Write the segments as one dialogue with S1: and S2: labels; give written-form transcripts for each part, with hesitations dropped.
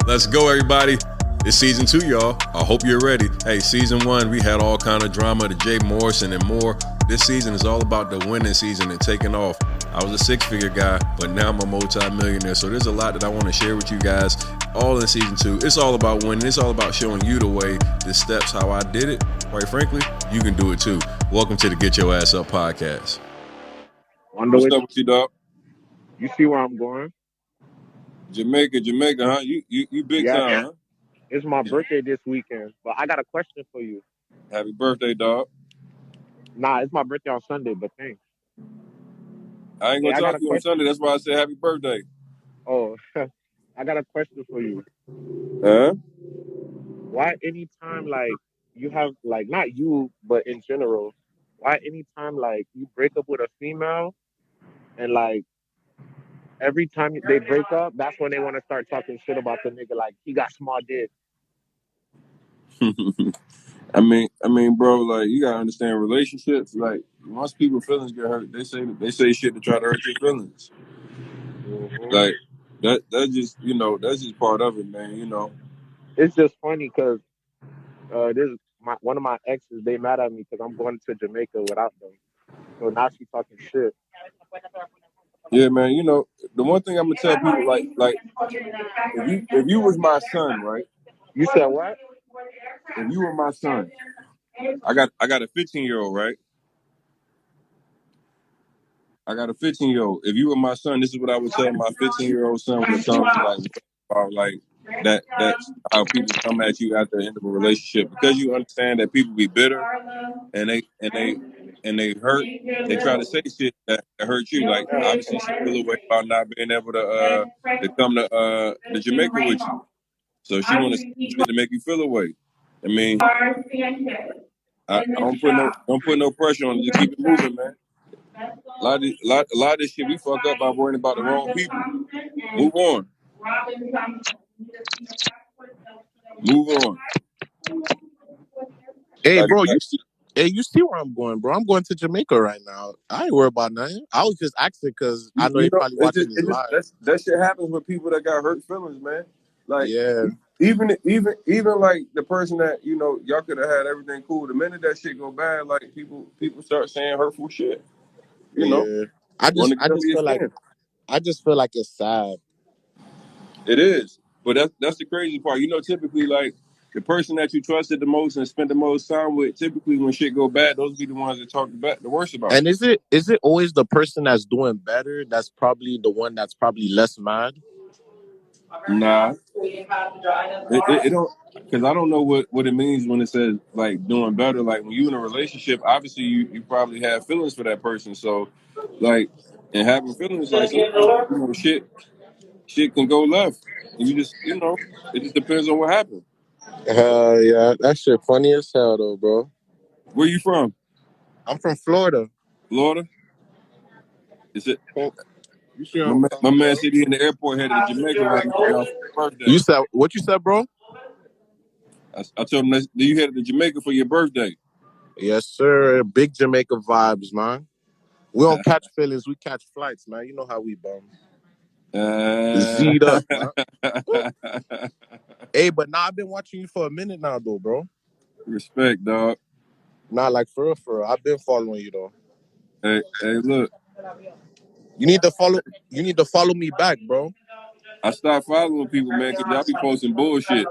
S1: Let's go, everybody. It's season 2, y'all. I hope you're ready. Hey, season 1, we had all kind of drama, the Jay Morrison and more. This season is all about the winning season and taking off. I was a six-figure guy, but now I'm a multi-millionaire. So there's a lot that I want to share with you guys. All in season 2. It's all about winning. It's all about showing you the way, the steps, how I did it. Quite frankly, you can do it too. Welcome to the Get Your Ass Up podcast.
S2: What's up with you, dog?
S3: You see where I'm going?
S2: Jamaica, huh? You big
S3: Yeah,
S2: time, huh?
S3: it's my birthday this weekend, but I got a question for you.
S2: Happy birthday, dog.
S3: Nah, it's my birthday on Sunday, but thanks.
S2: I ain't
S3: Hey,
S2: gonna
S3: I got
S2: talk
S3: a
S2: to you on
S3: question.
S2: Sunday. That's why I said happy birthday.
S3: Oh, I got a question for you.
S2: Huh?
S3: Why anytime like you have like not you, but in general, why anytime like you break up with a female and like every time they break up, that's when they want to start talking shit about the nigga like he got small dick.
S2: I mean, bro, like you gotta understand relationships. Like once people's feelings get hurt, they say shit to try to hurt your feelings.
S3: Hmm.
S2: Like that's just that's just part of it, man.
S3: It's just funny because this one of my exes. They mad at me because I'm going to Jamaica without them. So now she talking shit.
S2: Yeah, man. The one thing I'm gonna tell people, like if you was my son, right?
S3: You said what?
S2: If you were my son, I got a 15-year-old, right? I got a 15-year-old. If you were my son, this is what I would tell my 15-year-old son when it comes to like about like that's how people come at you after the end of a relationship, because you understand that people be bitter and they hurt. They try to say shit that hurt you. Like obviously she feel away about not being able to come to Jamaica with you, so she want to say shit to make you feel away. I mean, I don't put no pressure on it. Just keep it moving, man. A lot of this shit we fuck up by worrying about the wrong people. Move on. Move on.
S4: Hey,
S2: Like,
S4: bro,
S2: like
S4: you see where I'm going, bro? I'm going to Jamaica right now. I ain't worried about nothing. I was just asking because I
S2: you,
S4: know
S2: you
S4: they
S2: know,
S4: probably watching this
S2: it just
S4: live.
S2: that shit happens with people that got hurt feelings, man. Like
S4: Yeah,
S2: even like the person that y'all could have had everything cool. The minute that shit go bad, like people start saying hurtful shit.
S4: yeah. I
S2: Want
S4: just,
S2: to
S4: I
S2: get under
S4: just
S2: your
S4: feel like,
S2: skin.
S4: I just feel like it's sad.
S2: It is, but that's the crazy part. Typically like the person that you trusted the most and spent the most time with, typically when shit go bad, those be the ones that talk the worst about
S4: And
S2: you.
S4: is it always the person that's doing better that's probably the one that's probably less mad?
S2: Nah, it don't, because I don't know what it means when it says like doing better. Like when you in a relationship, obviously you probably have feelings for that person. So like, and having feelings, like sometimes shit can go left, and you just it just depends on what happened.
S4: Hell yeah, that shit funny as hell though, bro.
S2: Where you from?
S4: I'm from Florida.
S2: Florida? Is it?
S4: You see where
S2: My
S4: I'm
S2: man, my
S4: coming
S2: man
S4: from?
S2: said he in the airport headed to Jamaica right now for his
S4: You
S2: birthday.
S4: said what you said, bro?
S2: I told him that you headed to Jamaica for your birthday.
S4: Yes, sir. Big Jamaica vibes, man. We don't catch feelings, we catch flights, man. You know how we bum.
S2: Uh,
S4: Z'd up, man. Hey, but now I've been watching you for a minute now, though, bro.
S2: Respect, dog.
S4: Nah, like for real, for real. I've been following you though.
S2: Hey, look.
S4: You need to follow. You need to follow me back, bro.
S2: I stopped following people, man, because y'all be posting bullshit.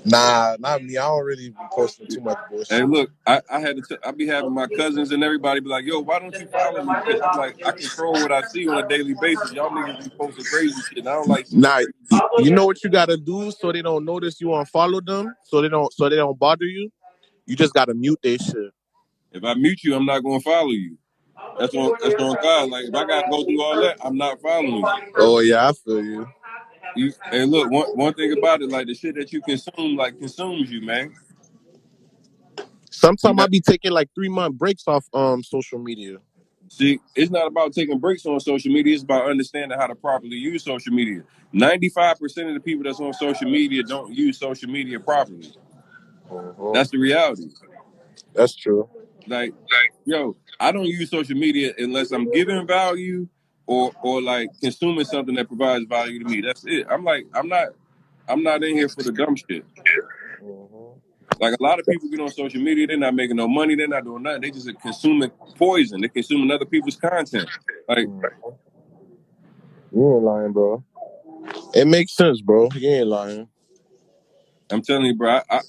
S4: Nah, not me. I don't really be posting too much
S2: Hey,
S4: bullshit.
S2: look, I be having my cousins and everybody be like, yo, why don't you follow me? Because I'm like, I control what I see on a daily basis. Y'all niggas be posting crazy shit, and I don't like seeing
S4: Nah,
S2: crazy shit.
S4: you know what you gotta do so they don't notice you unfollow them, so they don't bother you. You just gotta mute their shit.
S2: If I mute you, I'm not going to follow you. That's on God. Like, if I got to go through all that, I'm not following you.
S4: Oh yeah, I feel you.
S2: Hey, look, one thing about it, like, the shit that you consume, like, consumes you, man. You
S4: Sometimes I
S2: got
S4: be taking like 3 month breaks off social media.
S2: See, it's not about taking breaks on social media. It's about understanding how to properly use social media. 95% of the people that's on social media don't use social media properly.
S4: Uh-huh.
S2: That's the reality.
S4: That's true.
S2: Like, yo, I don't use social media unless I'm giving value or like consuming something that provides value to me. That's it. I'm not in here for the dumb shit.
S3: Mhm.
S2: Like a lot of people get on social media, they're not making no money, they're not doing nothing. They just consuming poison. They're consuming other people's content. Like
S3: Mhm. You ain't lying, bro.
S4: It makes sense, bro. You ain't lying.
S2: I'm telling you, bro, I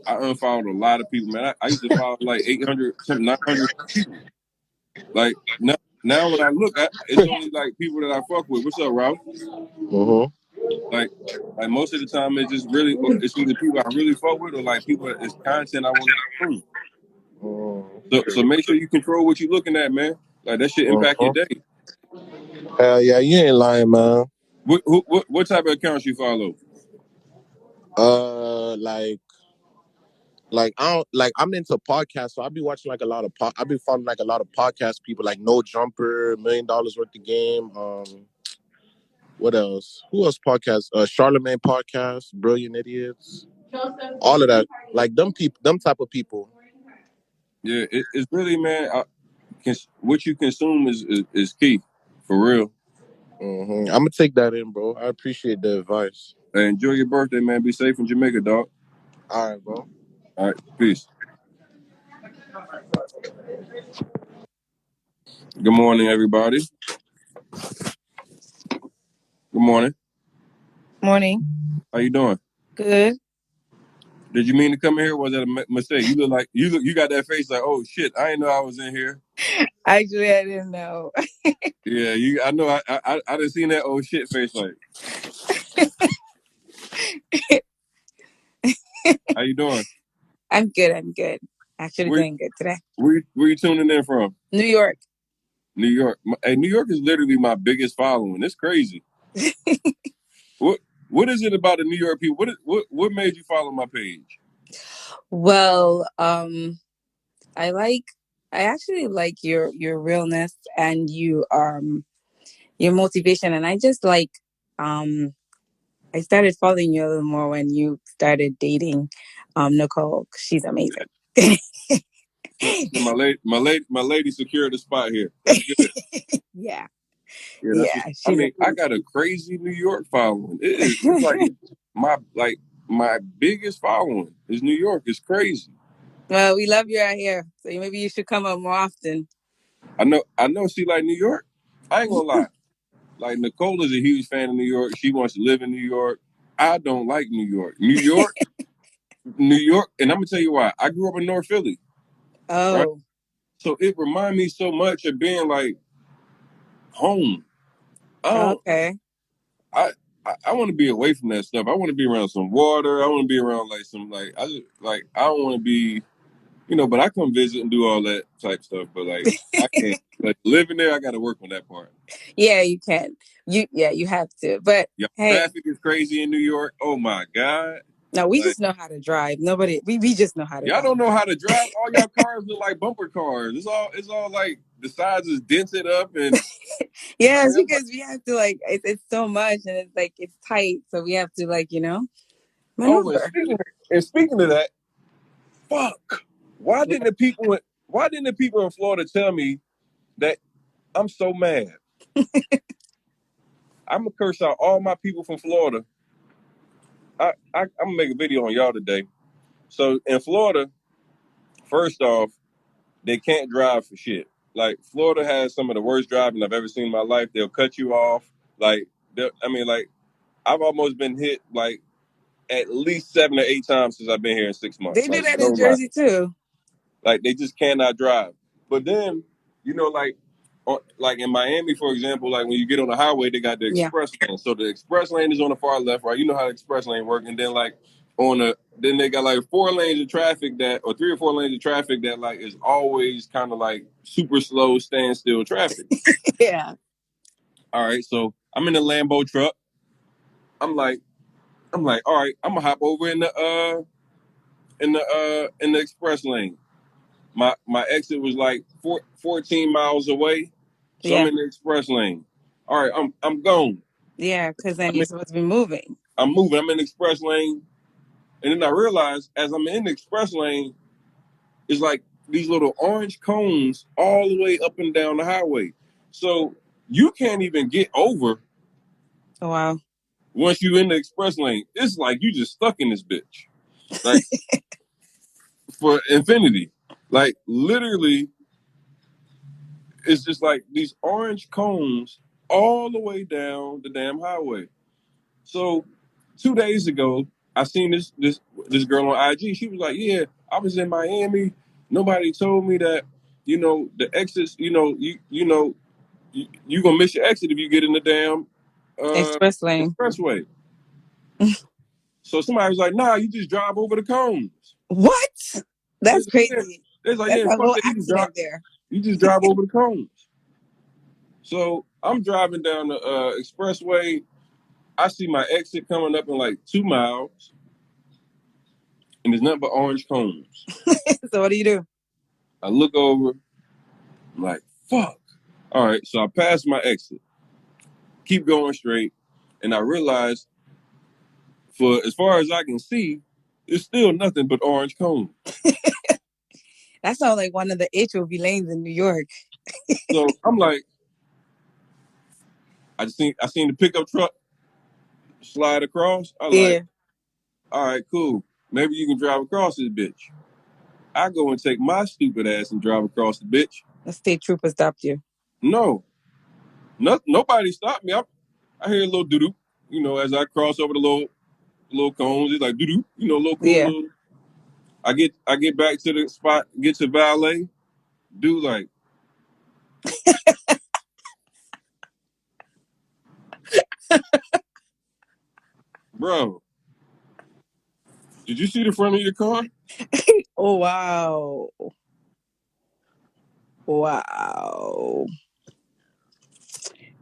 S2: unfollowed a lot of people, man. I used to follow like 800, something 900 people. Like now when I look, it's only like people that I fuck with. What's up, Ralph?
S4: Mm-hmm.
S2: Like like most of the time, it's just really it's either people I really fuck with or like people that it's content I want to consume. So
S3: True.
S2: make sure you control what you're looking at, man. Like that should impact your
S3: Mhm.
S2: day.
S4: Hell yeah, you ain't lying, man.
S2: What type of accounts you follow?
S4: Like I don't like I'm into podcasts, so I be watching like a lot of I be following like a lot of podcast people like No Jumper, $1 million worth of game. What else? Who else podcast? Charlemagne podcast, Brilliant Idiots. All of that. Like them people, them type of people.
S2: Yeah, it's really, man. What you consume is key, for real.
S4: I'm gonna take that in, bro. I appreciate the advice.
S2: Hey, enjoy your birthday, man. Be safe in Jamaica, dog.
S4: All right, bro.
S2: All right, peace. Good morning, everybody. Good morning.
S5: Morning.
S2: How you doing?
S5: Good.
S2: Did you mean to come in here? Or was that a mistake? You look like you got that face like, oh shit, I didn't know I was in here.
S5: Actually, I didn't know.
S2: Yeah, I know. I didn't seen that old shit face like. How you doing?
S5: I'm good. I'm good. Actually,
S2: Where
S5: doing good today.
S2: where you tuning in from?
S5: New York.
S2: New York. Hey, New York is literally my biggest following. It's crazy. What what is it about the New York people? What made you follow my page?
S5: Well, I like. I actually like your realness and your motivation, and I just like. Um, I started following you a little more when you started dating, Nicole. She's amazing.
S2: So my lady secured the spot here. That's good.
S5: Yeah,
S2: Yeah, that's
S5: yeah.
S2: what's. I
S5: She's
S2: mean, I got a
S5: amazing.
S2: crazy New York following. It's like my biggest following is New York. It's crazy.
S5: Well, we love you out here, so maybe you should come up more often.
S2: I know. She like New York. I ain't gonna lie. Like Nicole is a huge fan of New York. She wants to live in New York. I don't like New York. New York, and I'm gonna tell you why. I grew up in North Philly, right?
S5: Oh,
S2: So it reminds me so much of being like home. I don't.
S5: okay.
S2: I I want to be away from that stuff. I want to be around some water. I want to be around like some like I just like I don't want to be but I come visit and do all that type stuff. But like I can't like living there. I got to work on that part.
S5: Yeah, you can. You have to. But
S2: Yeah,
S5: hey,
S2: traffic is crazy in New York. Oh my god!
S5: no, we
S2: Like
S5: just know how to drive. Nobody, we just know how to
S2: y'all
S5: drive.
S2: don't know how to drive. All y'all cars look like bumper cars. It's all like the sides is dented up and
S5: Yes,
S2: like, I'm like,
S5: because we have to like it's so much and it's like it's tight, so we have to like
S2: oh,
S5: maneuver.
S2: and speaking of that, fuck. Why didn't the people in Florida tell me that I'm so mad? I'm gonna curse out all my people from Florida. I'm gonna make a video on y'all today. So in Florida, first off, they can't drive for shit. Like Florida has some of the worst driving I've ever seen in my life. They'll cut you off. Like I mean, like I've almost been hit like at least 7 or 8 times since I've been here in 6 months.
S5: They do
S2: Like
S5: that
S2: no
S5: in
S2: lie.
S5: Jersey too.
S2: Like they just cannot drive. But then, like like in Miami, for example, like when you get on the highway, they got the
S5: Yeah.
S2: express lane. So the express lane is on the far left, right? You know how the express lane work, and then like then they got like 4 lanes of traffic or 3 or 4 lanes of traffic that like is always kind of like super slow standstill traffic.
S5: Yeah.
S2: All right, so I'm in the Lambo truck. I'm like, all right, I'm gonna hop over in the express lane. My exit was like 14 miles away, so I'm
S5: Yeah.
S2: in the express lane. All right, I'm gone.
S5: Yeah, because then
S2: I
S5: you're
S2: mean,
S5: supposed to be moving.
S2: I'm moving. I'm in the express lane, and then I realized as I'm in the express lane, it's like these little orange cones all the way up and down the highway. So You can't even get over
S5: Oh, wow.
S2: once you in the express lane. It's like you just stuck in this bitch. Like for infinity. Like literally, it's just like these orange cones all the way down the damn highway. So 2 days ago, I seen this girl on IG. She was like, "Yeah, I was in Miami. Nobody told me that, the exits. You gonna miss your exit if you get in the damn
S5: Express lane.
S2: expressway." So somebody was like, "Nah, you just drive over the cones."
S5: What?
S2: They
S5: That's
S2: was like, yeah.
S5: crazy.
S2: They was like,
S5: That's
S2: "Yeah,
S5: a
S2: fuck
S5: whole
S2: that.
S5: accident there.
S2: You just drive over the cones." So I'm driving down the expressway. I see my exit coming up in like 2 miles, and there's nothing but orange cones.
S5: So what do you do?
S2: I look over, I'm like, fuck. All right, so I pass my exit, keep going straight, and I realize, for as far as I can see, it's still nothing but orange cones.
S5: That sounds like one of the HOV lanes in New York.
S2: So I'm like, I seen the pickup truck slide across. I like,
S5: Yeah.
S2: all right, cool. Maybe you can drive across this bitch. I go and take my stupid ass and drive across the bitch.
S5: The state trooper stopped you.
S2: No, nobody stopped me. I hear a little doo doo, as I cross over the little cones. It's like doo doo, little cool
S5: Yeah.
S2: little. I get back to the spot, get to valet, dude like, bro, did you see the front of your car?
S5: Oh, wow. Wow.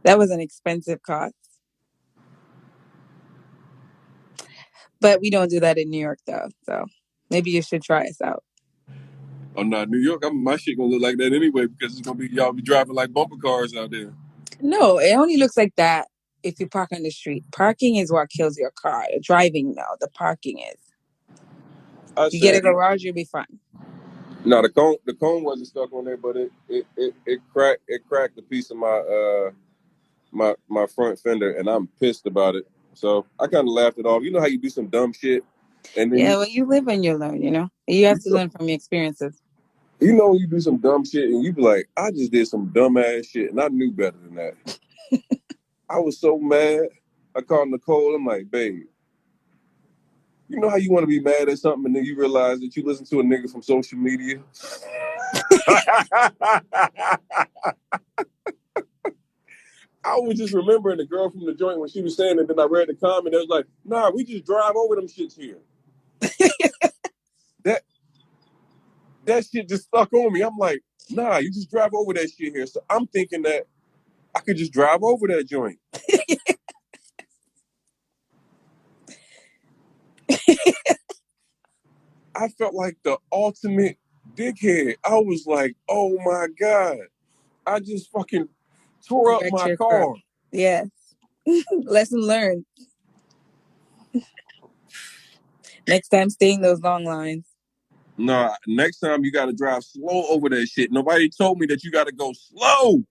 S5: That was an expensive cost. But we don't do that in New York, though. So maybe you should try us out.
S2: Oh no, New York, my shit gonna look like that anyway because it's gonna be y'all be driving like bumper cars out there.
S5: No, it only looks like that if you park on the street. Parking is what kills your car. Driving, no. The parking is.
S2: I
S5: You get a
S2: said,
S5: garage, you'll be fine.
S2: no, the cone wasn't stuck on there, but it cracked a piece of my front fender, and I'm pissed about it. So I kind of laughed it off. You know how you do some dumb shit, and then
S5: Yeah, well, you live and you learn, you know? You have to
S2: you
S5: learn from your experiences.
S2: you do some dumb shit, and you be like, I just did some dumb ass shit, and I knew better than that. I was so mad. I called Nicole. I'm like, babe, you know how you want to be mad at something, and then you realize that you listen to a nigga from social media. I was just remembering the girl from the joint when she was saying it. Then I read the comment. It was like, nah, we just drive over them shits here. that that shit just stuck on me. I'm like, nah, you just drive over that shit here. So I'm thinking that I could just drive over that joint. I felt like the ultimate dickhead. I was like, oh my God, I just fucking tore up
S5: Wrecked
S2: my
S5: your car.
S2: car.
S5: Yes. Lesson learned. Next time, stay in those long lines.
S2: Nah, next time you got to drive slow over that shit. Nobody told me that you got to go slow.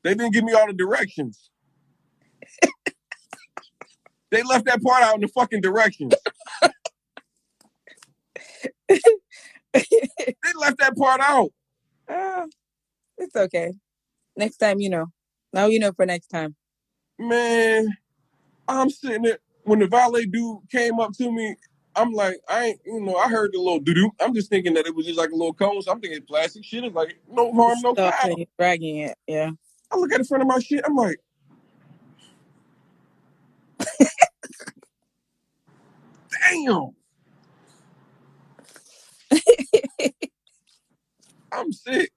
S2: They didn't give me all the directions. They left that part out in the fucking directions. They left that part out.
S5: It's okay. Next time, you know. Now you know for next time.
S2: Man, I'm sitting there. When the valet dude came up to me, I'm like, I heard the little doo-doo. I'm just thinking that it was just like a little cone. So I'm thinking plastic shit. It's like, no harm, no
S5: Stop
S2: foul.
S5: and you're dragging it. Yeah.
S2: I look at the front of my shit. I'm like, damn. I'm sick.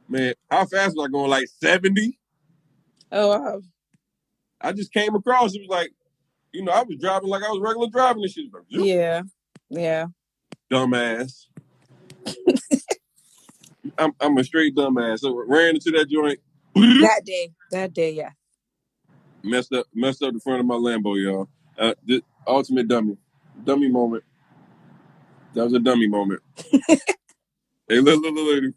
S2: Man, how fast was I going? Like 70?
S5: Oh, wow.
S2: I just came across. It was like, I was driving like I was regular driving this shit. Like,
S5: Yeah. Yeah.
S2: dumbass. I'm a straight dumbass. So ran into that joint.
S5: That day, yeah.
S2: Messed up the front of my Lambo, y'all. The ultimate dummy moment. That was a dummy moment. Hey, little lady.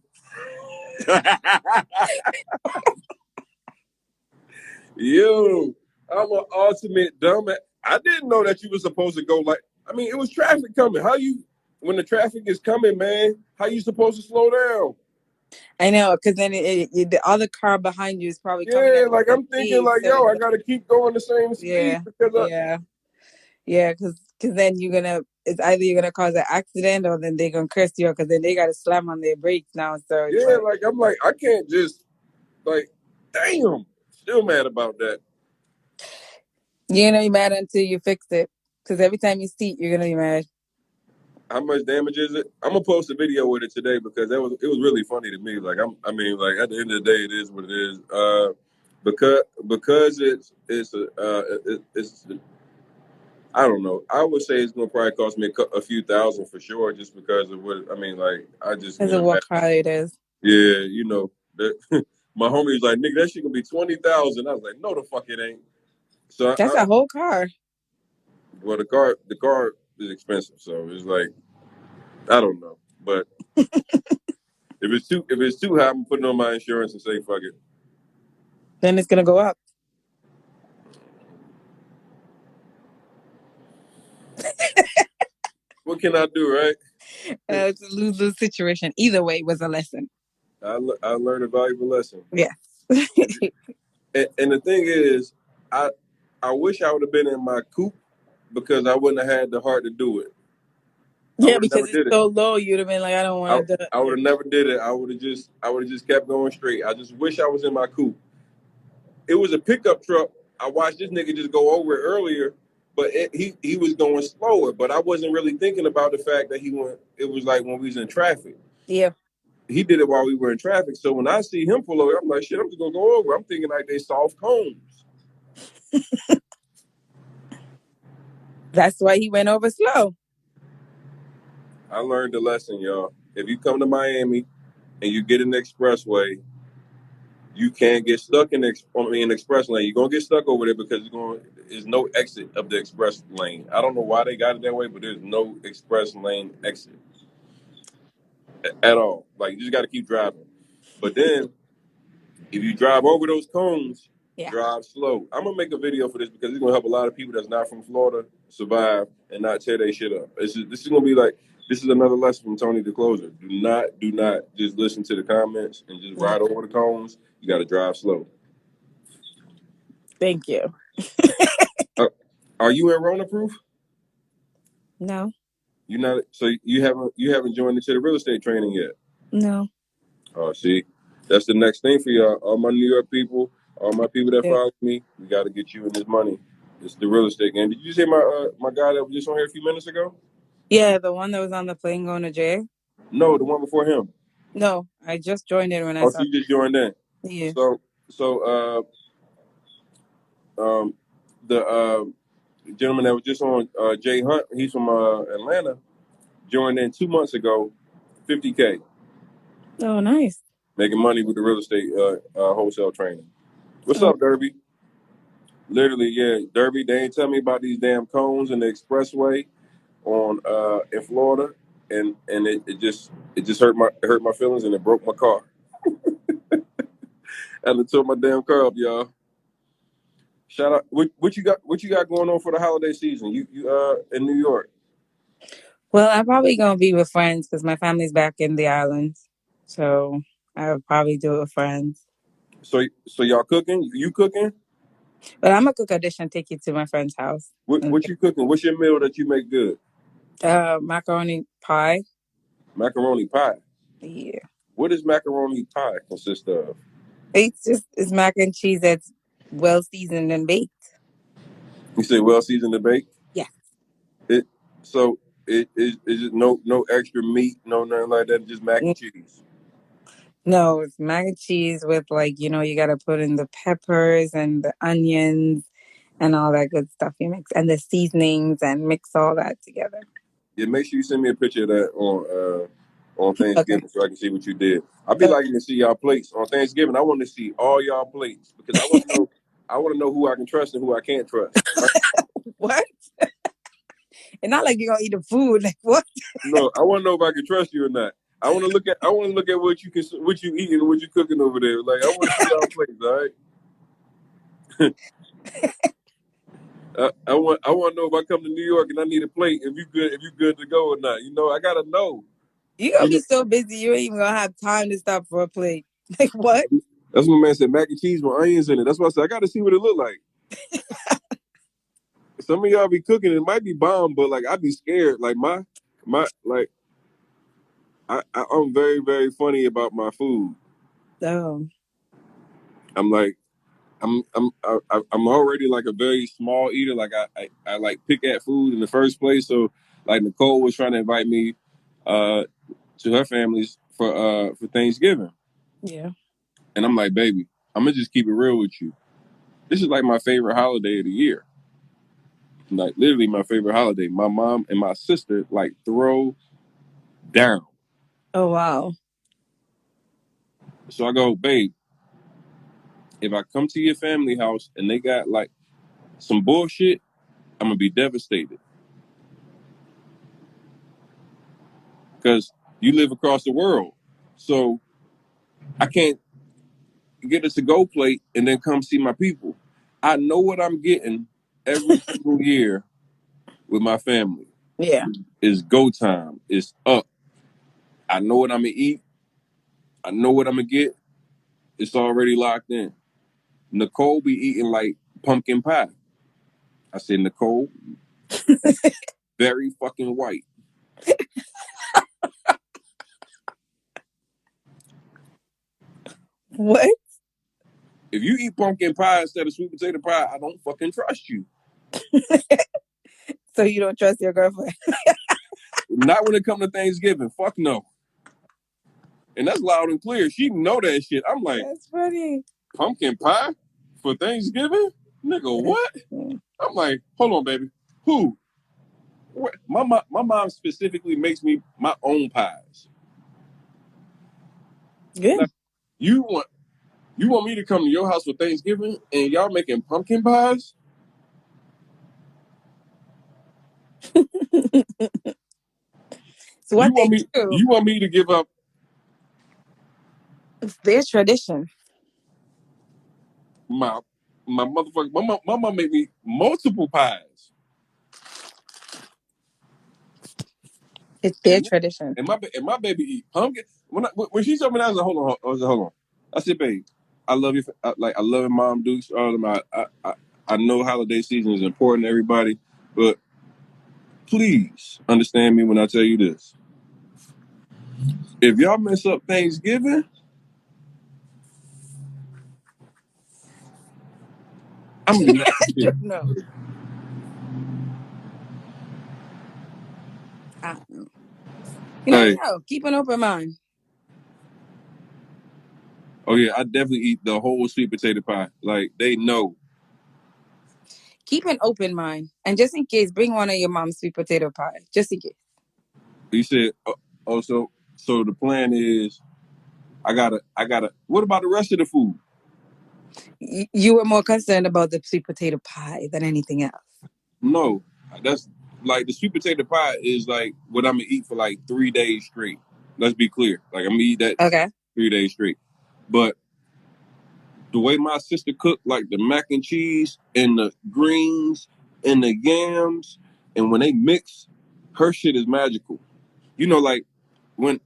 S2: Yo, I'm an ultimate dumbass. I didn't know that you were supposed to go like. I mean, it was traffic coming. How you, when the traffic is coming, man? How you supposed to slow down?
S5: I know, because then the other car behind you is probably coming
S2: Yeah,
S5: at the
S2: like
S5: same
S2: I'm thinking,
S5: speed.
S2: like,
S5: So
S2: yo, I gotta keep going the same speed
S5: yeah,
S2: because
S5: yeah, yeah. Because then it's either you're gonna cause an accident or then they're gonna curse you because then they gotta slam on their brakes now. So it's
S2: yeah,
S5: like,
S2: like I'm like I can't just like, damn, still mad about that.
S5: you're mad until you fix it. Because every time you see it, you're gonna be mad.
S2: How much damage is it? I'm gonna post a video with it today because it was really funny to me. Like I mean, like at the end of the day, it is what it is. Because it's I don't know. I would say it's gonna probably cost me a few thousand for sure, just because of what I mean. Like I just
S5: Because
S2: can't
S5: of what
S2: imagine.
S5: car it is.
S2: Yeah, that, my homie was like, "Nigga, that shit gonna be 20,000." I was like, "No, the fuck it ain't." So
S5: That's a whole car.
S2: well, the car is expensive, so it's like I don't know, but if it's too high, I'm putting on my insurance and say fuck it.
S5: Then it's gonna go up.
S2: What can I do, right?
S5: It's a lose-lose situation. Either way, it was a lesson.
S2: I learned a valuable lesson,
S5: Yes.
S2: and the thing is, I I wish I would have been in my coupe because I wouldn't have had the heart to do it. I
S5: Yeah,
S2: would have
S5: because
S2: never
S5: it's
S2: did it.
S5: so low, you'd have been like, I don't
S2: I
S5: want to do
S2: I would
S5: it.
S2: have never did it. I would have just kept going straight. I just wish I was in my coupe. It was a pickup truck. I watched this nigga just go over it earlier, but he was going slower. But I wasn't really thinking about the fact that he went. It was like when we was in traffic.
S5: Yeah,
S2: He did it while we were in traffic. So when I see him pull over, I'm like, shit, I'm just gonna go over. I'm thinking like they soft cones.
S5: that's why he went over slow.
S2: I learned the lesson, y'all. If you come to Miami and you get an expressway, you can't get stuck in the express lane. You're gonna get stuck over there because there's no exit of the express lane. I don't know why they got it that way, but there's no express lane exit at all. Like you just got to keep driving. But then if you drive over those cones,
S5: Yeah,
S2: drive slow. I'm gonna make a video for this because it's gonna help a lot of people that's not from Florida survive and not tear their shit up. This is gonna be like this is another lesson from Tony the Closer. Do not just listen to the comments and just
S5: yeah.
S2: ride over the cones. You got to drive slow.
S5: Thank you.
S2: Uh, are you in Rona proof?
S5: No,
S2: You not so you haven't joined into the real estate training yet.
S5: no.
S2: Oh, see, that's the next thing for y'all. All my New York people, all my people that
S5: Yeah,
S2: follow me, we got to get you in this money. It's the real estate game. Did you see my guy that was just on here a few minutes ago?
S5: yeah. The one that was on the plane going to jail.
S2: No, the one before him.
S5: No, I just joined it when I
S2: Oh, so
S5: saw.
S2: you just joined in.
S5: Yeah.
S2: So the gentleman that was just on Jay Hunt, he's from Atlanta, joined in 2 months ago, 50K,
S5: Oh, nice.
S2: making money with the real estate wholesale training. What's
S5: Oh,
S2: up, Derby? Literally, yeah, Derby. They ain't tell me about these damn cones in the expressway on in Florida, and it just hurt my feelings and it broke my car. And it tore my damn car up, y'all. Shout out. What you got going on for the holiday season? You in New York.
S5: well, I'm probably gonna be with friends because my family's back in the islands. So I'll probably do it with friends.
S2: So y'all cooking? You cooking?
S5: But I'm gonna cook a dish and take it to my friend's house.
S2: What you cooking? What's your meal that you make good?
S5: Macaroni pie.
S2: Macaroni pie.
S5: Yeah.
S2: What does macaroni pie consist of?
S5: It's mac and cheese that's well seasoned and baked.
S2: You say well seasoned and baked.
S5: Yeah.
S2: It so it is it no extra meat, no nothing like that, just mac and cheese.
S5: No, it's mac and cheese with you gotta put in the peppers and the onions and all that good stuff you mix and the seasonings and mix all that together.
S2: Yeah, make sure you send me a picture of that on
S5: Okay.
S2: Thanksgiving so I can see what you did. I'd be liking to see y'all plates on Thanksgiving. I want to see all y'all plates because I want to know who I can trust and who I can't trust. Right?
S5: What? It's not like you're gonna eat the food. Like what?
S2: No, I want to know if I can trust you or not. I want to look at what you eating and what you cooking over there. Like I want to see y'all plates. All right. I want to know if I come to New York and I need a plate, if you good to go or not. You know, I gotta know.
S5: You gonna
S2: You know,
S5: be so busy you ain't even gonna have time to stop for a plate. Like what?
S2: that's what my man said, mac and cheese with onions in it. That's why I said I gotta see what it look like. Some of y'all be cooking, it might be bomb, but like I be scared. Like my like I'm very, very funny about my food.
S5: Oh,
S2: I'm like I'm already like a very small eater. Like I like pick at food in the first place. So like Nicole was trying to invite me uh to her family's for Thanksgiving.
S5: yeah.
S2: And I'm like, baby, I'm gonna just keep it real with you. This is like my favorite holiday of the year. Like literally my favorite holiday. My mom and my sister like throw down.
S5: Oh wow.
S2: So I go, babe, if I come to your family house and they got like some bullshit, I'm gonna be devastated. Because you live across the world. So I can't get a to-go plate and then come see my people. I know what I'm getting every single year with my family.
S5: Yeah.
S2: It's go time. It's up. I know what I'm gonna eat. I know what I'm gonna get. It's already locked in. Nicole be eating like pumpkin pie. I said, Nicole, that's very fucking white.
S5: What?
S2: If you eat pumpkin pie instead of sweet potato pie, I don't fucking trust you.
S5: So you don't trust your girlfriend?
S2: Not when it comes to Thanksgiving. Fuck no. And that's loud and clear. She know that shit. I'm like,
S5: That's funny.
S2: pumpkin pie for Thanksgiving? Nigga, what? I'm like, hold on, baby. Who? What? My mom specifically makes me my own pies. Now,
S5: Good.
S2: you want me to come to your house for Thanksgiving and y'all making pumpkin pies?
S5: It's what they do.
S2: You want me to give up
S5: It's their tradition.
S2: my my motherfucker my mom made me multiple pies.
S5: It's their
S2: And
S5: tradition.
S2: my baby eat pumpkin. When she told me that, I was like, hold on. I said, babe, I love you. I love it, Mom Dukes. All of my, I know holiday season is important to everybody, but please understand me when I tell you this. If y'all mess up Thanksgiving, I'm gonna be mad as shit.
S5: No. I don't know. You never
S2: Hey,
S5: know. Keep an open mind.
S2: oh yeah, I definitely eat the whole sweet potato pie. Like they know.
S5: Keep an open mind. And just in case, bring one of your mom's sweet potato pie. Just in case.
S2: You said, so the plan is, I gotta. What about the rest of the food?
S5: You were more concerned about the sweet potato pie than anything else.
S2: No, that's like the sweet potato pie is like what I'm gonna eat for like 3 days straight. Let's be clear. Like I'm gonna eat that
S5: Okay.
S2: 3 days straight. But the way my sister cooked, like the mac and cheese and the greens and the yams, and when they mix, her shit is magical. You know, like when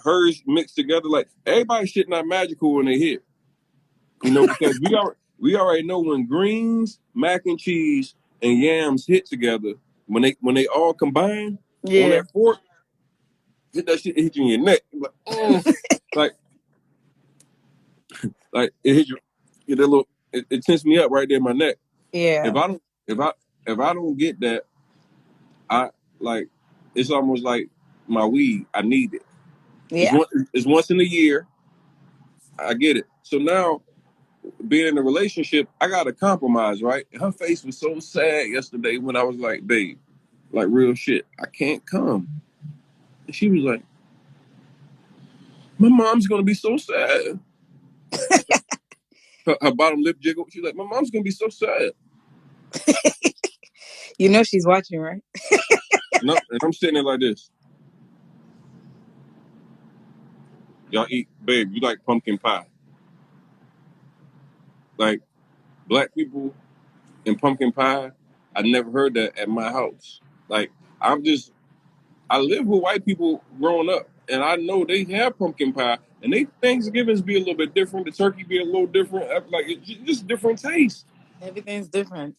S2: hers mix together, like everybody's shit not magical when they hit. You know, because we already know when greens, mac and cheese, and yams hit together, when they all combine on
S5: Yeah.
S2: that fork, hit that shit, it hit you in your neck. Like, like like it hit you, get that little, it tense me up right there in my neck.
S5: Yeah.
S2: If I don't if I if I don't get that, I like it's almost like my weed. I need it.
S5: Yeah.
S2: It's once in a year. I get it. So now being in a relationship, I got to compromise, right? And her face was so sad yesterday when I was like, babe, like real shit, I can't come. And she was like, my mom's gonna be so sad. Her bottom lip jiggled. She's like, my mom's gonna be so sad.
S5: You know she's watching, right?
S2: And I'm sitting there like this. Y'all eat, babe, you like pumpkin pie. Like, black people and pumpkin pie. I never heard that at my house. Like I live with white people growing up, and I know they have pumpkin pie, and they Thanksgivings be a little bit different. The turkey be a little different. Like it's just different taste.
S5: Everything's different.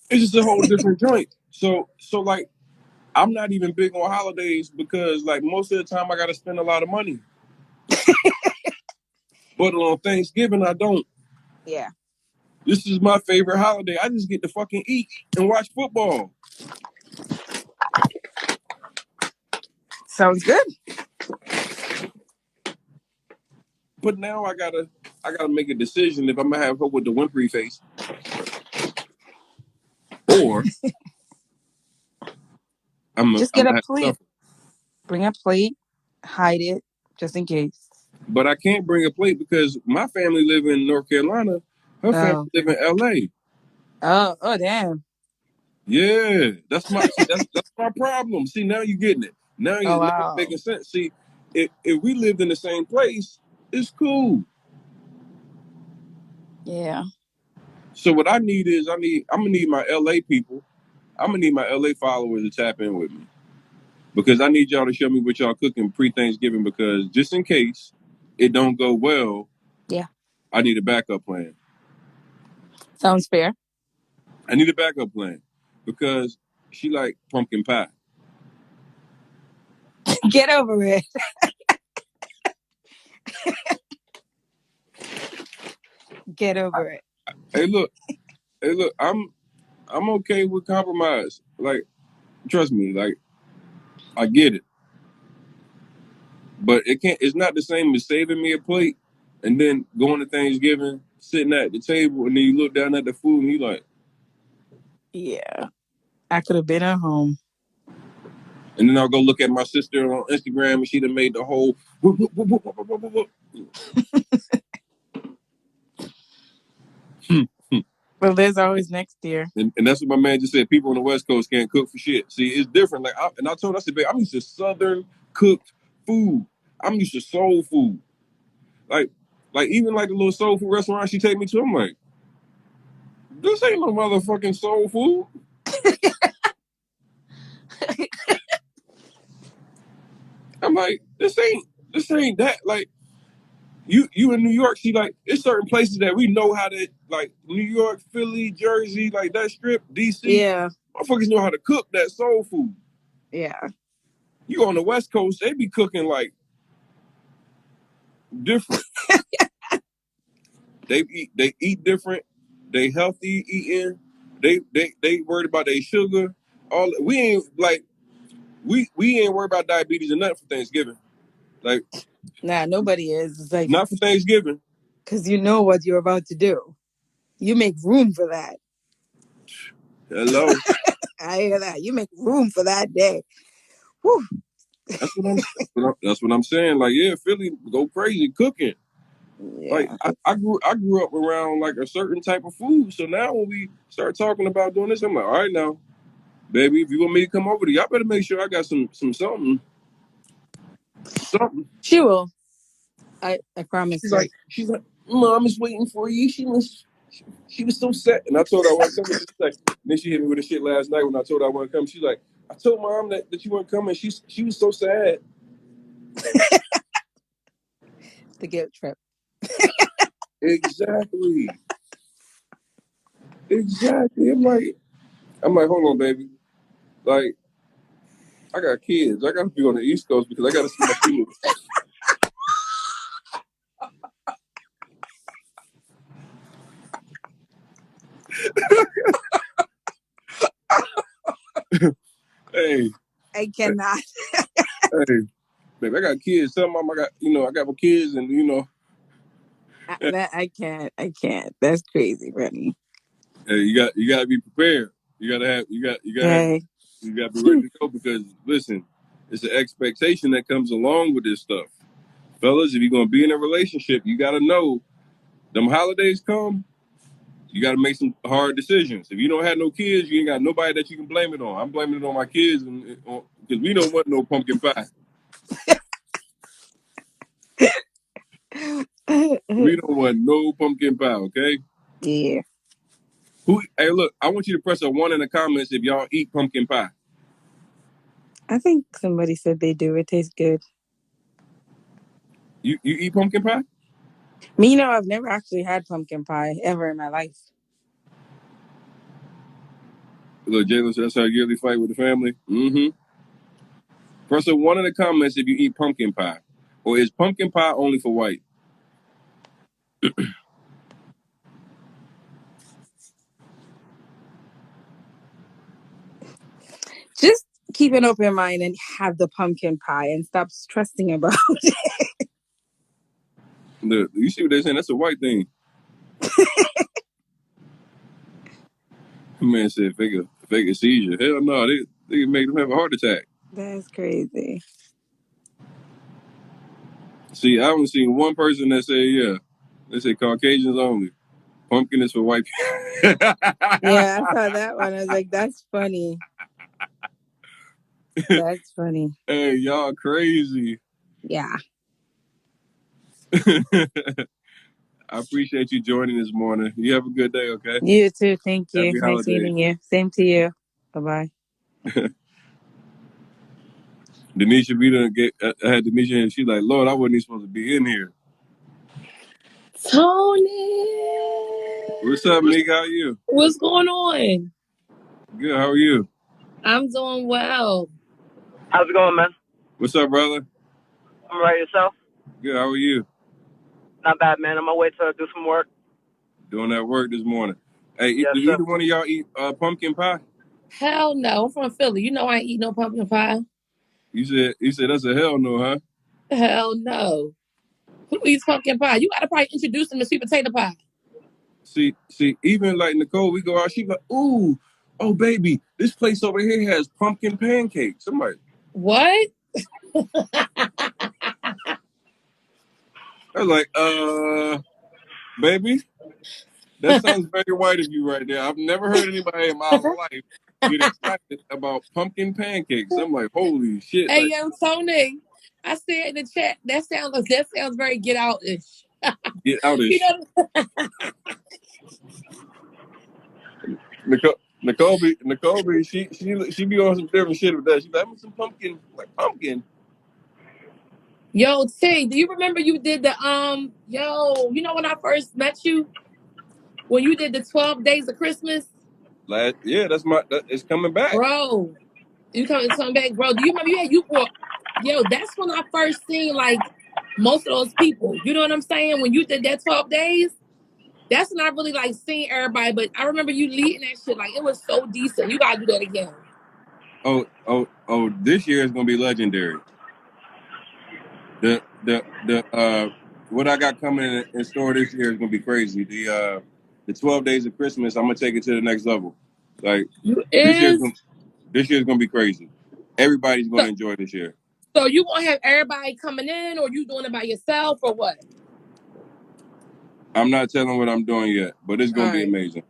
S2: It's just a whole different joint. So like I'm not even big on holidays because like most of the time I got to spend a lot of money. But on Thanksgiving I don't.
S5: Yeah.
S2: This is my favorite holiday. I just get to fucking eat and watch football.
S5: Sounds good.
S2: But now I gotta make a decision if I'm gonna have her with the Winfrey face or
S5: Just
S2: I'm
S5: get a
S2: gonna have to
S5: plate.
S2: suffer.
S5: Bring a plate. Hide it, just in case.
S2: But I can't bring a plate because my family live in North Carolina. Her family
S5: Oh.
S2: live in LA.
S5: Oh. Oh. Damn.
S2: Yeah, that's my problem. See, now you're getting it. Now
S5: Oh
S2: it's
S5: wow.
S2: making sense. See, if we lived in the same place, it's cool.
S5: Yeah.
S2: So what I need is I'm gonna need my LA people. I'm gonna need my LA followers to tap in with me because I need y'all to show me what y'all cooking pre-Thanksgiving because just in case it don't go well,
S5: Yeah.
S2: I need a backup plan.
S5: Sounds fair.
S2: I need a backup plan because she like pumpkin pie.
S5: Get over it. Get over it.
S2: Hey, look. I'm okay with compromise. Like, trust me. Like, I get it, but it can't. It's not the same as saving me a plate and then going to Thanksgiving, sitting at the table, and then you look down at the food and you like,
S5: Yeah. I could have been at home.
S2: and then I'll go look at my sister on Instagram and she done made the whole. Whoop, whoop, whoop, whoop, whoop, whoop, whoop.
S5: Well, there's always next year.
S2: And that's what my man just said. People on the West Coast can't cook for shit. See, it's different. Like, I told her, I said, babe, I'm used to Southern cooked food. I'm used to soul food. Like, even like the little soul food restaurant she take me to, I'm like, this ain't no motherfucking soul food. I'm like, this ain't that. Like, you in New York, see, like, it's certain places that we know how to, like, New York, Philly, Jersey, like that strip, DC.
S5: Yeah.
S2: Motherfuckers know how to cook that soul food.
S5: Yeah.
S2: You on the West Coast, they be cooking like different. They eat different. They healthy eating. They worried about their sugar. All we ain't like we ain't worried about diabetes or nothing for Thanksgiving. Like
S5: Nah, nobody is. It's like,
S2: not for Thanksgiving.
S5: because you know what you're about to do. You make room for that.
S2: Hello.
S5: I hear that. You make room for that day. Whew.
S2: That's what I'm saying. Like, yeah, Philly go crazy cooking. Like
S5: Yeah.
S2: I grew up around like a certain type of food. So now when we start talking about doing this, I'm like, all right now, baby, if you want me to come over to y'all better make sure I got some something.
S5: She will. I promise you.
S2: She's like, Mom is waiting for you. She was so sad. And I told her I wasn't coming. She's like, then she hit me with a shit last night when I told her I wasn't coming. She's like, I told Mom that you weren't coming. She was so sad.
S5: The guilt trip.
S2: Exactly. Exactly. I'm like, hold on, baby. Like, I got kids. I gotta be on the East Coast because I gotta see my kids. Hey,
S5: I cannot.
S2: hey, baby, I got kids. Tell Mom I got my kids and
S5: I can't. I can't. That's crazy, Rennie.
S2: hey, you gotta be prepared.
S5: Hey.
S2: You gotta be ready to go because listen, it's an expectation that comes along with this stuff. Fellas, if you're gonna be in a relationship, you gotta know them holidays come, you gotta make some hard decisions. If you don't have no kids, you ain't got nobody that you can blame it on. I'm blaming it on my kids because we don't want no pumpkin pie. We don't want no pumpkin pie, okay?
S5: Yeah.
S2: Who? Hey, look, I want you to press a 1 in the comments if y'all eat pumpkin pie.
S5: I think somebody said they do. It tastes good.
S2: You eat pumpkin pie?
S5: Me, I've never actually had pumpkin pie ever in my life.
S2: Look, Jalen said that's our yearly fight with the family. Mm-hmm. Press a 1 in the comments if you eat pumpkin pie. Or is pumpkin pie only for white?
S5: Just keep an open mind and have the pumpkin pie and stop stressing about it.
S2: Look, you see what they're saying? That's a white thing. Man said fake a seizure. Hell no, they make them have a heart attack.
S5: That's crazy.
S2: See, I haven't seen one person that say yeah. They say Caucasians only. Pumpkin is for white people.
S5: Yeah, I saw that one. I was like, that's funny. That's funny.
S2: Hey, y'all crazy.
S5: Yeah.
S2: I appreciate you joining this morning. You have a good day, okay?
S5: You too. Thank you.
S2: Happy
S5: Nice
S2: holidays.
S5: meeting you. Same to you. Bye-bye.
S2: Denisha, we done I had Denisha and she's like, Lord, I wasn't even supposed to be in here.
S6: Tony,
S2: What's up, Meek? How are you?
S6: what's going on?
S2: Good, how are you?
S6: I'm doing well.
S7: How's it going, man?
S2: What's up, brother?
S7: I'm right yourself.
S2: Good, how are you?
S7: Not bad, man. On my way to do some work.
S2: Doing that work this morning. Hey,
S7: Yes,
S2: do
S7: sir.
S2: either one of y'all eat pumpkin pie?
S6: Hell no, I'm from Philly. You know I ain't eat no pumpkin pie.
S2: You said that's a hell no, huh?
S6: Hell no. Who eats pumpkin pie? You gotta probably introduce them to sweet potato pie.
S2: See, even like Nicole, we go out, she like, ooh, oh baby, this place over here has pumpkin pancakes. I'm like,
S6: What?
S2: I was like, baby, that sounds very white of you right there. I've never heard anybody in my life get excited about pumpkin pancakes. I'm like, holy shit,
S6: Hey
S2: like
S6: yo, Tony. I said in the chat that sounds very get out ish.
S2: get out of
S6: You
S2: shit.
S6: know,
S2: Nicole, she be on some different shit with that. She like, some pumpkin, like pumpkin.
S6: yo, T, do you remember you did the you know when I first met you? When you did the 12 days of Christmas?
S2: Yeah, it's coming back.
S6: Bro, you coming back, bro? Do you remember yo? That's when I first seen like most of those people. You know what I'm saying? When you did that 12 days, that's when I really like seen everybody. But I remember you leading that shit like it was so decent. You gotta do that again.
S2: Oh! This year is gonna be legendary. The what I got coming in store this year is gonna be crazy. The 12 days of Christmas, I'm gonna take it to the next level. Like
S6: You
S2: this year's
S6: is
S2: gonna this year's gonna be crazy. Everybody's
S6: so,
S2: gonna enjoy this year.
S6: so you gonna have everybody coming in, or you doing it by yourself, or what?
S2: I'm not telling what I'm doing yet, but it's
S6: All
S2: gonna be
S6: right.
S2: amazing.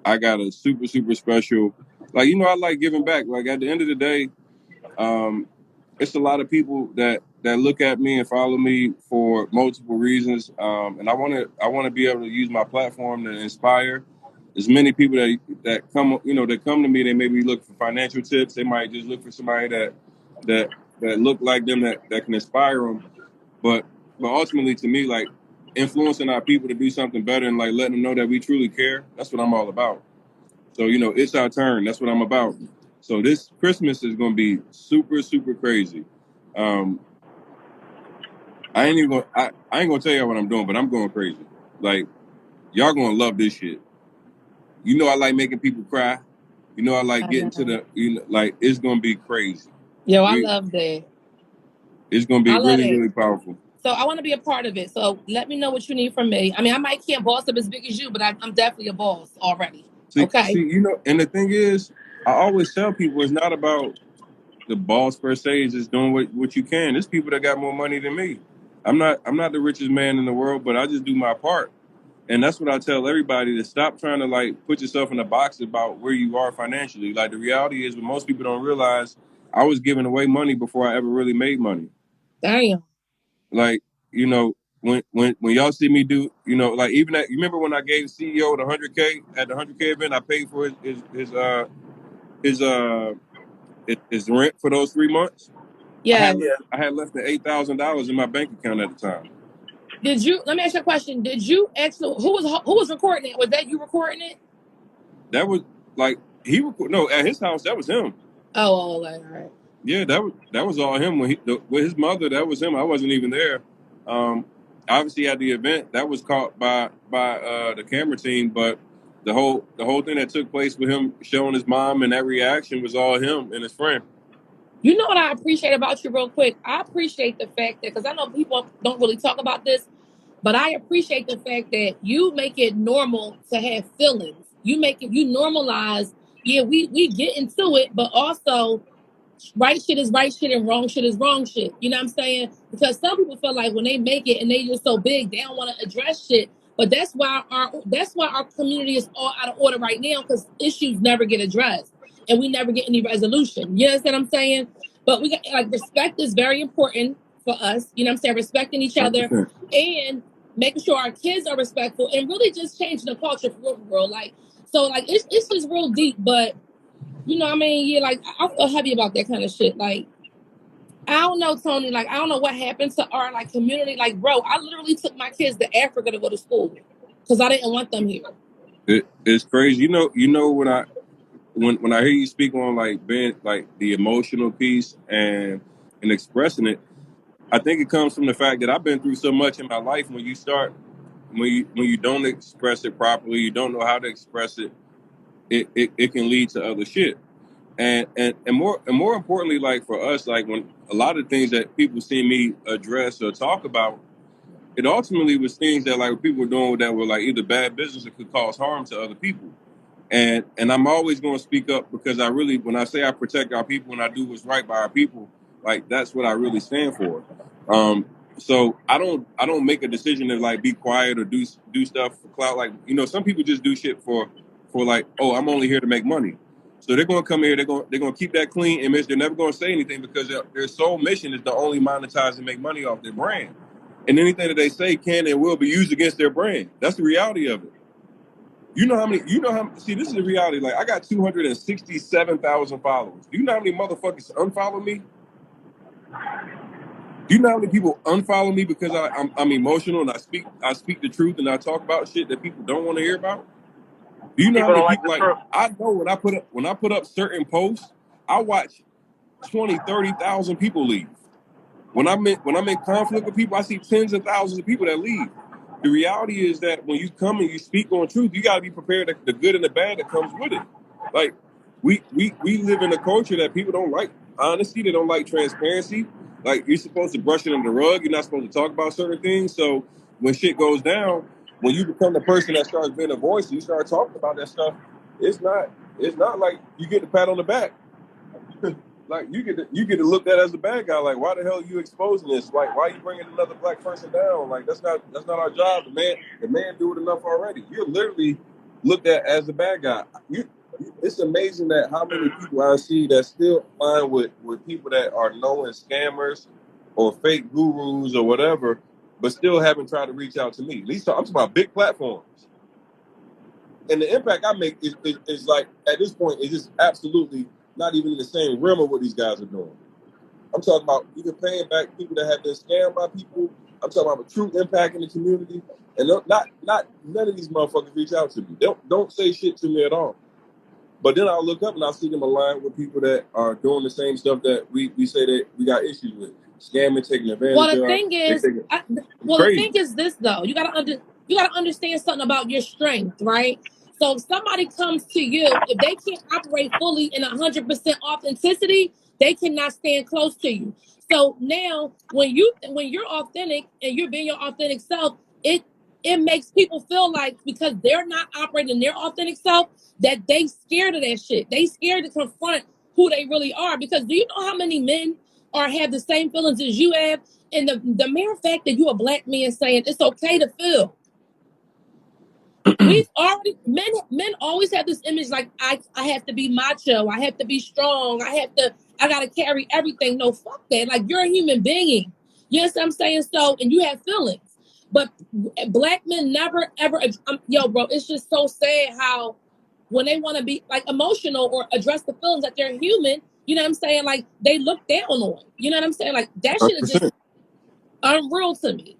S2: I got a super special. Like I like giving back. Like at the end of the day, um, it's a lot of people that look at me and follow me for multiple reasons, and I want to be able to use my platform to inspire as many people that come that come to me. They may be looking for financial tips. They might just look for somebody that that look like them that can inspire them. But ultimately, to me, like influencing our people to do something better and like letting them know that we truly care. That's what I'm all about. So it's our turn. That's what I'm about. So this Christmas is going to be super crazy. Um, I ain't even gonna, I ain't gonna tell y'all what I'm doing, but I'm going crazy. Like y'all gonna love this shit. I like making people cry. I like
S6: I
S2: getting to
S6: know.
S2: the like it's gonna be crazy.
S6: Yo, I
S2: We
S6: love that.
S2: It's gonna be
S6: I love
S2: really
S6: it.
S2: powerful.
S6: So I want to be a part of it. So let me know what you need from me. I mean, I might can't boss up as big as you, but I'm definitely a boss already.
S2: See,
S6: Okay.
S2: and the thing is, I always tell people it's not about the boss per se. It's just doing what you can. There's people that got more money than me. I'm not the richest man in the world, but I just do my part. And that's what I tell everybody, to stop trying to like put yourself in a box about where you are financially. Like the reality is, what most people don't realize, I was giving away money before I ever really made money.
S6: Damn.
S2: Like, you know, when y'all see me do, like even you remember when I gave CEO the 100K at the 100K event, I paid for his his rent for those 3 months.
S6: Yes.
S2: I had less than $8,000 in my bank account at the time.
S6: Did you? Let me ask you a question. Did you actually? Who was recording it? Was that you recording it?
S2: That was like no, at his house that was him.
S6: Oh, all right.
S2: Yeah, that was all him. With his mother, that was him. I wasn't even there. Obviously at the event, that was caught by the camera team, but the whole thing that took place with him showing his mom and that reaction was all him and his friend.
S6: You know what I appreciate about you, real quick? I appreciate the fact that, because I know people don't really talk about this, but I appreciate the fact that you make it normal to have feelings. You normalize. Yeah, we get into it, but also right shit is right shit and wrong shit is wrong shit. You know what I'm saying? Because some people feel like when they make it and they just so big, they don't want to address shit. But that's why our community is all out of order right now, because issues never get addressed and we never get any resolution. You understand what I'm saying? But we got, like, respect is very important for us. You know what I'm saying? Respecting each other
S2: 100%.
S6: and making sure our kids are respectful and really just changing the culture for the world. Like, so like it's just real deep, but you know what I mean? Yeah, like I feel heavy about that kind of shit. Like, I don't know, Tony. Like, I don't know what happened to our like community. Like, bro, I literally took my kids to Africa to go to school because I didn't want them here.
S2: It's crazy. When I hear you speak on like being like the emotional piece and expressing it, I think it comes from the fact that I've been through so much in my life. When you don't express it properly, you don't know how to express it. It can lead to other shit. And more importantly, like for us, like when a lot of things that people see me address or talk about, it ultimately was things that like people were doing that were like either bad business or could cause harm to other people. And I'm always going to speak up because when I say I protect our people and I do what's right by our people, like that's what I really stand for. Um, so I don't make a decision to like be quiet or do stuff for clout. Like some people just do shit for like, oh, I'm only here to make money. So they're going to come here. They're going to keep that clean image. They're never going to say anything because their sole mission is to only monetize and make money off their brand. And anything that they say can and will be used against their brand. That's the reality of it. See, this is the reality. Like, I got 267,000 followers. Do you know how many motherfuckers unfollow me? Do you know how many people unfollow me because I'm emotional and I speak the truth and I talk about shit that people don't want to hear about? Do you know how
S7: People
S2: many
S7: don't like
S2: people
S7: the
S2: like
S7: truth.
S2: I know when I put up certain posts, I watch 20, 30,000 people leave. When I'm in conflict with people, I see tens of thousands of people that leave. The reality is that when you come and you speak on truth, you got to be prepared for the good and the bad that comes with it. Like we live in a culture that people don't like honesty. They don't like transparency. Like you're supposed to brush it under the rug. You're not supposed to talk about certain things. So when shit goes down, when you become the person that starts being a voice, and you start talking about that stuff. It's not like you get the pat on the back. Like you get to look at as the bad guy. Like, why the hell are you exposing this? Like, why are you bringing another black person down? Like, that's not our job. The man do it enough already. You're literally looked at as the bad guy. It's amazing that how many people I see that still align with people that are known as scammers or fake gurus or whatever, but still haven't tried to reach out to me. At least I'm talking about big platforms. And the impact I make is like at this point is just absolutely not even in the same realm of what these guys are doing. I'm talking about even paying back people that have been scammed by people. I'm talking about a true impact in the community, and not none of these motherfuckers reach out to me. Don't say shit to me at all. But then I'll look up and I'll see them aligned with people that are doing the same stuff that we say that we got issues with, scamming, taking
S6: Well,
S2: advantage
S6: the
S2: of.
S6: thing is,
S2: It's
S6: the thing
S2: crazy.
S6: is this though. You gotta understand something about your strength, right? So if somebody comes to you, if they can't operate fully in 100% authenticity, they cannot stand close to you. So now, when you're authentic and you're being your authentic self, it makes people feel like because they're not operating their authentic self, that they scared of that shit. They scared to confront who they really are. Because do you know how many men or have the same feelings as you have? And the mere fact that you a black man saying it's okay to feel. We've already men always have this image like I have to be macho, I have to be strong, I gotta carry everything. No, fuck that. Like you're a human being. You know what I'm saying? So and you have feelings. But black men never ever. Yo, bro, it's just so sad how when they want to be like emotional or address the feelings that they're human. You know what I'm saying? Like they look down on. You know what I'm saying? Like that shit is just
S2: 100%.
S6: unreal to me.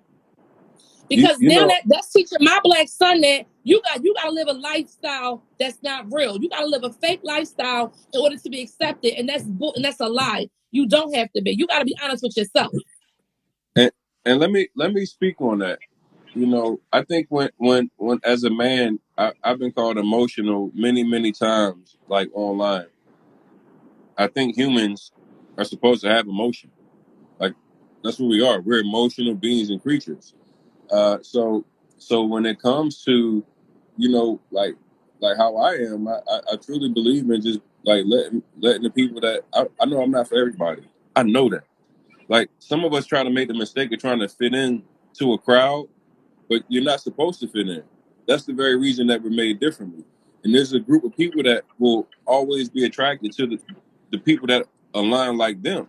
S2: You
S6: Because
S2: you
S6: now
S2: know,
S6: that's teaching my black son that you gotta live a lifestyle that's not real. You gotta live a fake lifestyle in order to be accepted, and and that's a lie. You don't have to be. You gotta be honest with yourself.
S2: and and let me speak on that. You know, I think when as a man, I've been called emotional many times, like online. I think humans are supposed to have emotion. Like that's what we are. We're emotional beings and creatures. So when it comes to, like how I am, I truly believe in just like letting the people that I know I'm not for everybody. I know that. Like some of us try to make the mistake of trying to fit in to a crowd, but you're not supposed to fit in. That's the very reason that we're made differently. And there's a group of people that will always be attracted to the people that align like them.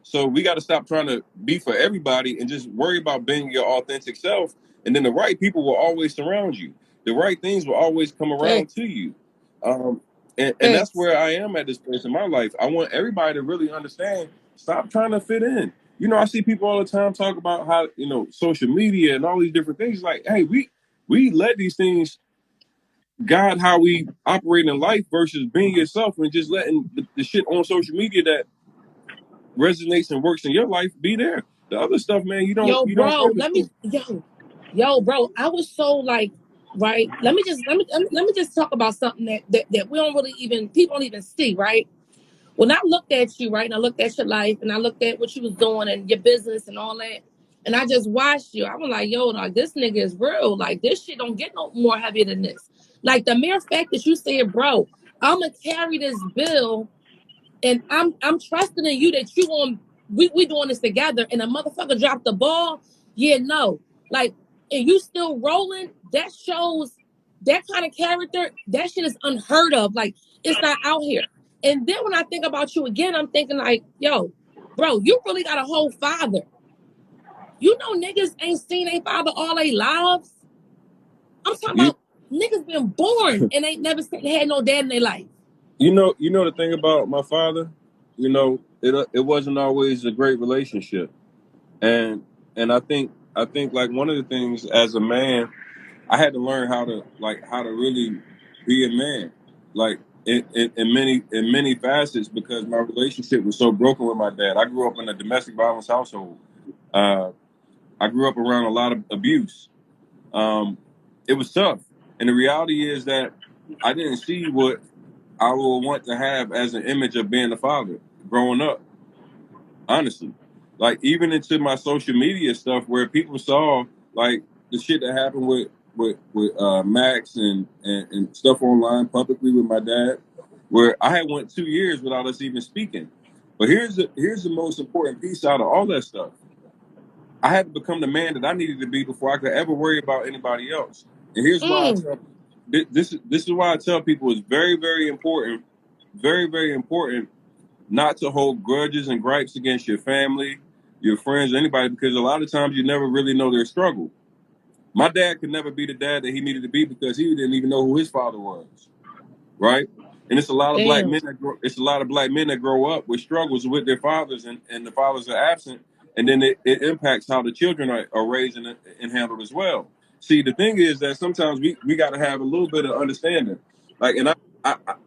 S2: So we got to stop trying to be for everybody and just worry about being your authentic self. And then the right people will always surround you. The right things will always come around
S6: Facts.
S2: to you. Um, and that's
S6: Facts.
S2: where I am at this place in my life. I want everybody to really understand. Stop trying to fit in. You know, I see people all the time talk about how, social media and all these different things. Like, hey, we let these things guide how we operate in life versus being yourself and just letting the shit on social media that resonates and works in your life be there. The other stuff, man, you don't
S6: Yo,
S2: you don't
S6: bro,
S2: focus on.
S6: yo, bro. I was so like, right. Let me just talk about something that we don't really even people don't even see, right? When I looked at you, right, and I looked at your life, and I looked at what you was doing and your business and all that, and I just watched you, I was like, yo, like this nigga is real. Like this shit don't get no more heavy than this. Like the mere fact that you said, bro, I'ma carry this bill and I'm trusting in you that you going we doing this together and a motherfucker dropped the ball. Yeah, no. Like, and you still rolling, that shows that kind of character, that shit is unheard of. Like, it's not out here. And then when I think about you again, I'm thinking like, yo, bro, you really got a whole father. You know niggas ain't seen a father all their lives. I'm talking
S2: You
S6: about niggas been born and ain't never had no dad in their life.
S2: you know the thing about my father, it wasn't always a great relationship, and I think like one of the things as a man, I had to learn how to really be a man, like in many facets because my relationship was so broken with my dad. I grew up in a domestic violence household. Uh, I grew up around a lot of abuse. Um, it was tough. And the reality is that I didn't see what I would want to have as an image of being a father growing up, honestly. Like, even into my social media stuff where people saw, like, the shit that happened with Max and stuff online publicly with my dad, where I had went 2 years without us even speaking. But here's the most important piece out of all that stuff. I had to become the man that I needed to be before I could ever worry about anybody else. And here's why I
S6: Mm,
S2: tell this is why I tell people it's very important not to hold grudges and gripes against your family, your friends, anybody, because a lot of times you never really know their struggle. My dad could never be the dad that he needed to be because he didn't even know who his father was, right? And it's a lot of black
S6: damn.
S2: men that grow up with struggles with their fathers, and the fathers are absent, and then it impacts how the children are raised and handled as well. See, the thing is that sometimes we got to have a little bit of understanding. Like, and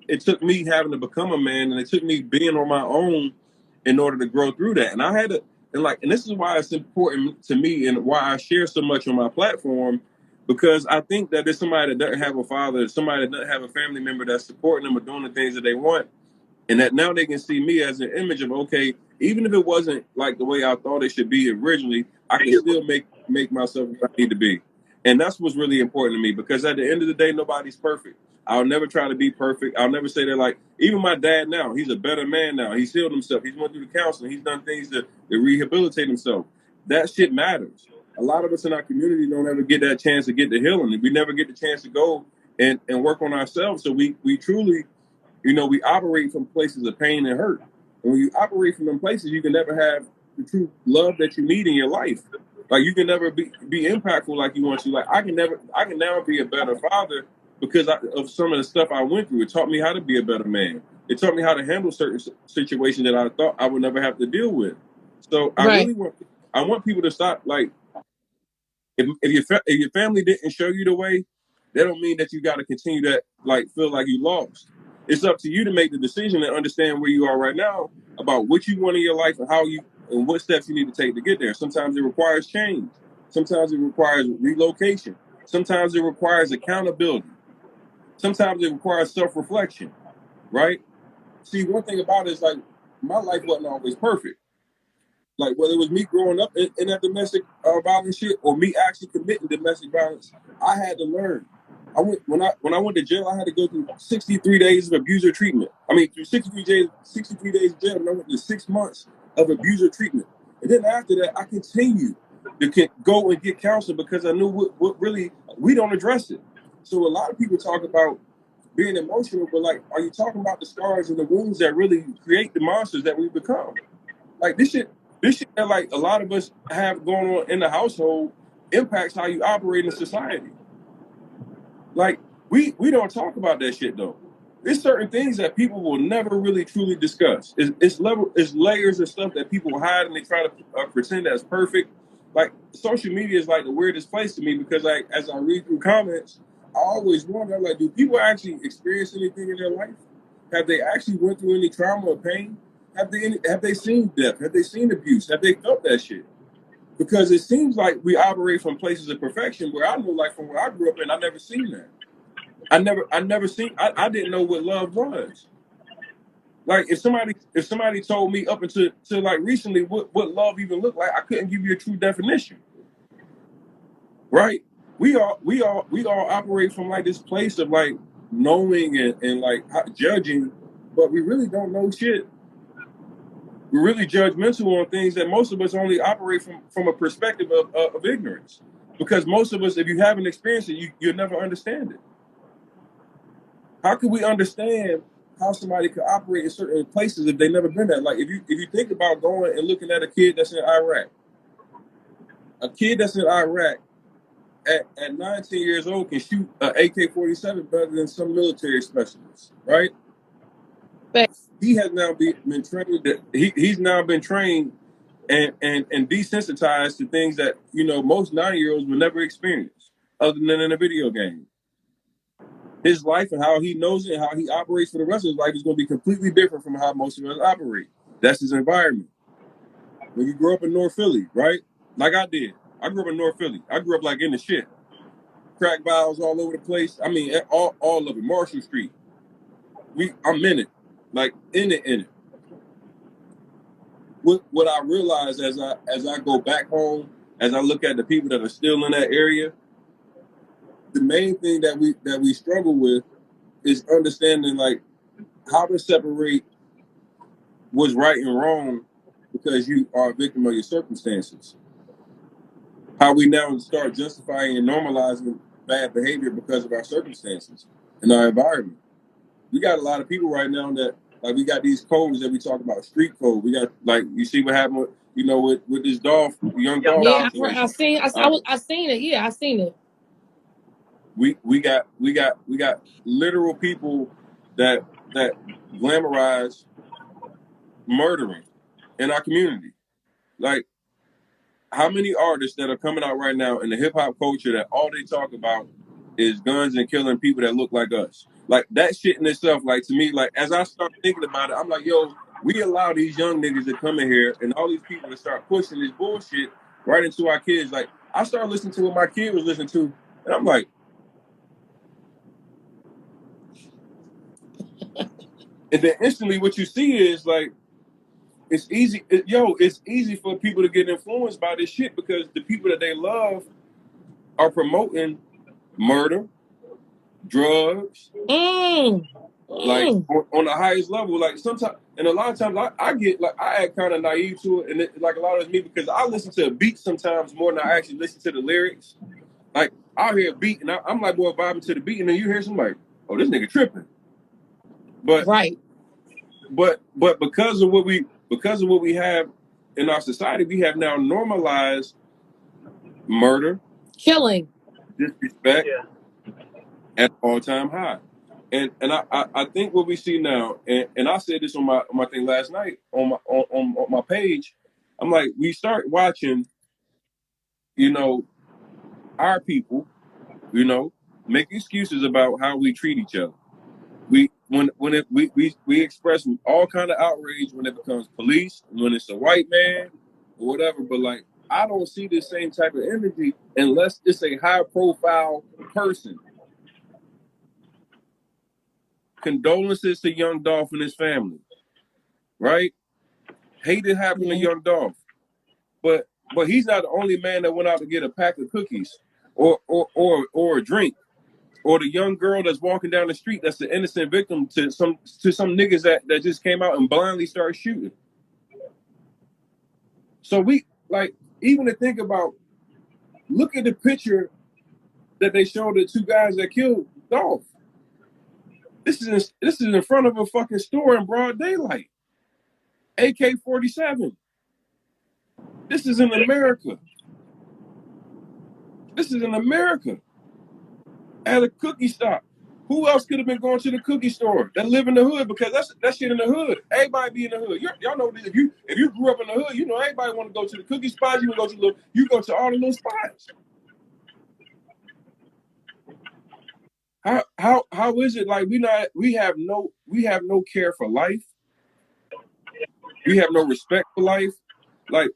S2: it took me having to become a man, and it took me being on my own in order to grow through that. And I had to, and this is why it's important to me, and why I share so much on my platform, because I think that there's somebody that doesn't have a father, somebody that doesn't have a family member that's supporting them or doing the things that they want, and that now they can see me as an image of, okay, even if it wasn't like the way I thought it should be originally, I can still make myself what I need to be. And that's what's really important to me, because at the end of the day, nobody's perfect. I'll never try to be perfect. I'll never say that. Like, even my dad now, he's a better man now. He's healed himself. He's went through the counseling. He's done things to rehabilitate himself. That shit matters. A lot of us in our community don't ever get that chance to get the healing. We never get the chance to go and work on ourselves. So we truly, we operate from places of pain and hurt. And when you operate from them places, you can never have the true love that you need in your life. Like you can never be impactful like you want to. Like I can now be a better father because of some of the stuff I went through. It taught me how to be a better man. It taught me how to handle certain situations that I thought I would never have to deal with. So
S6: Right.
S2: I want people to stop like if your family didn't show you the way, that don't mean that you got to continue that like feel like you lost. It's up to you to make the decision and understand where you are right now about what you want in your life and how you and what steps you need to take to get there. Sometimes it requires change. Sometimes it requires relocation. Sometimes it requires accountability. Sometimes it requires self-reflection, right? See, one thing about it is like my life wasn't always perfect. Like whether it was me growing up in that domestic violence shit or me actually committing domestic violence, I had to learn. When I went to jail, I had to go through 63 days of abuser treatment. I mean, through 63 days of jail, and I went through 6 months of abuser treatment. And then after that, I continued to go and get counseling because I knew what really we don't address it. So a lot of people talk about being emotional, but like, are you talking about the scars and the wounds that really create the monsters that we become? Like this shit that like a lot of us have going on in the household impacts how you operate in society. Like we don't talk about that shit though. There's certain things that people will never really truly discuss. It's layers of stuff that people hide and they try to pretend that's perfect. Like social media is like the weirdest place to me because like as I read through comments, I always wonder like, do people actually experience anything in their life? Have they actually went through any trauma or pain? Have they seen death? Have they seen abuse? Have they felt that shit? Because it seems like we operate from places of perfection where I know like from where I grew up in, I never seen that. I didn't know what love was. Like if somebody told me up until like recently what love even looked like, I couldn't give you a true definition. Right? We all operate from like this place of like knowing and like judging, but we really don't know shit. We're really judgmental on things that most of us only operate from a perspective of ignorance. Because most of us, if you haven't experienced it, you'll never understand it. How can we understand how somebody could operate in certain places if they've never been there? Like if you think about going and looking at a kid that's in Iraq, a kid that's in Iraq at 19 years old can shoot an AK-47 better than some military specialists, right?
S6: Facts.
S2: He has now been trained. He's now been trained and desensitized to things that most 9-year-olds will never experience, other than in a video game. His life and how he knows it and how he operates for the rest of his life is going to be completely different from how most of us operate. That's his environment. When you grow up in North Philly, right? Like I did. I grew up in North Philly. I grew up like in the shit. Crack vials all over the place. I mean, all of it. Marshall Street. I'm in it. Like in it. What I realize as I go back home, as I look at the people that are still in that area, the main thing that we struggle with is understanding like how to separate what's right and wrong because you are a victim of your circumstances. How we now start justifying and normalizing bad behavior because of our circumstances and our environment. We got a lot of people right now that like we got these codes that we talk about, street code. We got like you see what happened with this young Dolph
S6: Yeah,
S2: situation.
S6: I seen it. Yeah, I seen it.
S2: We got literal people that glamorize murdering in our community. Like how many artists that are coming out right now in the hip hop culture that all they talk about is guns and killing people that look like us? Like that shit in itself, like to me, like as I start thinking about it, I'm like, yo, we allow these young niggas to come in here and all these people to start pushing this bullshit right into our kids. Like I started listening to what my kid was listening to, and I'm like, and then instantly what you see is like, it's easy. It's easy for people to get influenced by this shit because the people that they love are promoting murder, drugs, like on the highest level. Like sometimes, and a lot of times, I get like I act kind of naive to it, and like a lot of it's me because I listen to a beat sometimes more than I actually listen to the lyrics. Like I'll hear a beat, and I'm like, boy, vibing to the beat, and then you hear somebody, oh, this nigga tripping. But
S6: right.
S2: But because of what we have in our society, we have now normalized murder,
S6: killing.
S2: disrespect
S7: Yeah.
S2: at all-time high. And I think what we see now, and I said this on my thing last night on my page. I'm like, we start watching, you know, our people, make excuses about how we treat each other. We express all kind of outrage when it becomes police, when it's a white man or whatever. But like, I don't see this same type of energy unless it's a high profile person. Condolences to Young Dolph and his family, right? Hate it happened to
S6: Yeah.
S2: Young Dolph, but he's not the only man that went out to get a pack of cookies or a drink. Or the young girl that's walking down the street that's the innocent victim to some niggas that just came out and blindly started shooting. So we like, even to think about, look at the picture that they showed the two guys that killed Dolph. This is in front of a fucking store in broad daylight. AK-47. This is in America. This is in America. At a cookie stop. Who else could have been going to the cookie store that live in the hood? Because that shit in the hood. Everybody be in the hood. Y'all know this. If you grew up in the hood, you know everybody want to go to the cookie spots. You go to all the little spots. How is it like we have no care for life. We have no respect for life. Like,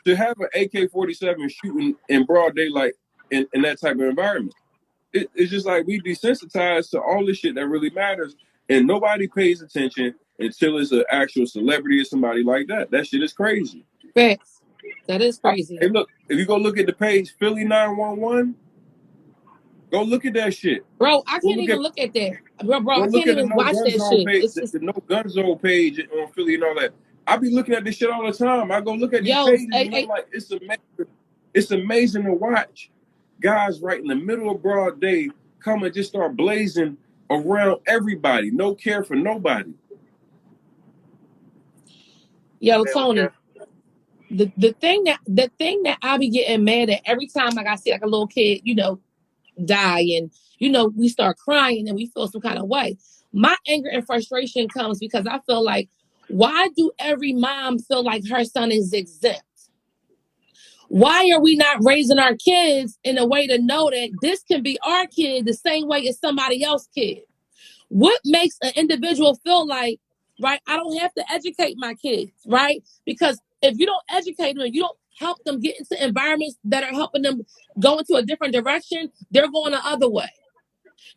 S2: to have an AK-47 shooting in broad daylight in that type of environment. It's just like we desensitized to all the shit that really matters, and nobody pays attention until it's an actual celebrity or somebody like that. That shit is crazy.
S6: Facts. That is crazy.
S2: Hey, look, if you go look at the page Philly 911, go look at that shit.
S6: Bro, I
S2: Go
S6: can't
S2: look
S6: even
S2: at
S6: look at that. Bro,
S2: go
S6: I
S2: look
S6: can't
S2: at the
S6: even
S2: No
S6: watch
S2: Gun
S6: that
S2: Zone
S6: shit.
S2: page,
S6: It's just,
S2: the No Gun Zone page on Philly and all that. I be looking at this shit all the time. I go look at these
S6: yo,
S2: pages and I'm like, it's amazing. It's amazing to watch guys right in the middle of broad day come and just start blazing around everybody. No care for nobody.
S6: yo,
S7: They don't
S6: Tony.
S7: care.
S6: The thing that I be getting mad at every time like I see like a little kid, die, and we start crying and we feel some kind of way. My anger and frustration comes because I feel like, why do every mom feel like her son is exempt? Why are we not raising our kids in a way to know that this can be our kid the same way as somebody else's kid? What makes an individual feel like, right, I don't have to educate my kids, right? Because if you don't educate them, you don't help them get into environments that are helping them go into a different direction, they're going the other way.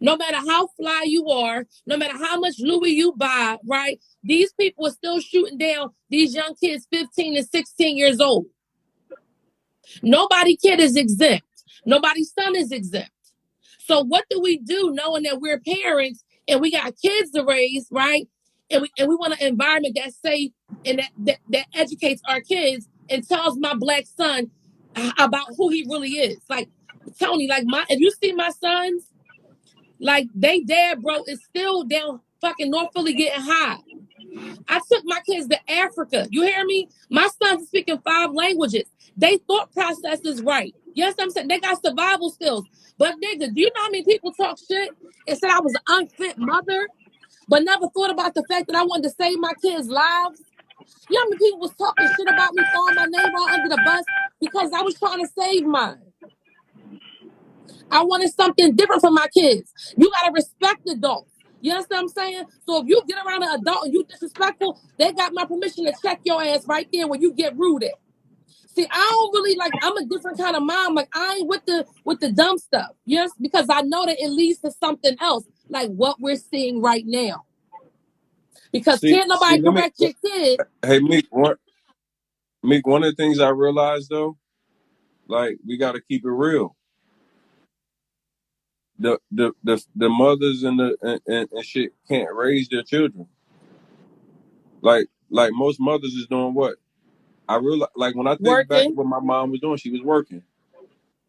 S6: No matter how fly you are, no matter how much Louis you buy, right? These people are still shooting down these young kids, 15 and 16 years old. Nobody kid is exempt. Nobody's son is exempt. So what do we do knowing that we're parents and we got kids to raise, right? And we want an environment that's safe and that educates our kids and tells my black son about who he really is. Like, Tony, like, if you see my sons, like, they dad, bro, is still down fucking North Philly getting high. I took my kids to Africa. You hear me? My sons are speaking 5 languages. They thought process is right. Yes, I'm saying they got survival skills. But nigga, do you know how many people talk shit and said I was an unfit mother, but never thought about the fact that I wanted to save my kids' lives? You know how many people was talking shit about me, throwing my name out under the bus because I was trying to save mine. I wanted something different for my kids. You gotta respect adults. You understand what I'm saying? So if you get around an adult and you disrespectful, they got my permission to check your ass right there when you get rude at. See, I don't really like. I'm a different kind of mom. Like, I ain't with the dumb stuff. Yes, because I know that it leads to something else, like what we're seeing right now. Because
S2: See,
S6: can't nobody
S2: let me.
S6: correct your kid.
S2: Hey, Meek. One of the things I realized though, like, we got to keep it real. The mothers and shit can't raise their children. Like most mothers is doing what? I realize, like, when I think back to
S6: Working.
S2: what my mom was doing, she was working.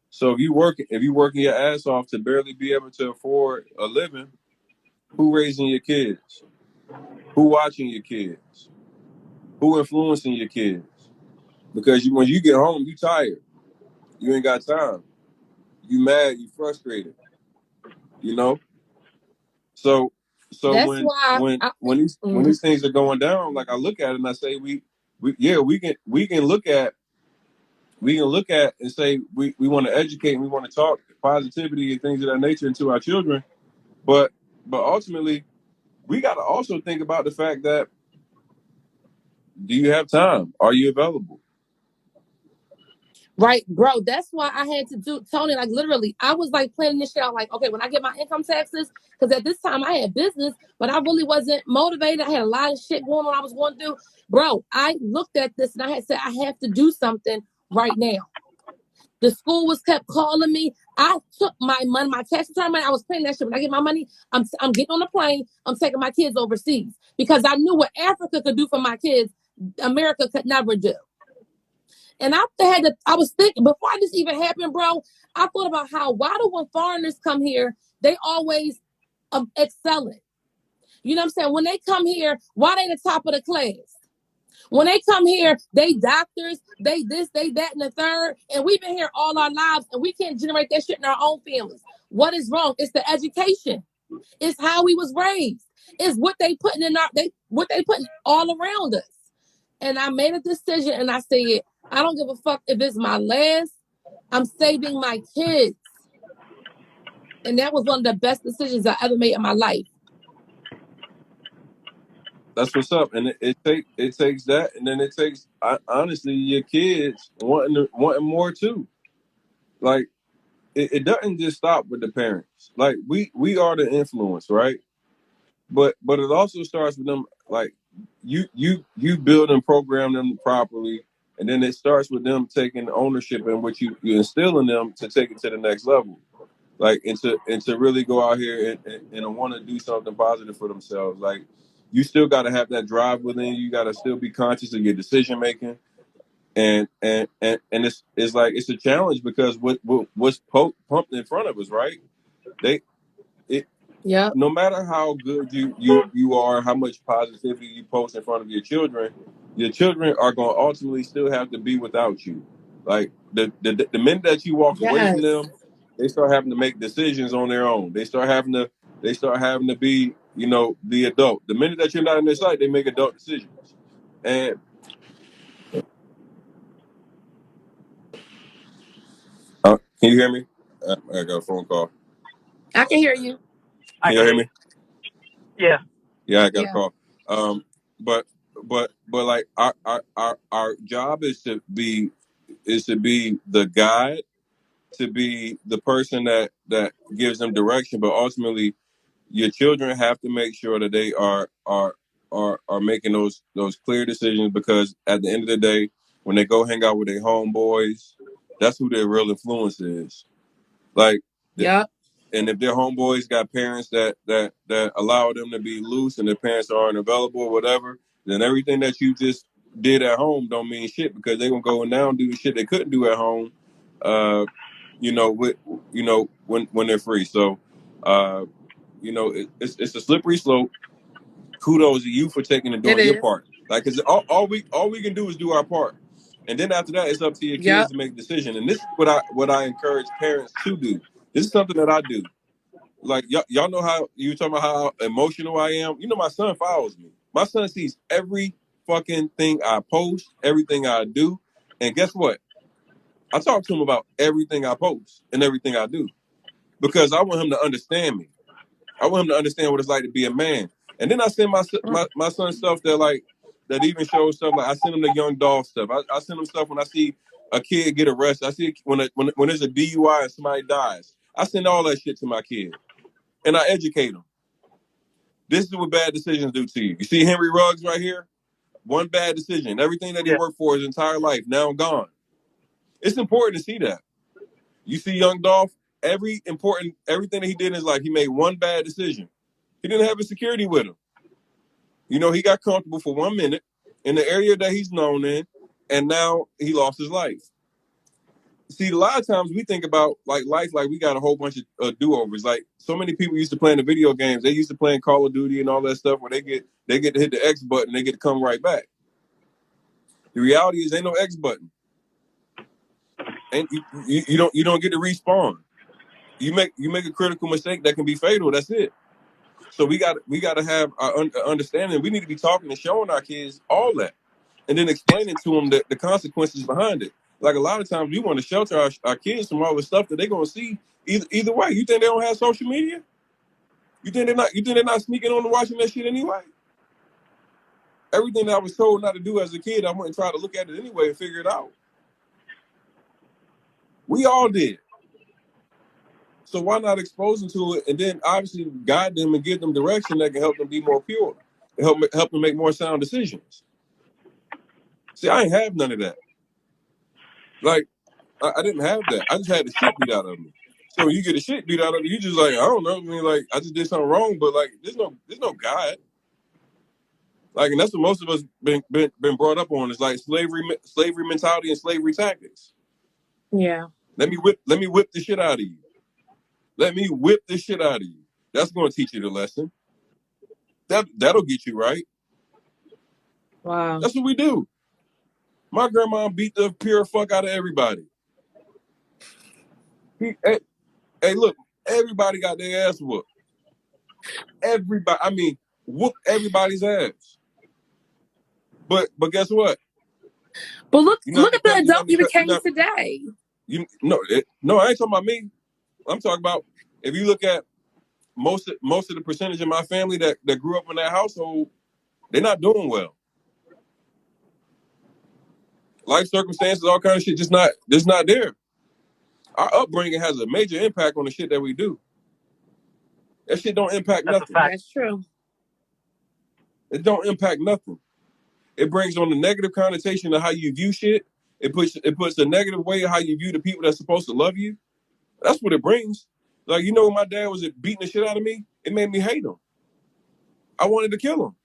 S2: So if you working your ass off to barely be able to afford a living, who raising your kids? Who watching your kids? Who influencing your kids? Because when you get home, you tired. You ain't got time. You mad, you frustrated, you know? So
S6: That's why I
S2: when
S6: think.
S2: these things are going down, like I look at it and I say we we can look at and say we want to educate and we want to talk positivity and things of that nature into our children, but ultimately we got to also think about the fact that, do you have time? Are you available?
S6: Right, bro. That's why I had to do Tony. Like literally, I was like planning this shit out. Like, okay, when I get my income taxes, because at this time I had business, but I really wasn't motivated. I had a lot of shit going on. I was going through, bro. I looked at this and I had said I have to do something right now. The school was kept calling me. I took my money, my tax return money. I was paying that shit. When I get my money, I'm getting on a plane. I'm taking my kids overseas because I knew what Africa could do for my kids, America could never do. And I was thinking before this even happened, bro, I thought about how why do when foreigners come here, they always excelling. You know what I'm saying? When they come here, why they the top of the class? When they come here, they doctors, they this, they that, and the third. And we've been here all our lives and we can't generate that shit in our own families. What is wrong? It's the education. It's how we was raised. It's what they putting in what they putting all around us. And I made a decision and I said, I don't give a fuck if it's my last. I'm saving my kids. And that was one of the best decisions I ever made in my life.
S2: That's what's up, and it takes that, and then it takes honestly your kids wanting more too. Like it doesn't just stop with the parents. Like we are the influence, right? But it also starts with them. Like you build and program them properly, and then it starts with them taking ownership in what you instill in them to take it to the next level. Like and to really go out here and want to do something positive for themselves. Like you still got to have that drive within you. You got to still be conscious of your decision making, and it's like it's a challenge because what's pumped in front of us, right? They it
S6: Yep.
S2: No matter how good you are, how much positivity you post in front of your children are going to ultimately still have to be without you. Like the minute that you walk away from
S6: Yes.
S2: them, they start having to make decisions on their own. They start having to be, the adult. The minute that you're not in their sight, they make adult decisions. And can you hear me? I got a phone call.
S6: I can hear you.
S7: I
S2: Can
S7: can
S2: you
S7: hear
S2: hear
S7: you.
S2: me?
S7: Yeah.
S2: Yeah, I got a
S6: Yeah.
S2: call. But like our job is to be the guide, to be the person that gives them direction. But ultimately, your children have to make sure that they are making those clear decisions, because at the end of the day, when they go hang out with their homeboys, that's who their real influence is. Like,
S6: Yep.
S2: and if their homeboys got parents that allow them to be loose and their parents aren't available or whatever, then everything that you just did at home don't mean shit, because they're gonna go now and do the shit they couldn't do at home. With when they're free. So, it's a slippery slope. Kudos to you for taking and
S6: It
S2: doing your
S6: is.
S2: part. Like, cause all we can do is do our part, and then after that, it's up to your kids
S6: Yep.
S2: to make a decision. And this is what I encourage parents to do. This is something that I do. Like y'all know how you talking about how emotional I am. My son follows me. My son sees every fucking thing I post, everything I do, and guess what? I talk to him about everything I post and everything I do, because I want him to understand me. I want him to understand what it's like to be a man. And then I send my son stuff that even shows stuff like I send him the young dog stuff. I send him stuff when I see a kid get arrested. I see when there's a DUI and somebody dies. I send all that shit to my kid, and I educate him. This is what bad decisions do to you. You see Henry Ruggs right here? One bad decision. Everything that he
S7: Yeah.
S2: worked for his entire life, now gone. It's important to see that. You see young Dolph, everything that he did in his life, he made one bad decision. He didn't have his security with him. He got comfortable for 1 minute in the area that he's known in, and now he lost his life. See, a lot of times we think about like life like we got a whole bunch of do-overs. Like so many people used to play in the video games. They used to play in Call of Duty and all that stuff where they get to hit the X button, they get to come right back. The reality is ain't no X button. and you don't get to respawn. You make a critical mistake that can be fatal. That's it. So we got to have our understanding. We need to be talking and showing our kids all that, and then explaining to them the consequences behind it. Like a lot of times, we want to shelter our kids from all the stuff that they're gonna see. Either way, you think they don't have social media? You think they're not? You think they're not sneaking on and watching that shit anyway? Everything that I was told not to do as a kid, I went and tried to look at it anyway and figure it out. We all did. So why not expose them to it and then obviously guide them and give them direction that can help them be more pure, help them make more sound decisions. See, I ain't have none of that. Like I didn't have that. I just had the shit beat out of me. So when you get the shit beat out of you, you just like I don't know. I mean, like I just did something wrong, but like there's no guide. Like, and that's what most of us been brought up on is like slavery mentality and slavery tactics.
S6: Yeah.
S2: Let me whip the shit out of you. Let me whip the shit out of you. That's going to teach you the lesson. That'll get you right.
S6: Wow.
S2: That's what we do. My grandma beat the pure fuck out of everybody. Hey, look, everybody got their ass whooped. Everybody, I mean, whoop everybody's ass. But guess what?
S6: But look
S2: You're not
S6: at the adult you
S2: you're
S6: became
S2: not,
S6: today.
S2: no, I ain't talking about me. I'm talking about if you look at most of the percentage of my family that grew up in that household, they're not doing well. Life circumstances, all kind of shit, just not there. Our upbringing has a major impact on the shit that we do. That shit don't impact
S7: That's a
S2: nothing.
S7: fact.
S6: That's true.
S2: It don't impact nothing. It brings on the negative connotation of how you view shit. It puts a negative way of how you view the people that's supposed to love you. That's what it brings. Like, you know, when my dad was beating the shit out of me, it made me hate him. I wanted to kill him.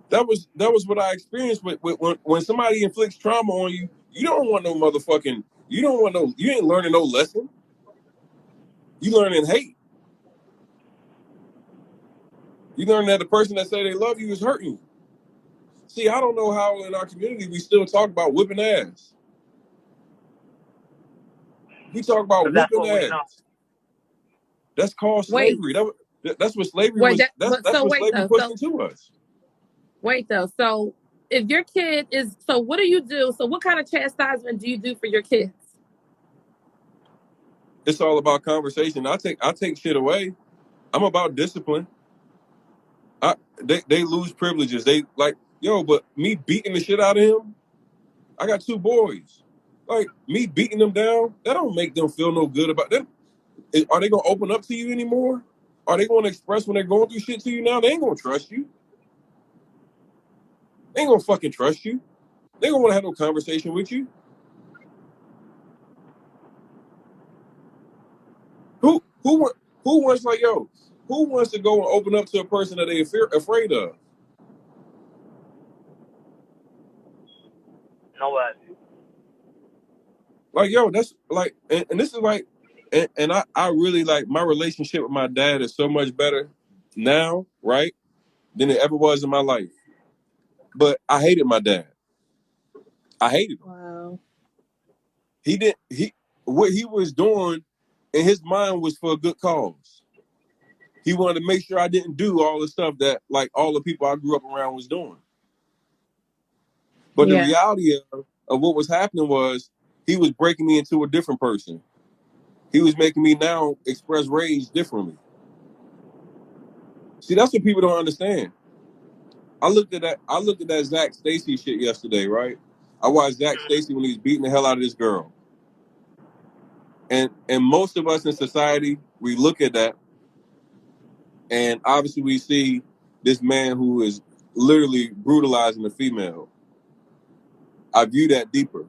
S2: That was what I experienced when somebody inflicts trauma on you. You don't want no motherfucking. You ain't learning no lesson. You learning hate. You learn that the person that say they love you is hurting you. See, I don't know how in our community we still talk about whipping ass. We talk about
S7: Because that's
S2: whipping
S7: what we know.
S2: ass. That's called
S6: Wait.
S2: slavery. That's what slavery
S6: Wait,
S2: was. That's
S6: so
S2: what
S6: wait
S2: slavery
S6: though.
S2: pushed into us.
S6: So if your kid is so what do you do? So what kind of chastisement do you do for your kids?
S2: It's all about conversation. I take shit away. I'm about discipline. They lose privileges. They like, yo, but me beating the shit out of him, I got 2 boys. Like me beating them down, that don't make them feel no good about them. Are they gonna open up to you anymore? Are they gonna express when they're going through shit to you now? They ain't gonna trust you. They ain't gonna fucking trust you. They ain't gonna wanna have no conversation with you. Who wants like yo? Who wants to go and open up to a person that they afraid of?
S7: Nobody.
S2: Like yo, that's like, and this is like, and I really like my relationship with my dad is so much better now, right, than it ever was in my life. But I hated my dad. I hated him.
S6: Wow.
S2: He what he was doing in his mind was for a good cause. He wanted to make sure I didn't do all the stuff that like all the people I grew up around was doing. But the
S6: Yeah.
S2: reality of what was happening was he was breaking me into a different person. He was making me now express rage differently. See, that's what people don't understand. I looked at that Zach Stacy shit yesterday, right? I watched Zach Stacy when he was beating the hell out of this girl. And most of us in society, we look at that and obviously we see this man who is literally brutalizing a female. I view that deeper.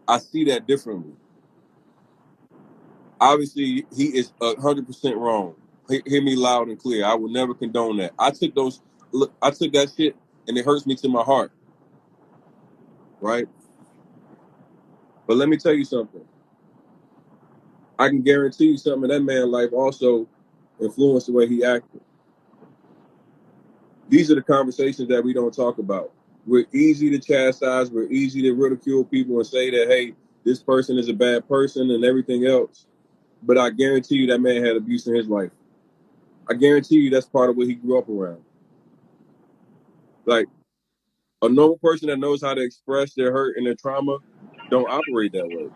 S2: I see that differently. Obviously, he is 100% wrong. Hear me loud and clear. I will never condone that. I took that shit, and it hurts me to my heart, right? But let me tell you something. I can guarantee you something in that man's life also influenced the way he acted. These are the conversations that we don't talk about. we're easy to chastise, we're easy to ridicule people and say that, hey, this person is a bad person and everything else. But I guarantee you that man had abuse in his life. I guarantee you that's part of what he grew up around. Like, a normal person that knows how to express their hurt and their trauma don't operate that way.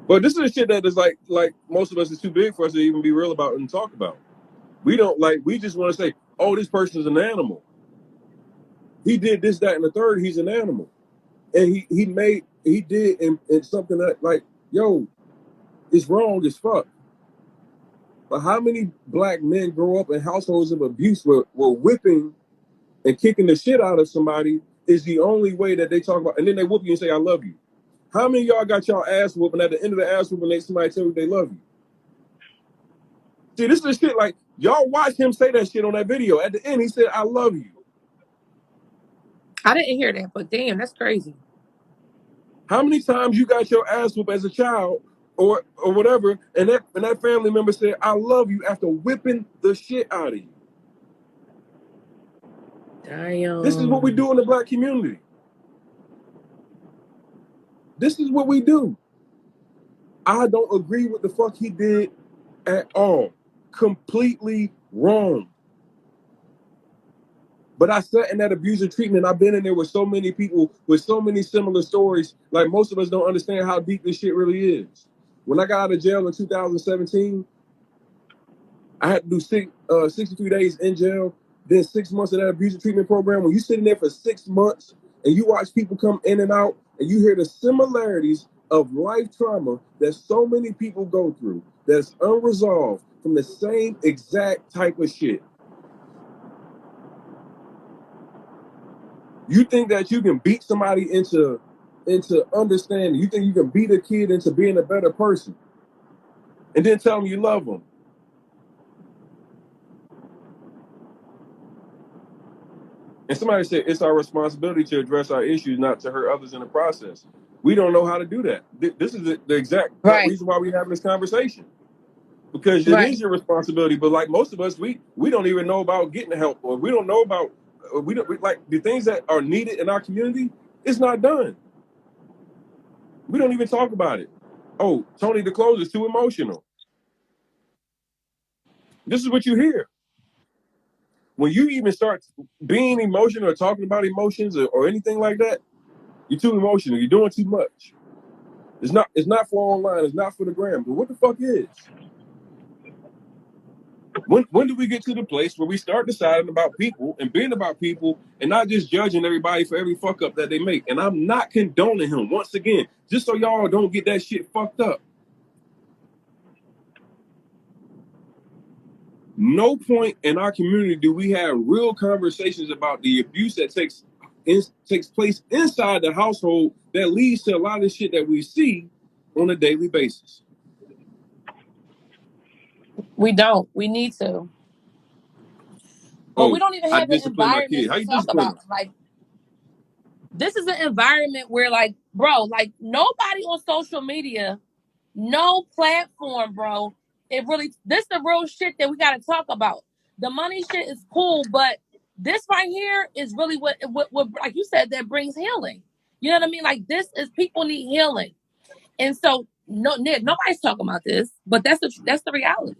S2: But this is the shit that is like most of us is too big for us to even be real about and talk about. We don't we just want to say, oh, this person is an animal. He did this, that, and the third, he's an animal. And he did in something that, like, yo, it's wrong as fuck. But how many black men grow up in households of abuse where whipping and kicking the shit out of somebody is the only way that they talk about, and then they whoop you and say, I love you. How many of y'all got y'all ass whooping at the end of the ass whooping, somebody tell you they love you? See, this is the shit, like, y'all watch him say that shit on that video. At the end, he said, I love you.
S6: I didn't hear that, but damn, that's crazy.
S2: How many times you got your ass whooped as a child or whatever, and that family member said, I love you after whipping the shit out of you?
S6: Damn.
S2: This is what we do in the black community. This is what we do. I don't agree with the fuck he did at all. Completely wrong. But I sat in that abusive treatment. I've been in there with so many people with so many similar stories. Like, most of us don't understand how deep this shit really is. When I got out of jail in 2017, I had to do 63 days in jail, then 6 months of that abusive treatment program. When you're sitting there for 6 months and you watch people come in and out and you hear the similarities of life trauma that so many people go through that's unresolved from the same exact type of shit. You think that you can beat somebody into understanding. You think you can beat a kid into being a better person and then tell them you love them. And somebody said it's our responsibility to address our issues, not to hurt others in the process. We don't know how to do that. This is the exact reason why we're having this conversation. Because it is your responsibility. But like most of us, we don't even know about getting help, or we don't know about like the things that are needed in our community. It's not done. We don't even talk about it. Oh, Tony the Closer is too emotional. This is what you hear. When you even start being emotional or talking about emotions or anything like that, you're too emotional. You're doing too much. It's not for online. It's not for the gram. But what the fuck is? When do we get to the place where we start deciding about people and being about people and not just judging everybody for every fuck up that they make? And I'm not condoning him, once again, just so y'all don't get that shit fucked up. No point in our community do we have real conversations about the abuse that takes place inside the household that leads to a lot of shit that we see on a daily basis.
S6: We don't. We need to. But we don't even have an environment to talk about. Like, this is an environment where, like, bro, like, nobody on social media, no platform, bro. This is the real shit that we got to talk about. The money shit is cool, but this right here is really what, like you said, that brings healing. You know what I mean? Like, this is, people need healing. And so, nobody's talking about this, but that's the reality.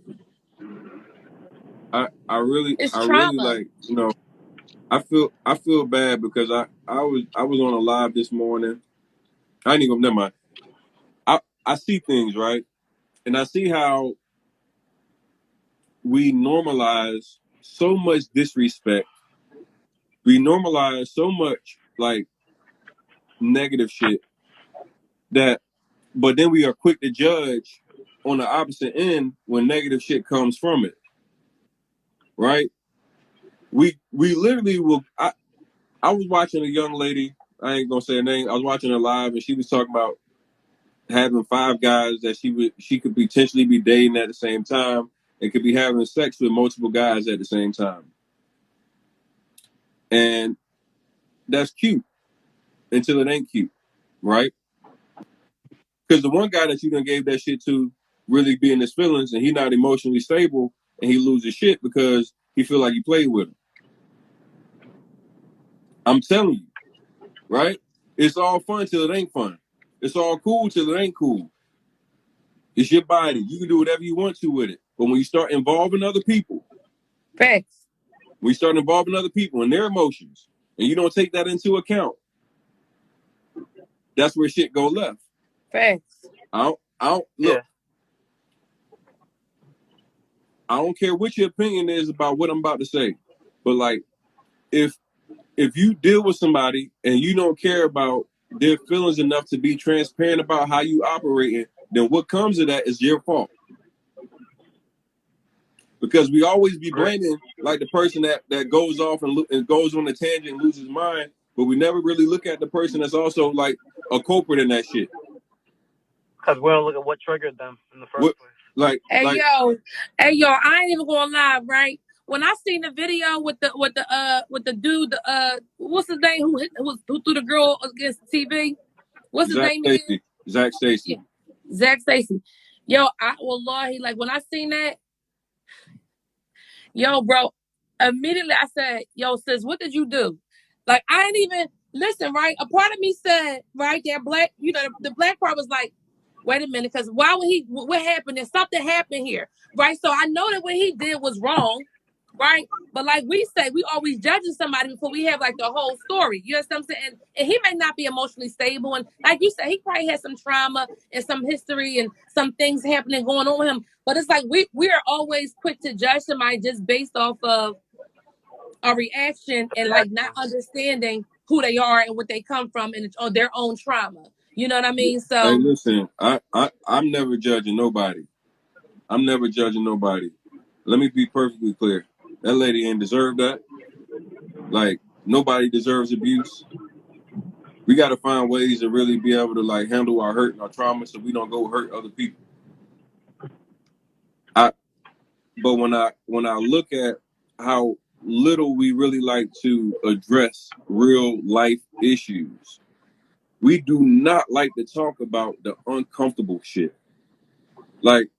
S2: I really like, you know, I feel bad because I was on a live this morning. I ain't even, never mind. I see things, right? And I see how we normalize so much disrespect. We normalize so much, like, negative shit but then we are quick to judge on the opposite end when negative shit comes from it. Right? We literally will. I was watching a young lady, I ain't gonna say her name, I was watching her live and she was talking about having 5 guys that she could potentially be dating at the same time and could be having sex with multiple guys at the same time. And that's cute until it ain't cute, right? Because the one guy that you done gave that shit to really be in his feelings and he not emotionally stable and he loses shit because he feel like he played with him. I'm telling you, right? It's all fun till it ain't fun. It's all cool till it ain't cool. It's your body. You can do whatever you want to with it. But when you start involving other people,
S6: Facts.
S2: when you start involving other people and their emotions, and you don't take that into account, that's where shit go left.
S6: Facts.
S2: I don't
S7: Yeah.
S2: look. I don't care what your opinion is about what I'm about to say, but like if you deal with somebody and you don't care about their feelings enough to be transparent about how you operating, then what comes of that is your fault. Because we always be
S7: Great.
S2: blaming like the person that goes off and goes on a tangent and loses mind, but we never really look at the person that's also like a culprit in that shit.
S7: Because we don't look at what triggered them in the first
S2: What
S7: place.
S6: Hey
S2: like
S6: yo, hey yo, I ain't even gonna lie, right? When I seen the video with the dude, what's his name who threw the girl against the TV? What's his
S2: Zach
S6: name again?
S2: Stacy, Zach
S6: Yeah,
S2: Stacy.
S6: Zach Stacy. Yo, wallahi, like when I seen that, yo, bro, immediately I said, yo, sis, what did you do? Like, I didn't even listen, right? A part of me said, right, that black, the black part was like, wait a minute, because why would what happened? And something happened here, right? So I know that what he did was wrong, right? But like we say, we always judging somebody before we have like the whole story. You know what I'm saying? And he may not be emotionally stable. And like you said, he probably had some trauma and some history and some things happening going on with him. But it's like we are always quick to judge somebody just based off of a reaction and like not understanding who they are and what they come from and or their own trauma. You know what I mean?
S2: Hey,
S6: So
S2: listen, I'm never judging nobody. I'm never judging nobody. Let me be perfectly clear. That lady ain't deserve that. Like nobody deserves abuse. We got to find ways to really be able to like handle our hurt and our trauma so we don't go hurt other people. But when I look at how little we really like to address real life issues, we do not like to talk about the uncomfortable shit. Like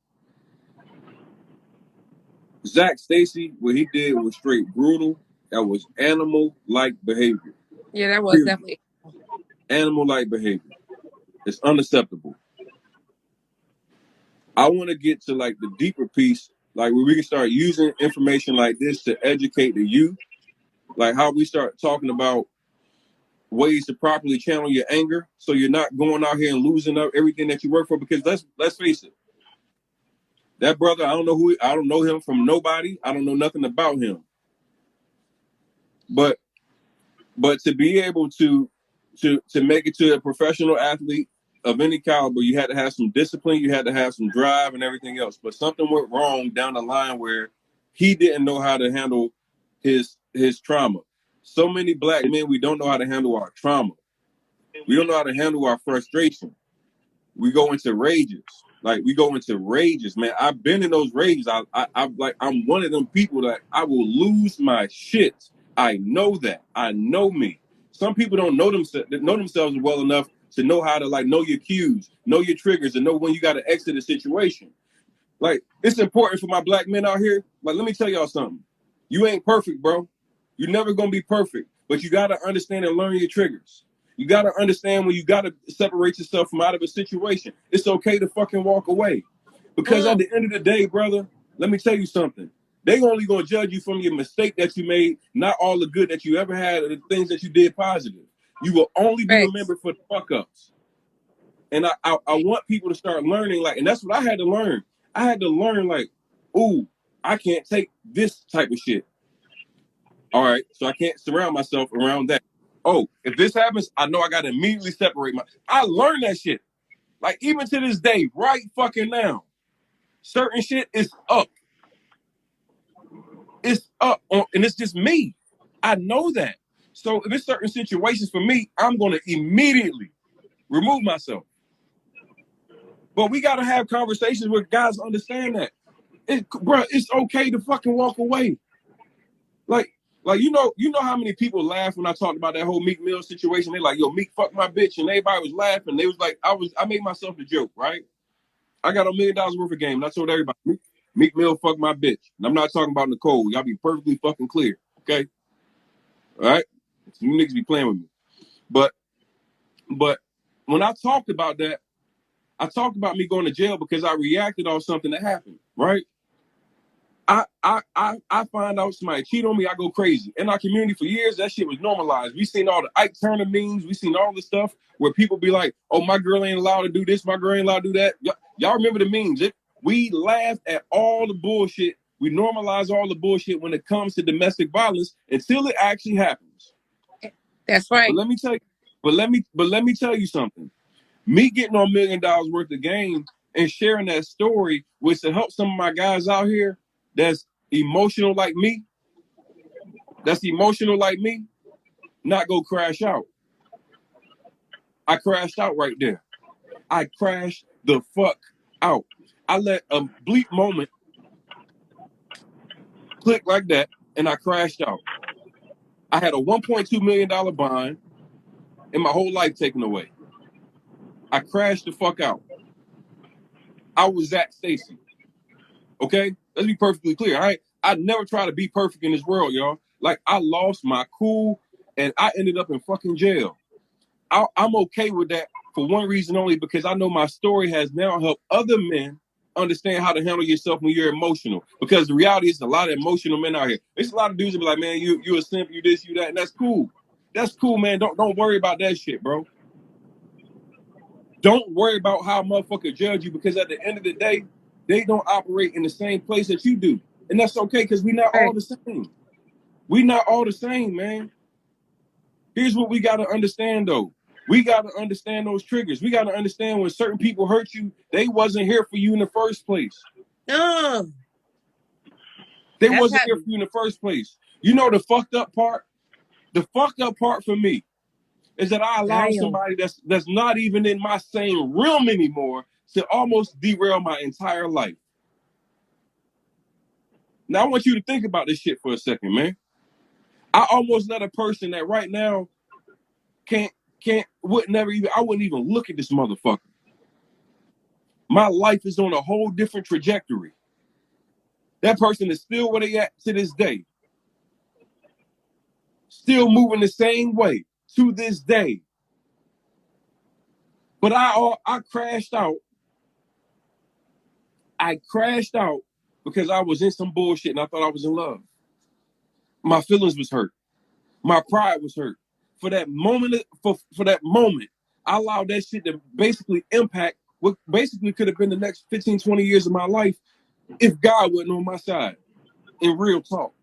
S2: Zach Stacy, what he did was straight brutal. That was animal-like behavior.
S6: yeah, that was
S2: Period.
S6: definitely
S2: Animal-like behavior. It's unacceptable. I want to get to like the deeper piece, like where we can start using information like this to educate the youth, like how we start talking about ways to properly channel your anger so you're not going out here and losing up everything that you work for. Because let's face it, that brother, I don't know him from nobody. I don't know nothing about him. But to be able to make it to a professional athlete of any caliber, you had to have some discipline, you had to have some drive and everything else. But something went wrong down the line where he didn't know how to handle his trauma. So many black men, we don't know how to handle our trauma. We don't know how to handle our frustration. We go into rages. Like we go into rages, man. I've been in those rages. I'm one of them people that I will lose my shit. I know that. I know me. Some people don't know themselves well enough to know how to like know your cues, know your triggers, and know when you got to exit a situation. Like it's important for my black men out here. Like let me tell y'all something. You ain't perfect, bro. You're never gonna be perfect, but you gotta understand and learn your triggers. You gotta understand when you gotta separate yourself from out of a situation. It's okay to fucking walk away. Because at the end of the day, brother, let me tell you something. They only gonna judge you from your mistake that you made, not all the good that you ever had or the things that you did positive. You will only be
S6: facts.
S2: remembered for the fuck ups. And I want people to start learning, like, and that's what I had to learn. I had to learn, like, ooh, I can't take this type of shit. All right, so I can't surround myself around that. Oh, if this happens, I know I got to immediately separate my. I learned that shit. Like even to this day, right fucking now, certain shit is up. It's up, and it's just me. I know that. So if it's certain situations for me, I'm gonna immediately remove myself. But we gotta have conversations where guys understand that. Bro, it's okay to fucking walk away. Like, you know how many people laugh when I talked about that whole Meek Mill situation? They like, yo, Meek fuck my bitch, and everybody was laughing. They was like, I made myself the joke, right? I got $1 million worth of game, and I told everybody, Meek Mill fuck my bitch, and I'm not talking about Nicole. Y'all be perfectly fucking clear, okay? All right. You niggas be playing with me. But when I talked about that, I talked about me going to jail because I reacted on something that happened, right? I find out somebody cheat on me, I go crazy. In our community for years, that shit was normalized. We seen all the Ike Turner memes, we seen all the stuff where people be like, "Oh, my girl ain't allowed to do this, my girl ain't allowed to do that." Y'all remember the memes? We laugh at all the bullshit. We normalize all the bullshit when it comes to domestic violence until it actually happens.
S6: That's right.
S2: But let me tell you, let me tell you something. Me getting on $1 million worth of game and sharing that story was to help some of my guys out here that's emotional like me, not go crash out. I crashed out right there. I crashed the fuck out. I let a bleak moment click like that, and I crashed out. I had a $1.2 million bond and my whole life taken away. I crashed the fuck out. I was Zach Stacy. Okay? Let's be perfectly clear. I never try to be perfect in this world, y'all. Like, I lost my cool and I ended up in fucking jail. I'm okay with that for one reason only, because I know my story has now helped other men understand how to handle yourself when you're emotional. Because the reality is a lot of emotional men out here. There's a lot of dudes that be like, man, you a simp, you this, you that, and that's cool. That's cool, man. Don't worry about that shit, bro. Don't worry about how a motherfucker judge you, because at the end of the day, they don't operate in the same place that you do. And that's okay, because we're not all the same. We're not all the same, man. Here's what we got to understand, though. We got to understand those triggers. We got to understand when certain people hurt you, they wasn't here for you in the first place. They wasn't here for you in the first place. You know the fucked up part? The fucked up part for me is that I allow somebody that's not even in my same realm anymore to almost derail my entire life. Now I want you to think about this shit for a second, man. I almost let a person that right now I wouldn't even look at this motherfucker. My life is on a whole different trajectory. That person is still where they at to this day. Still moving the same way to this day. But I crashed out. I crashed out because I was in some bullshit and I thought I was in love. My feelings was hurt. My pride was hurt. For that moment, I allowed that shit to basically impact what basically could have been the next 15, 20 years of my life if God wasn't on my side. In real talk.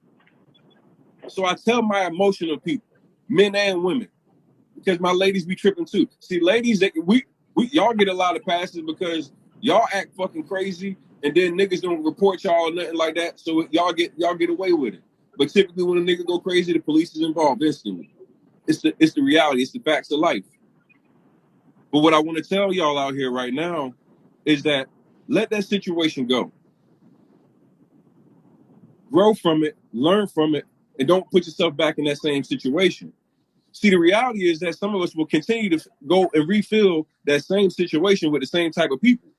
S2: So I tell my emotional people, men and women, because my ladies be tripping too. See, ladies, we y'all get a lot of passes because y'all act fucking crazy, and then niggas don't report y'all or nothing like that. So y'all get away with it. But typically, when a nigga go crazy, the police is involved instantly. It's the reality. It's the facts of life. But what I want to tell y'all out here right now is that let that situation go. Grow from it, learn from it, and don't put yourself back in that same situation. See, the reality is that some of us will continue to go and refill that same situation with the same type of people.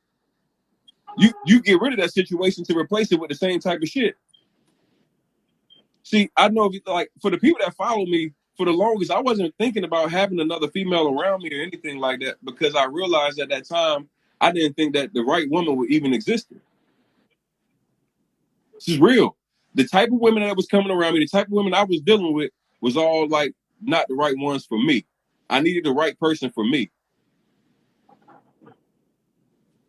S2: You get rid of that situation to replace it with the same type of shit. See, I know like for the people that follow me for the longest, I wasn't thinking about having another female around me or anything like that, because I realized at that time I didn't think that the right woman would even exist. This is real. The type of women that was coming around me, the type of women I was dealing with, was all like not the right ones for me. I needed the right person for me.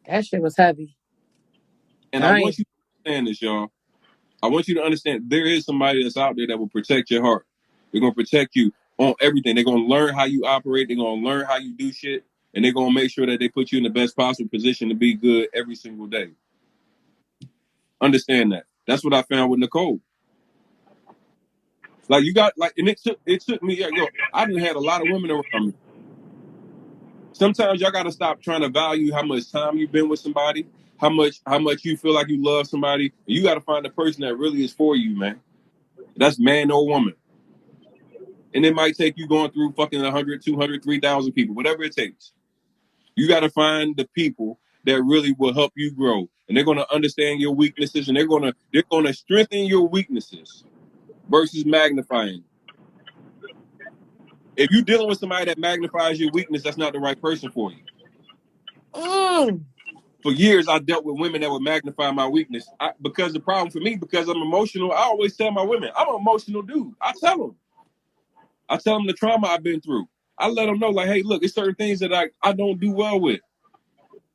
S6: That shit was heavy.
S2: And I want you to understand this, y'all. I want you to understand there is somebody that's out there that will protect your heart. They're going to protect you on everything. They're going to learn how you operate. They're going to learn how you do shit. And they're going to make sure that they put you in the best possible position to be good every single day. Understand that. That's what I found with Nicole. Like you got like, and it took me, yo, I done had a lot of women around me. Sometimes y'all got to stop trying to value how much time you've been with somebody, how much you feel like you love somebody. You got to find the person that really is for you, man. That's man or woman. And it might take you going through fucking 100, 200, 3,000 people, whatever it takes. You got to find the people that really will help you grow. And they're going to understand your weaknesses, and they're going to strengthen your weaknesses versus magnifying. If you're dealing with somebody that magnifies your weakness, that's not the right person for you. For years, I dealt with women that would magnify my weakness. Because the problem for me, because I'm emotional, I always tell my women, I'm an emotional dude. I tell them the trauma I've been through. I let them know, like, hey, look, it's certain things that I don't do well with.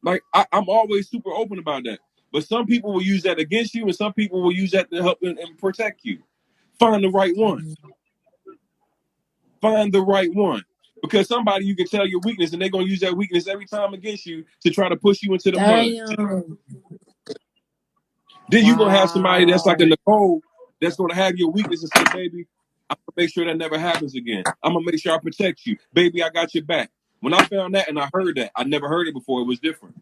S2: Like, I'm always super open about that. But some people will use that against you, and some people will use that to help and protect you. Find the right one. Find the right one. Because somebody you can tell your weakness, and they're going to use that weakness every time against you to try to push you into the mud.
S6: Damn.
S2: Then you're going to have somebody that's like a
S5: Wow.
S2: Nicole that's going to have your weakness and say, baby, I'm going to make sure that never happens again. I'm going to make sure I protect you. Baby, I got your back. When I found that and I heard that, I never heard it before. It was different.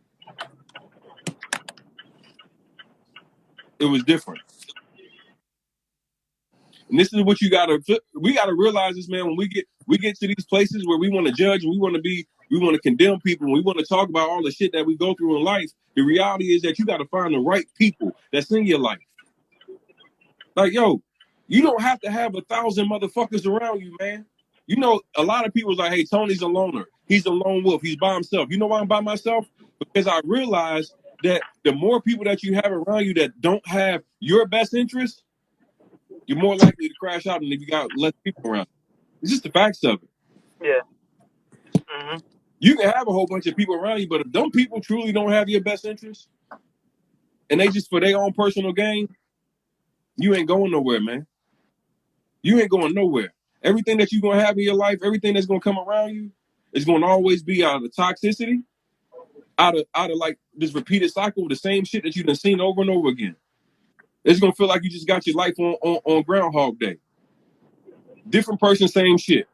S2: It was different. And this is what we gotta realize this, man, when we get to these places where we want to judge and we want to condemn people and we want to talk about all the shit that we go through in life. The reality is that you got to find the right people that's in your life. Like, yo, you don't have to have 1,000 motherfuckers around you, man. You know, a lot of people's like, hey, Tony's a loner. He's a lone wolf. He's by himself. You know why I'm by myself? Because I realized that the more people that you have around you that don't have your best interest, you're more likely to crash out than if you got less people around. It's just the facts of it.
S7: Yeah. Mhm.
S2: You can have a whole bunch of people around you, but if them people truly don't have your best interest and they just for their own personal gain, you ain't going nowhere, man. You ain't going nowhere. Everything that you're gonna have in your life, everything that's gonna come around you, is gonna always be out of toxicity, out of like this repeated cycle of the same shit that you've done seen over and over again. It's gonna feel like you just got your life on Groundhog Day. Different person, same shit.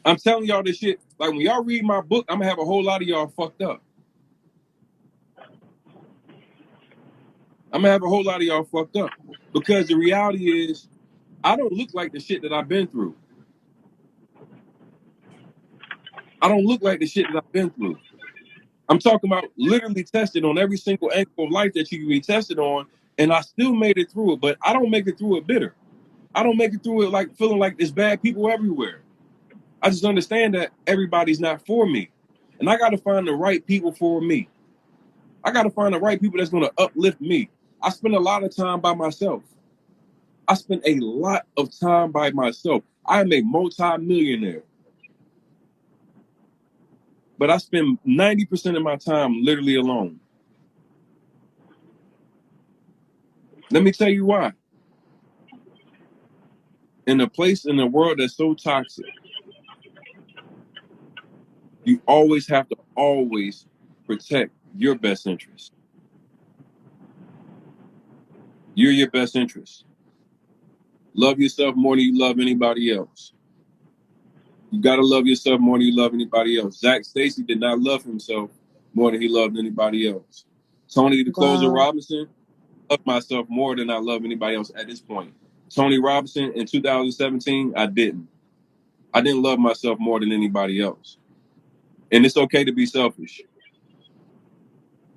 S2: I'm telling y'all this shit. Like when y'all read my book, I'm gonna have a whole lot of y'all fucked up. I'm gonna have a whole lot of y'all fucked up. Because the reality is, I don't look like the shit that I've been through. I don't look like the shit that I've been through. I'm talking about literally tested on every single angle of life that you can be tested on, and I still made it through it, but I don't make it through it bitter. I don't make it through it like feeling like there's bad people everywhere. I just understand that everybody's not for me. And I gotta find the right people for me. I gotta find the right people that's gonna uplift me. I spend a lot of time by myself. I spend a lot of time by myself. I am a multi-millionaire. But I spend 90% of my time literally alone. Let me tell you why. In a place in the world that's so toxic, you always have to always protect your best interest. You're your best interest. Love yourself more than you love anybody else. You gotta love yourself more than you love anybody else. Zach Stacy did not love himself more than he loved anybody else. Tony the Closer
S5: Wow.
S2: Robinson loved myself more than I love anybody else at this point. Tony Robinson in 2017, I didn't. I didn't love myself more than anybody else. And it's okay to be selfish.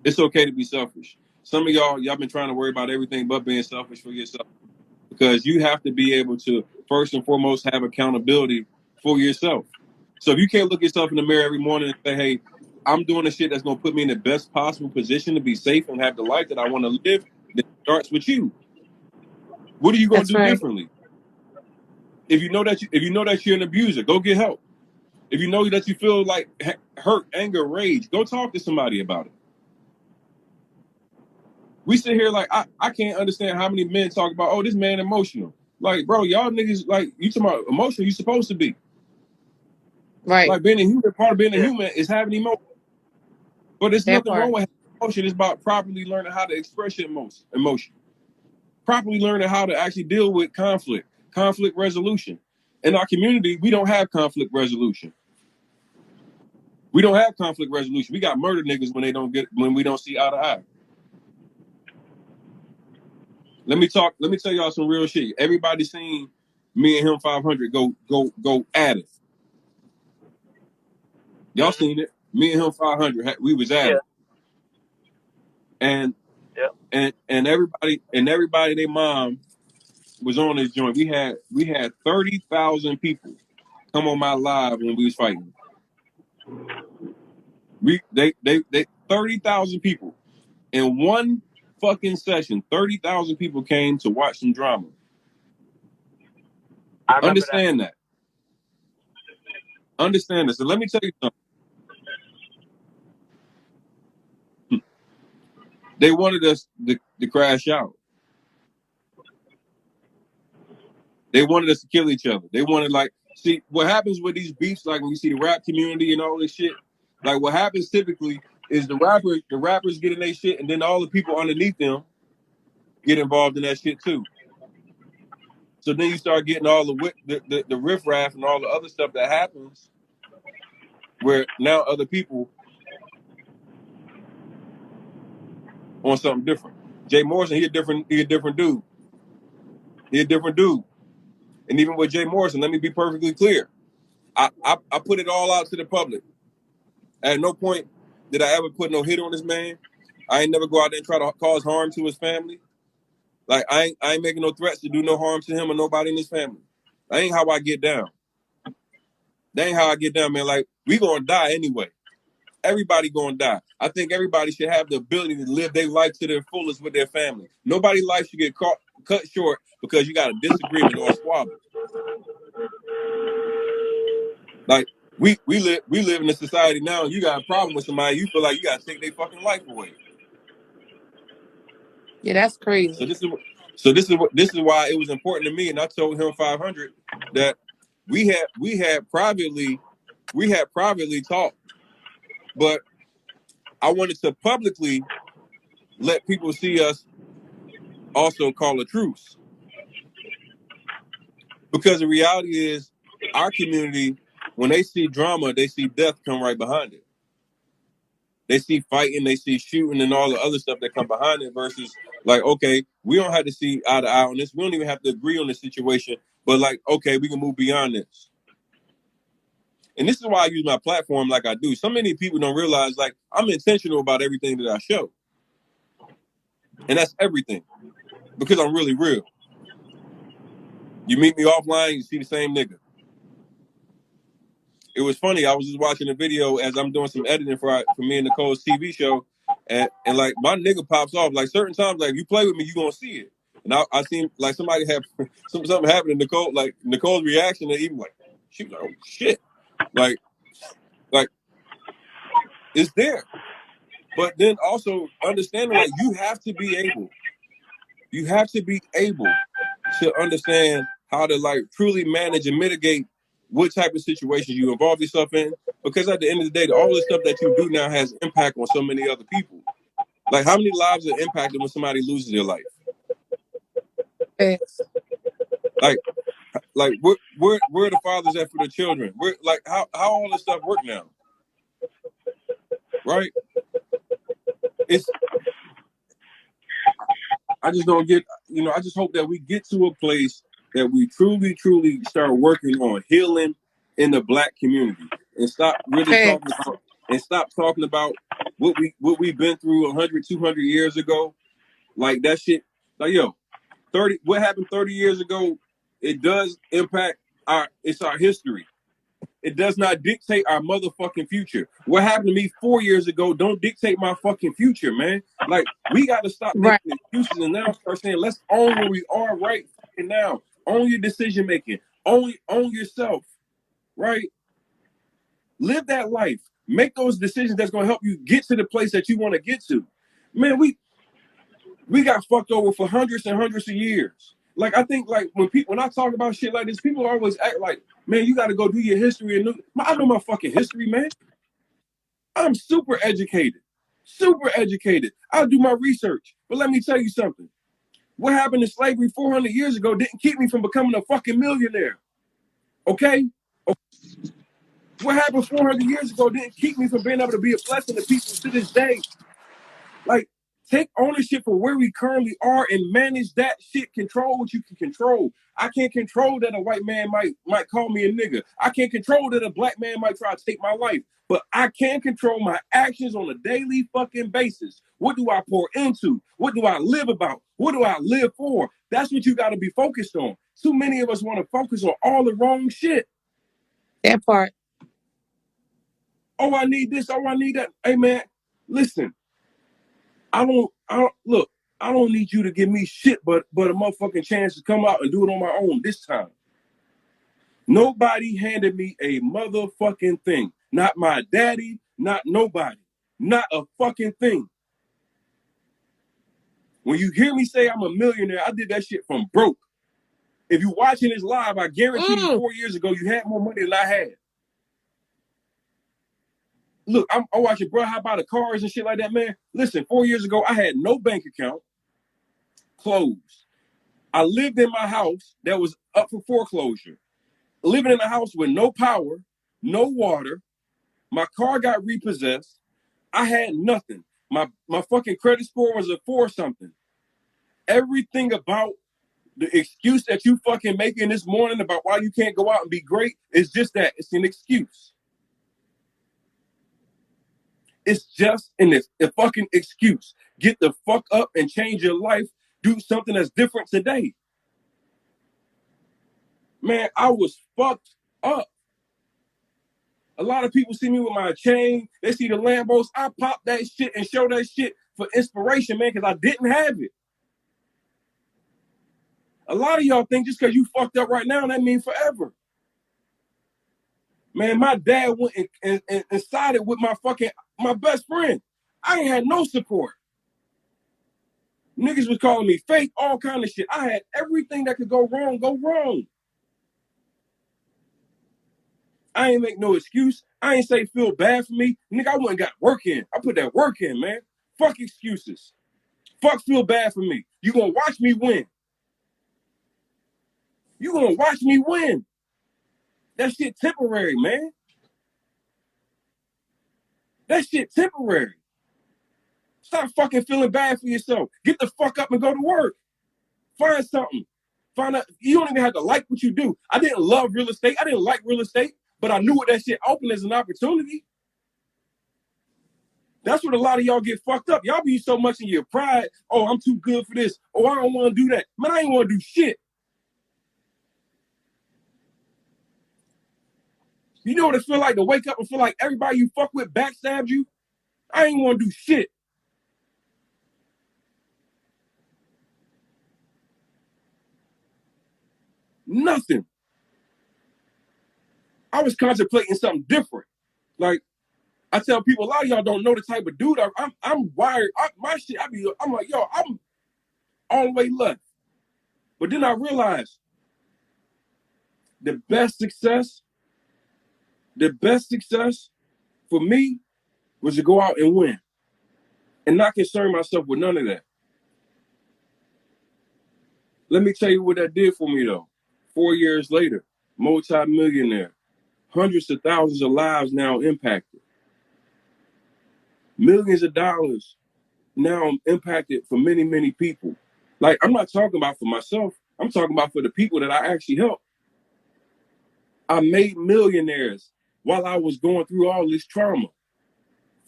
S2: It's okay to be selfish. Some of y'all been trying to worry about everything but being selfish for yourself because you have to be able to first and foremost have accountability for yourself. So if you can't look yourself in the mirror every morning and say, hey, I'm doing the shit that's going to put me in the best possible position to be safe and have the life that I want to live, then it starts with you. What are you going to
S5: That's
S2: do
S5: right.
S2: differently? If you know that you're an abuser, go get help. If you know that you feel like hurt, anger, rage, go talk to somebody about it. We sit here like I can't understand how many men talk about, oh, this man emotional. Like, bro, y'all niggas like you talking about emotional, you supposed to be.
S5: Right.
S2: Like being a human, part of being a
S7: Yeah.
S2: human is having emotion. But there's
S5: That
S2: nothing wrong
S5: part.
S2: with having emotion. It's about properly learning how to express your emotion. Properly learning how to actually deal with conflict resolution. In our community, we don't have conflict resolution. We don't have conflict resolution. We got murder niggas when we don't see eye to eye. Let me tell y'all some real shit. Everybody seen me and him 500 go at it. Y'all
S7: Mhm.
S2: seen it. Me and him 500, we was at
S7: Yeah.
S2: it. And
S7: Yeah.
S2: and everybody their mom was on this joint. We had 30,000 people come on my live when we was fighting. They 30,000 people in one fucking session. 30,000 people came to watch some drama.
S7: I remember that.
S2: Understand that. Understand this. So let me tell you something. They wanted us to crash out. They wanted us to kill each other. They wanted see what happens with these beefs, like when you see the rap community and all this shit. Like what happens typically is the rappers get in their shit, and then all the people underneath them get involved in that shit too. So then you start getting all the riffraff and all the other stuff that happens, where now other people on something different. Jay Morrison, he a different dude. He a different dude. And even with Jay Morrison, let me be perfectly clear. I put it all out to the public. At no point did I ever put no hit on this man. I ain't never go out there and try to cause harm to his family. Like I ain't making no threats to do no harm to him or nobody in his family. That ain't how I get down. That ain't how I get down, man. Like we gonna die anyway. Everybody gonna die. I think everybody should have the ability to live their life to their fullest with their family. Nobody's life should get cut short because you got a disagreement or a squabble. Like we live in a society now. You got a problem with somebody, you feel like you gotta take their fucking life away.
S6: Yeah, that's crazy.
S2: So this is why it was important to me, and I told him 500 that we had privately talked, but I wanted to publicly let people see us also call a truce, because the reality is our community, when they see drama, they see death come right behind it. They see fighting, they see shooting, and all the other stuff that come behind it. Versus, like, okay, we don't have to see eye to eye on this. We don't even have to agree on the situation. But like, okay, we can move beyond this. And this is why I use my platform like I do. So many people don't realize, like, I'm intentional about everything that I show, and that's everything, because I'm really real. You meet me offline, you see the same nigga. It was funny. I was just watching a video as I'm doing some editing for me and Nicole's TV show, and like my nigga pops off. Like certain times, like if you play with me, you gonna see it. And I seen like somebody had something happened to Nicole. Like Nicole's reaction, and even like she was like, "Oh shit!" Like it's there. But then also understanding, like you have to be able to understand how to like truly manage and mitigate what type of situations you involve yourself in. Because at the end of the day, all the stuff that you do now has impact on so many other people. Like how many lives are impacted when somebody loses their life?
S6: Facts.
S2: Like where are the fathers at for the children? Where like how all this stuff work now? Right? I just don't get, I just hope that we get to a place that we truly start working on healing in the Black community and stop really talking about what we've been through 100, 200 years ago. Like that shit, like yo, what happened 30 years ago, it does impact our history. It does not dictate our motherfucking future. What happened to me 4 years ago don't dictate my fucking future, man. Like, we got to stop
S6: Right.
S2: making excuses and now start saying, let's own where we are right fucking now. Own your decision making. Own yourself, right? Live that life. Make those decisions that's going to help you get to the place that you want to get to. Man, we got fucked over for hundreds and hundreds of years. Like I think, like when I talk about shit like this, people always act like, man, you got to go do your history and I know my fucking history, man. I'm super educated. I'll do my research. But let me tell you something. What happened to slavery 400 years ago didn't keep me from becoming a fucking millionaire. Okay? What happened 400 years ago didn't keep me from being able to be a blessing to people to this day. Like, Take ownership for where we currently are and manage that shit. Control what you can control. I can't control that a white man might call me a nigga. I can't control that a black man might try to take my life. But I can control my actions on a daily fucking basis. What do I pour into? What do I live about? What do I live for? That's what you got to be focused on. Too many of us want to focus on all the wrong shit.
S5: That part.
S2: Oh, I need this. Oh, I need that. Hey, man, listen. I don't need you to give me shit but a motherfucking chance to come out and do it on my own this time. Nobody handed me a motherfucking thing. Not my daddy, not nobody. Not a fucking thing. When you hear me say I'm a millionaire, I did that shit from broke. If you're watching this live, I guarantee you 4 years ago, you had more money than I had. Look, I'm watching, bro, how about the cars and shit like that, man? Listen, 4 years ago, I had no bank account, closed. I lived in my house that was up for foreclosure. Living in a house with no power, no water. My car got repossessed. I had nothing. My fucking credit score was a 4 something. Everything about the excuse that you fucking making this morning about why you can't go out and be great is just that. It's an excuse. It's just a fucking excuse. Get the fuck up and change your life. Do something that's different today. Man, I was fucked up. A lot of people see me with my chain. They see the Lambos. I pop that shit and show that shit for inspiration, man, because I didn't have it. A lot of y'all think just because you fucked up right now, that means forever. Man, my dad went and sided with my best friend. I ain't had no support. Niggas was calling me fake, all kind of shit. I had everything that could go wrong. I ain't make no excuse. I ain't say feel bad for me. Nigga, I went and got work in. I put that work in, man. Fuck excuses. Fuck feel bad for me. You gonna watch me win. You gonna watch me win. That shit temporary, man. That shit temporary. Stop fucking feeling bad for yourself. Get the fuck up and go to work. Find something. Find out. You don't even have to like what you do. I didn't love real estate. I didn't like real estate, but I knew what that shit opened as an opportunity. That's what a lot of y'all get fucked up. Y'all be so much in your pride. Oh, I'm too good for this. Oh, I don't want to do that. Man, I ain't want to do shit. You know what it feel like to wake up and feel like everybody you fuck with backstabbed you? I ain't want to do shit. Nothing. I was contemplating something different. Like, I tell people, a lot of y'all don't know the type of dude I'm wired. I'm like, yo, I'm all the way left. But then I realized the best success for me was to go out and win and not concern myself with none of that. Let me tell you what that did for me, though. 4 years later, multi-millionaire, hundreds of thousands of lives now impacted. Millions of dollars now impacted for many, many people. Like, I'm not talking about for myself. I'm talking about for the people that I actually helped. I made millionaires while I was going through all this trauma.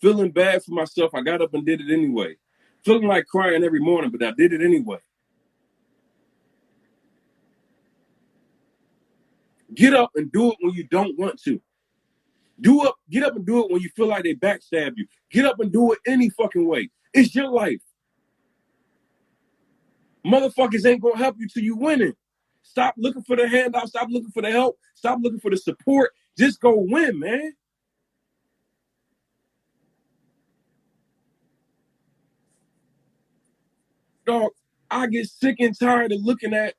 S2: Feeling bad for myself, I got up and did it anyway. Feeling like crying every morning, but I did it anyway. Get up and do it when you don't want to. Get up and do it when you feel like they backstab you. Get up and do it any fucking way. It's your life. Motherfuckers ain't gonna help you till you winning. Stop looking for the handout. Stop looking for the help. Stop looking for the support. Just go win, man. Dog, I get sick and tired of looking at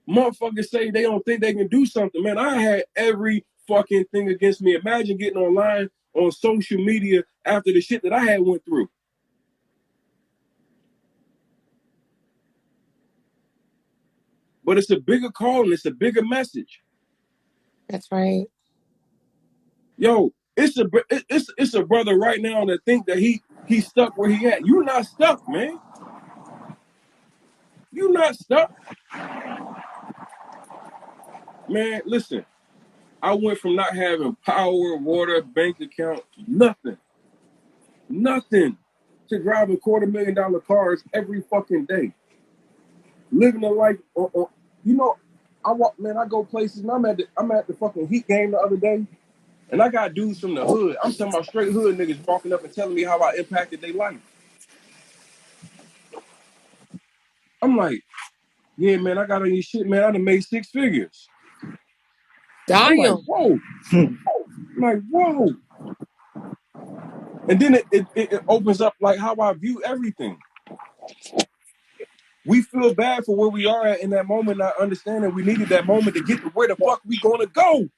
S2: motherfuckers say they don't think they can do something. Man, I had every fucking thing against me. Imagine getting online on social media after the shit that I had went through. But it's a bigger call and it's a bigger message.
S5: That's right.
S2: Yo, it's a brother right now that think that he's stuck where he at. You're not stuck, man. You not stuck. Man, listen. I went from not having power, water, bank account, nothing, to driving $250,000 cars every fucking day. Living a life you know, I go places and I'm at the fucking Heat game the other day, and I got dudes from the hood. I'm talking about straight hood niggas walking up and telling me how I impacted their life. I'm like, yeah, man, I got on your shit, man. I done made 6 figures. I'm like,
S6: Damn.
S2: whoa. I'm like, whoa. And then it opens up like how I view everything. We feel bad for where we are at in that moment, not understanding we needed that moment to get to where the fuck we gonna go.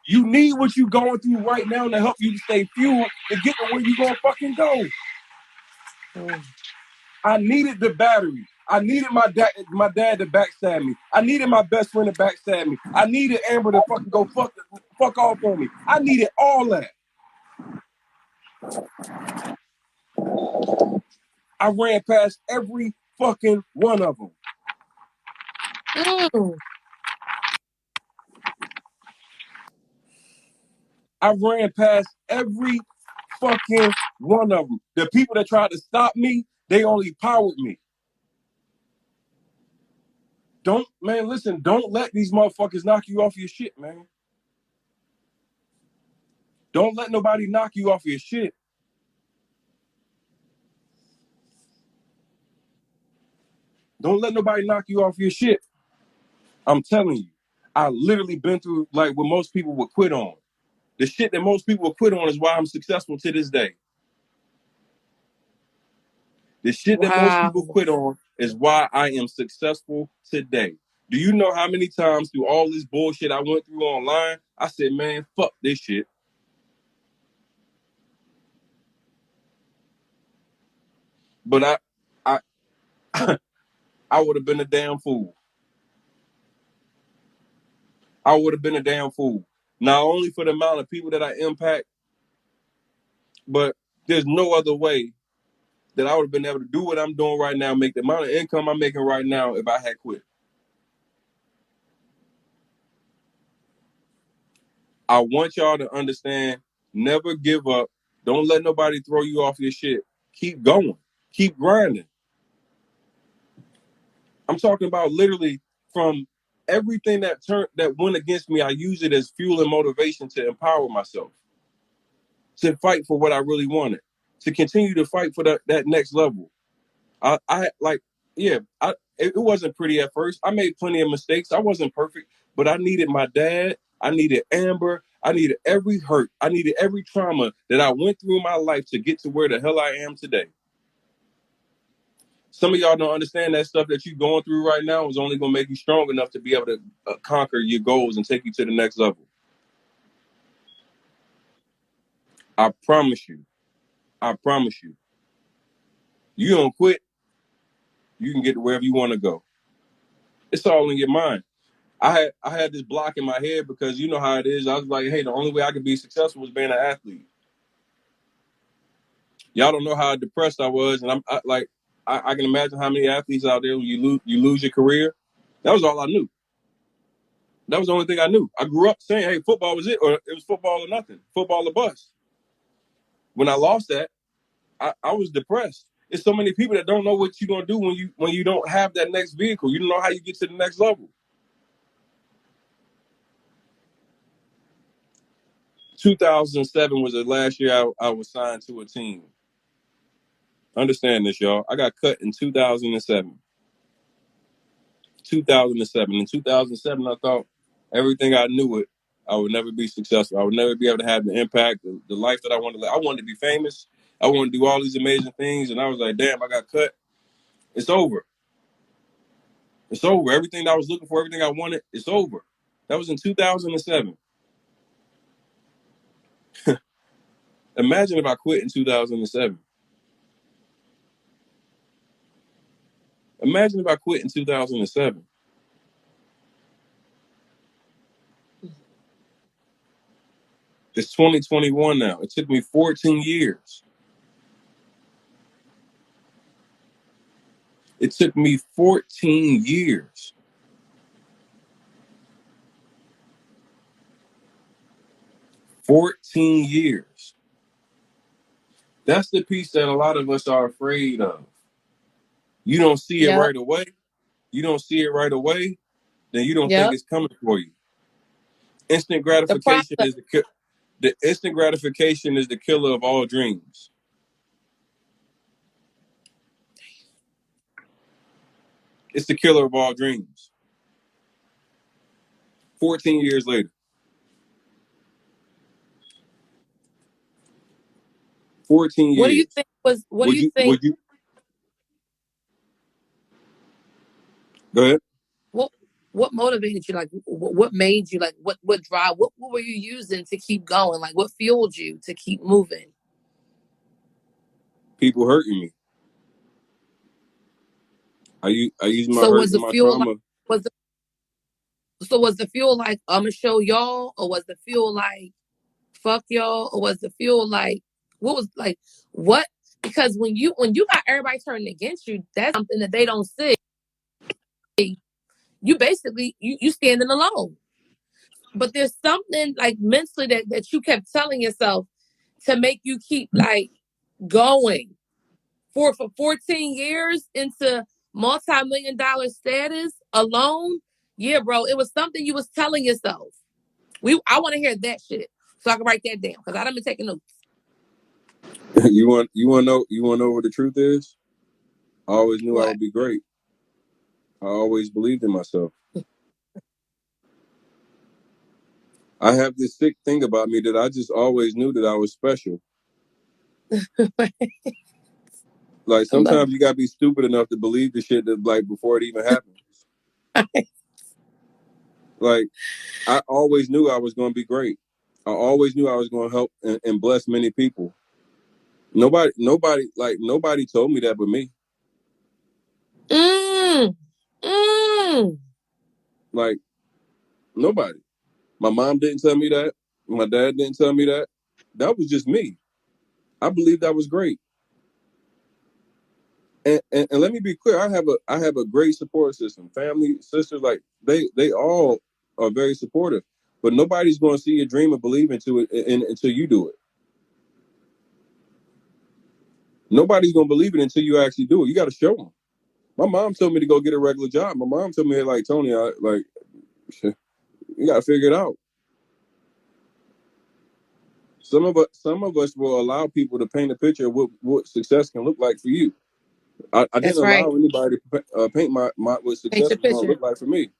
S2: You need what you going through right now to help you to stay fueled to get to where you gonna fucking go. I needed the battery. I needed my dad to backstab me. I needed my best friend to backstab me. I needed Amber to fucking go fuck off on me. I needed all that. I ran past every fucking one of them.
S6: Mm.
S2: I ran past every fucking one of them. The people that tried to stop me, they only powered me. Don't let these motherfuckers knock you off your shit, man. Don't let nobody knock you off your shit. Don't let nobody knock you off your shit. I'm telling you, I literally been through like what most people would quit on. The shit that most people would quit on is why I'm successful to this day. The shit that most
S6: Wow.
S2: people quit on is why I am successful today. Do you know how many times through all this bullshit I went through online, I said, man, fuck this shit. But I I would have been a damn fool. I would have been a damn fool. Not only for the amount of people that I impact, but there's no other way that I would have been able to do what I'm doing right now, make the amount of income I'm making right now if I had quit. I want y'all to understand, never give up. Don't let nobody throw you off your shit. Keep going. Keep grinding. I'm talking about literally from everything that went against me, I use it as fuel and motivation to empower myself, to fight for what I really wanted, to continue to fight for that next level. I like, yeah, it wasn't pretty at first. I made plenty of mistakes. I wasn't perfect, but I needed my dad. I needed Amber. I needed every hurt. I needed every trauma that I went through in my life to get to where the hell I am today. Some of y'all don't understand that stuff that you're going through right now is only going to make you strong enough to be able to conquer your goals and take you to the next level. I promise you. I promise you. You don't quit, you can get to wherever you want to go. It's all in your mind. I had this block in my head because you know how it is. I was like, hey, the only way I could be successful was being an athlete. Y'all don't know how depressed I was, and I can imagine how many athletes out there when you lose your career. That was all I knew. That was the only thing I knew. I grew up saying, hey, football was it, or it was football or nothing, football or bust. When I lost that, I was depressed. There's so many people that don't know what you're gonna do when you don't have that next vehicle. You don't know how you get to the next level. 2007 was the last year I was signed to a team. Understand this, y'all. I got cut in 2007. 2007. In 2007, I thought everything I knew it, I would never be successful. I would never be able to have the impact, the life that I wanted to live. I wanted to be famous. I wanted to do all these amazing things. And I was like, damn, I got cut. It's over. It's over. Everything that I was looking for, everything I wanted, it's over. That was in 2007. Imagine if I quit in 2007. Imagine if I quit in 2007. It's 2021 now. It took me 14 years. It took me 14 years. 14 years. That's the piece that a lot of us are afraid of. You don't see it
S6: Yep.
S2: right away. You don't see it right away, then you don't think
S6: Yep.
S2: it's coming for you. Instant
S6: The
S2: gratification
S6: process.
S2: is the instant gratification is the killer of all dreams. It's the killer of all dreams. 14 years later. 14
S6: What do you
S2: years.
S6: think was? What do
S2: Would
S6: you
S2: you
S6: think?
S2: go ahead?
S6: What what motivated you? Like what made you like what drive? What were you using to keep going? Like what fueled you to keep moving?
S2: People hurting me. I use my
S6: So
S2: hurt
S6: was
S2: and
S6: the
S2: my
S6: fuel like
S2: trauma.
S6: was the so was the fuel like I'ma show y'all, or was the fuel like fuck y'all, or was the fuel like what was like what? Because when you got everybody turning against you, that's something that they don't see. You basically you standing alone. But there's something like mentally that you kept telling yourself to make you keep like going for 14 years into multi-million dollar status alone. Yeah, bro, it was something you was telling yourself. I want to hear that shit so I can write that down because I done been taking notes.
S2: You want to know what the truth is? I always knew I
S6: What?
S2: would be great. I always believed in myself. I have this sick thing about me that I just always knew that I was special. Like
S6: I love
S2: sometimes you gotta be stupid enough to believe the shit that like before it even happens.
S6: it.
S2: Like I always knew I was gonna be great. I always knew I was gonna help and bless many people. Nobody told me that but me.
S6: Mm, mm.
S2: Like nobody. My mom didn't tell me that. My dad didn't tell me that. That was just me. I believed I was great. And let me be clear, I have a great support system. Family, sisters, like they all are very supportive. But nobody's gonna see your dream and believe into it until you do it. Nobody's gonna believe it until you actually do it. You gotta show them. My mom told me to go get a regular job. My mom told me like Tony, you gotta figure it out. Some of us will allow people to paint a picture of what success can look like for you. I
S6: That's
S2: didn't
S6: right.
S2: allow anybody to paint my what
S6: Paint
S2: success
S6: your
S2: was going to
S6: picture.
S2: look like for me.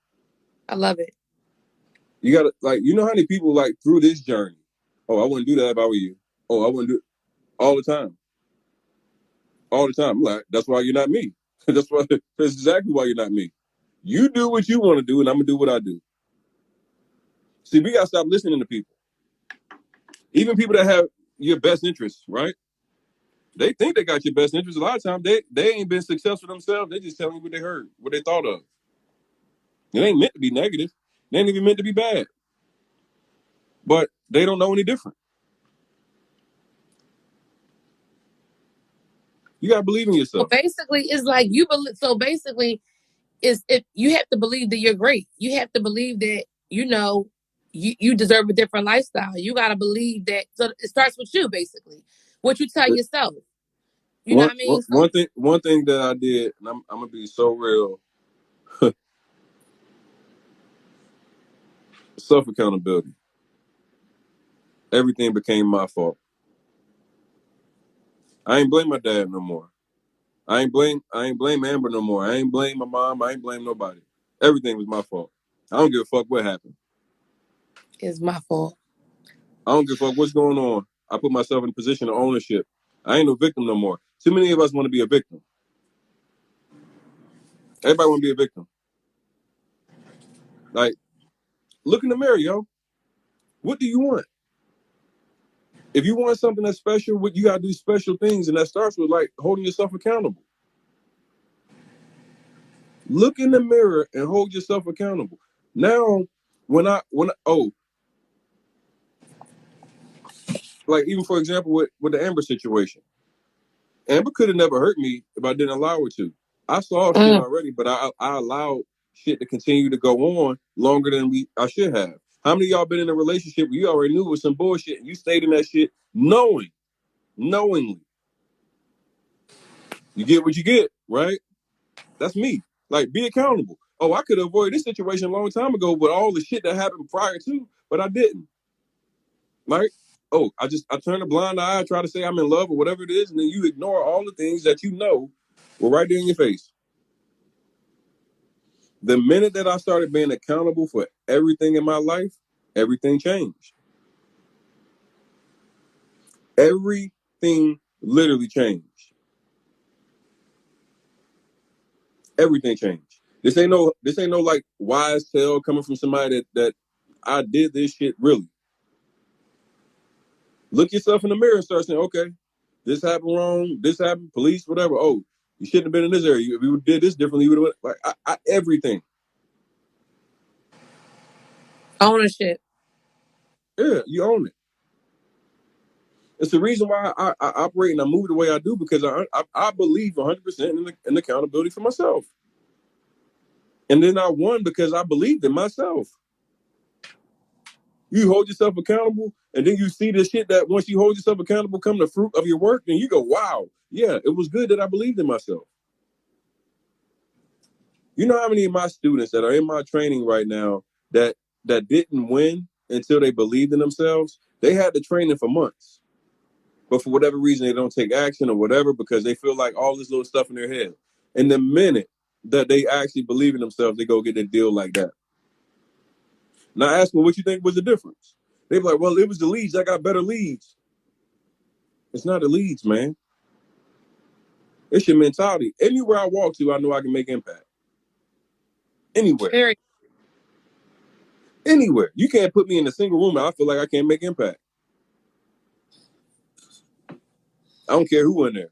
S6: I love it.
S2: You gotta like you know how many people like through this journey. Oh, I wouldn't do that if I were you. Oh, I wouldn't do it all the time. All the time. I'm like, that's why you're not me. That's exactly why you're not me. You do what you want to do, and I'm gonna do what I do. See, we gotta stop listening to people. Even people that have your best interests, right? They think they got your best interests. A lot of times they ain't been successful themselves. They just telling you what they heard, what they thought of. It ain't meant to be negative. It ain't even meant to be bad. But they don't know any different. You gotta believe in
S6: So
S2: yourself.
S6: basically, it's like you believe. So basically, is if you have to believe that you're great. You have to believe that you deserve a different lifestyle. You got to believe that. So it starts with you, basically. What you tell yourself. You know what I mean? So
S2: One thing that I did, and I'm gonna be so real, self accountability. Everything became my fault. I ain't blame my dad no more. I ain't blame Amber no more. I ain't blame my mom. I ain't blame nobody. Everything was my fault. I don't give a fuck what happened.
S6: it's my fault.
S2: I don't give a fuck what's going on. I put myself in a position of ownership. I ain't no victim no more. Too many of us want to be a victim. Everybody want to be a victim. Like, look in the mirror, yo. What do you want? If you want something that's special, what you gotta do special things, and that starts with like holding yourself accountable. Look in the mirror and hold yourself accountable. Now, oh, like even for example with the Amber situation, Amber could have never hurt me if I didn't allow her to. I saw shit
S6: Mm.
S2: already, but I allowed shit to continue to go on longer than I should have. How many of y'all been in a relationship where you already knew it was some bullshit and you stayed in that shit knowingly? You get what you get, right? That's me. Like, be accountable. Oh, I could have avoided this situation a long time ago with all the shit that happened prior to, but I didn't. Like, oh, I turn a blind eye, I try to say I'm in love or whatever it is, and then you ignore all the things that you know were right there in your face. The minute that I started being accountable for everything in my life, everything changed. Everything literally changed. Everything changed. This ain't no like wise tale coming from somebody that I did this shit really. Look yourself in the mirror and start saying, okay, this happened wrong, this happened, police, whatever. Oh, you shouldn't have been in this area. If you did this differently, you would have like everything.
S6: Ownership.
S2: Yeah, you own it. It's the reason why I operate and I move the way I do because I believe 100% in accountability for myself. And then I won because I believed in myself. You hold yourself accountable, and then you see the shit that once you hold yourself accountable come the fruit of your work, and you go, wow, yeah, it was good that I believed in myself. You know how many of my students that are in my training right now that didn't win until they believed in themselves? They had the training for months. But for whatever reason, they don't take action or whatever because they feel like all this little stuff in their head. And the minute that they actually believe in themselves, they go get a deal like that. Now ask them what you think was the difference. They be like, well, it was the leads. I got better leads. It's not the leads, man. It's your mentality. Anywhere I walk to, I know I can make impact. Anywhere.
S6: Period.
S2: Anywhere. You can't put me in a single room and I feel like I can't make impact. I don't care who in there.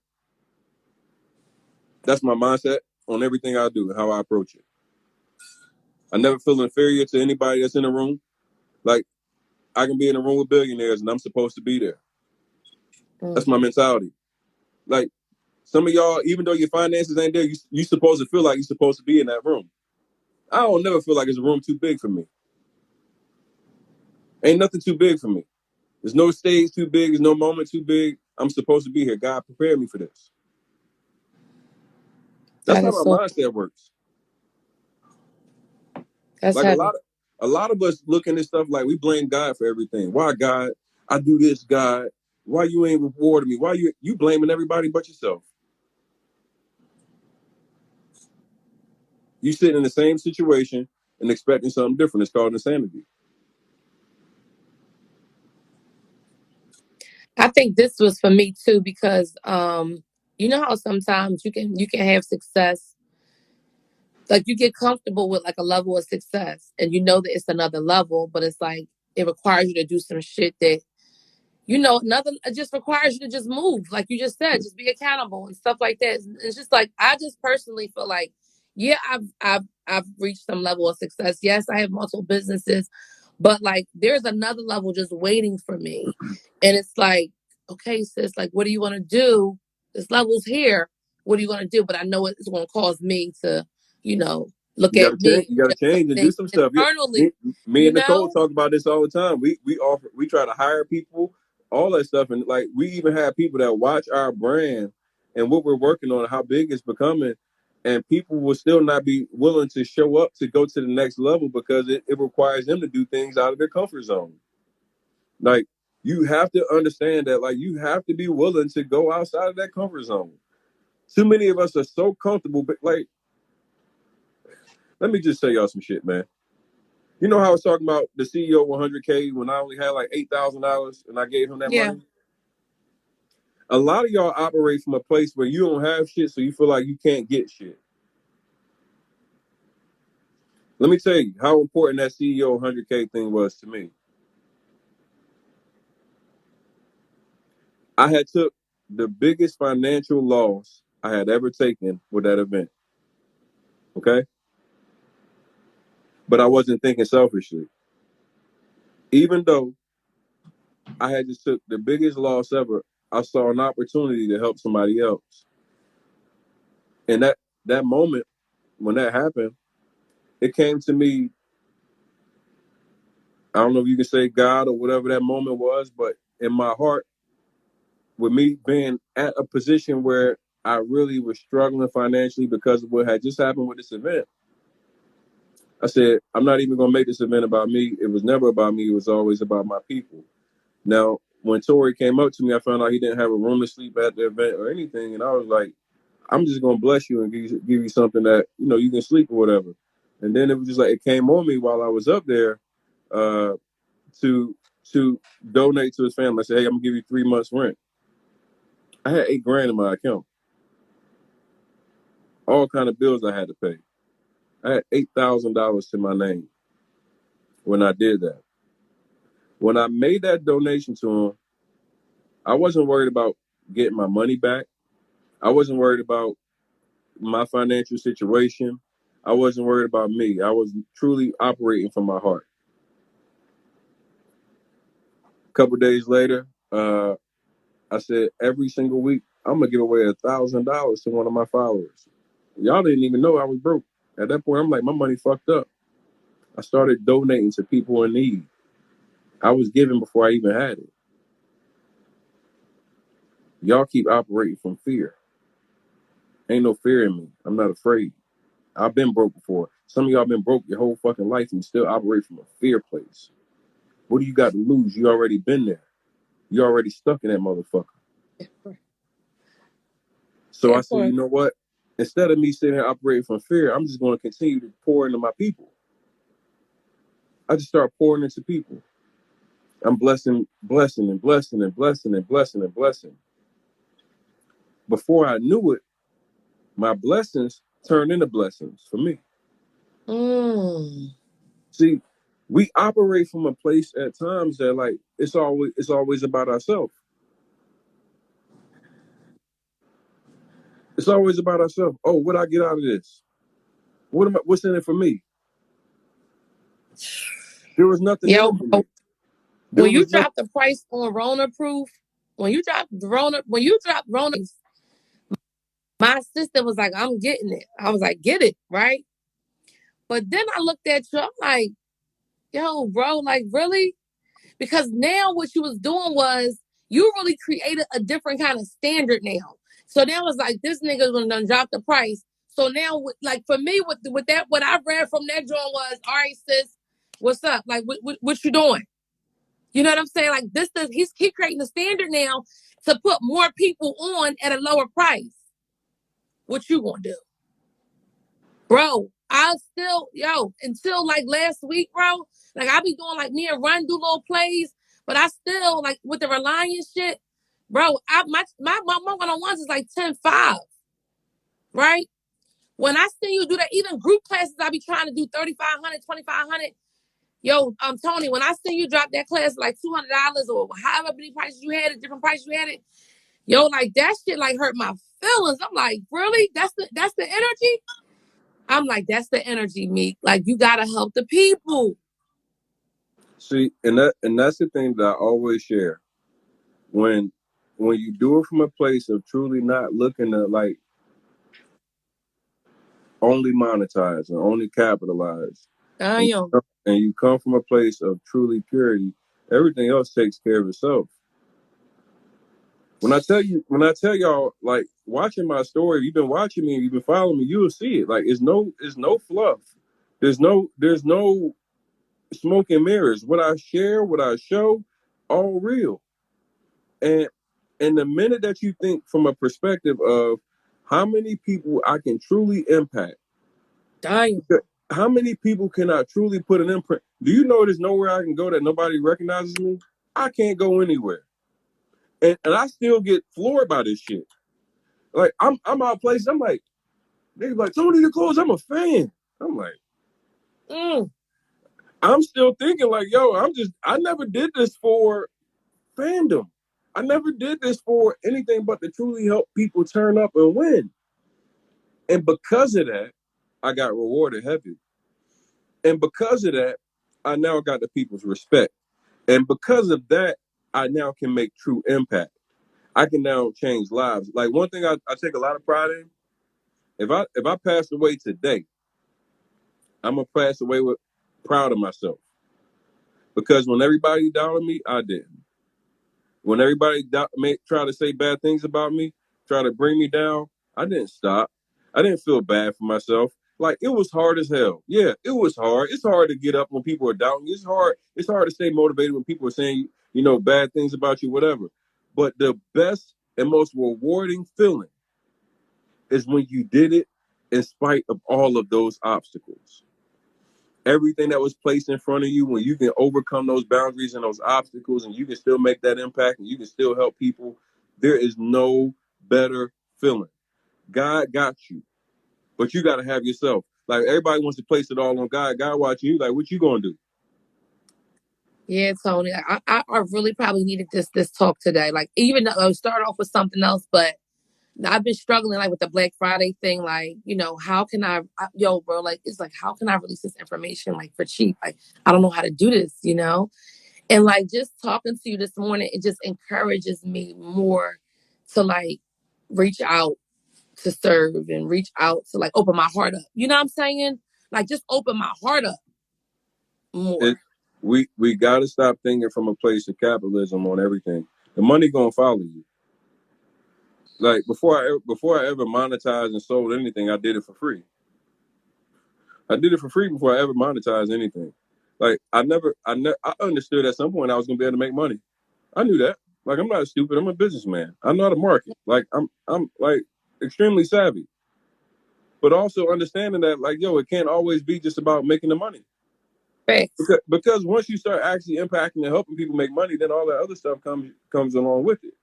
S2: That's my mindset on everything I do and how I approach it. I never feel inferior to anybody that's in the room. Like, I can be in a room with billionaires and I'm supposed to be there. That's my mentality. Like, some of y'all, even though your finances ain't there, you supposed to feel like you're supposed to be in that room. I don't never feel like it's a room too big for me. Ain't nothing too big for me. There's no stage too big. There's no moment too big. I'm supposed to be here. God prepared me for this. That's
S6: That
S2: how
S6: is
S2: my
S6: so.
S2: mindset works.
S6: That's
S2: Like
S6: heavy.
S2: a lot of us look at this stuff like we blame God for everything. Why God? I do this, God. Why you ain't rewarding me? Why you blaming everybody but yourself? You sitting in the same situation and expecting something different. It's called insanity.
S6: I think this was for me too because you know how sometimes you can have success, like you get comfortable with like a level of success and you know that it's another level, but it's like it requires you to do some shit that another, it just requires you to just move, like you just said, just be accountable and stuff like that. It's just like I just personally feel like, yeah, I've reached some level of success. Yes, I have multiple businesses, but like there's another level just waiting for me, and it's like, okay, sis, like what do you want to do? This level's here. What are you going to do? But I know it's going to cause me to, you know, look
S2: You got
S6: at
S2: to change.
S6: me,
S2: You got to
S6: adjust some
S2: change and do
S6: things
S2: some stuff.
S6: internally.
S2: Me
S6: You
S2: and Nicole
S6: know,
S2: talk about this all the time. We try to hire people, all that stuff, and like we even have people that watch our brand and what we're working on, how big it's becoming, and people will still not be willing to show up to go to the next level because it requires them to do things out of their comfort zone. Like you have to understand that, like you have to be willing to go outside of that comfort zone. Too many of us are so comfortable, but like, let me just tell y'all some shit, man. You know how I was talking about the CEO 100K when I only had like $8,000 and I gave him that
S6: yeah.
S2: money? A lot of y'all operate from a place where you don't have shit, so you feel like you can't get shit. Let me tell you how important that CEO 100K thing was to me. I had took the biggest financial loss I had ever taken with that event. Okay? But I wasn't thinking selfishly. Even though I had just took the biggest loss ever, I saw an opportunity to help somebody else. And that moment when that happened, it came to me. I don't know if you can say God or whatever that moment was, but in my heart, with me being at a position where I really was struggling financially because of what had just happened with this event, I said, I'm not even going to make this event about me. It was never about me. It was always about my people. Now, when Tori came up to me, I found out he didn't have a room to sleep at the event or anything. And I was like, I'm just going to bless you and give you something that, you can sleep or whatever. And then it was just like, it came on me while I was up there uh, to donate to his family. I said, hey, I'm going to give you 3 months rent. I had $8,000 in my account, all kind of bills I had to pay. I had $8,000 to my name when I did that. When I made that donation to him, I wasn't worried about getting my money back. I wasn't worried about my financial situation. I wasn't worried about me. I was truly operating from my heart. A couple days later, I said every single week I'm gonna give away $1,000 to one of my followers. Y'all didn't even know I was broke. At that point, I'm like, my money fucked up. I started donating to people in need. I was giving before I even had it. Y'all keep operating from fear. Ain't no fear in me. I'm not afraid. I've been broke before. Some of y'all been broke your whole fucking life and you still operate from a fear place. What do you got to lose? You already been there. You already stuck in that motherfucker. So I said, you know what? Instead of me sitting here operating from fear, I'm just going to continue to pour into my people. I just start pouring into people. I'm blessing, blessing, and blessing, and blessing, and blessing, and blessing. Before I knew it, my blessings turned into blessings for me. See, we operate from a place at times that like it's always about ourselves. It's always about ourselves. Oh, what I get out of this? What's in it for me? There was nothing in
S6: Yo,
S2: it for
S6: bro,
S2: me. There
S6: when you
S2: was nothing.
S6: drop the price on Rona Proof, when you drop Rona, my sister was like, I'm getting it. I was like, get it, right? But then I looked at you, I'm like, yo, bro, like really? Because now what you was doing was you really created a different kind of standard now. So now it's like this nigga's gonna done drop the price. So now, like for me, with that, what I read from that drawing was, all right, sis, what's up? Like, what you doing? You know what I'm saying? Like he's keep creating the standard now to put more people on at a lower price. What you gonna do, bro? I still until like last week, bro. Like I be doing like me and Run do little plays, but I still like with the Reliance shit, bro. My 1-on-ones is like 10-5, right? When I see you do that, even group classes, I be trying to do 3,500, 2,500. Yo, Tony, when I see you drop that class like $200 or however many prices you had it, different prices you had it, yo, like that shit like hurt my feelings. I'm like, really? That's the energy? I'm like, that's the energy, Meek. Like you gotta help the people.
S2: See, and that's the thing that I always share. When you do it from a place of truly not looking to like only monetize and only capitalize, and
S6: Damn.
S2: you come from a place of truly purity, everything else takes care of itself. When I tell y'all, like watching my story, if you've been watching me and you've been following me, you'll see it. Like it's no fluff. There's no smoke and mirrors. What I share, what I show, all real. And the minute that you think from a perspective of how many people I can truly impact,
S6: Damn.
S2: how many people can I truly put an imprint? Do you know there's nowhere I can go that nobody recognizes me? I can't go anywhere. And I still get floored by this shit. Like I'm out of place. I'm like, they're like, Tony, the clothes, I'm a fan. I'm like, I'm still thinking like, yo, I never did this for fandom. I never did this for anything but to truly help people turn up and win. And because of that, I got rewarded heavy. And because of that, I now got the people's respect. And because of that, I now can make true impact. I can now change lives. Like one thing I take a lot of pride in, If I pass away today, I'm gonna pass away with proud of myself because when everybody doubted me, I didn't. When everybody try to say bad things about me, try to bring me down, I didn't stop. I didn't feel bad for myself. Like it was hard as hell. Yeah, it was hard. It's hard to get up when people are doubting you. It's hard. It's hard to stay motivated when people are saying bad things about you, whatever. But the best and most rewarding feeling is when you did it in spite of all of those obstacles. Everything that was placed in front of you, when you can overcome those boundaries and those obstacles and you can still make that impact and you can still help people, there is no better feeling. God got you, but you got to have yourself. Like everybody wants to place it all on God. God watching you. Like, what you gonna do?
S6: Yeah, Tony. I really probably needed this talk today. Like, even though I started off with something else, but I've been struggling like with the Black Friday thing. Like, how can yo, bro, like, it's like, how can I release this information like for cheap? Like, I don't know how to do this. And like, just talking to you this morning, it just encourages me more to like reach out to serve and reach out to like open my heart up. You know what I'm saying? Like, just open my heart up more.
S2: We got to stop thinking from a place of capitalism on everything. The money gonna follow you. Like before I ever monetized and sold anything, I did it for free. I did it for free before I ever monetized anything. Like I understood at some point I was gonna be able to make money. I knew that. Like I'm not stupid. I'm a businessman. I know how to market. Like I'm like extremely savvy. But also understanding that like it can't always be just about making the money.
S6: Facts.
S2: Because once you start actually impacting and helping people make money, then all that other stuff comes along with it.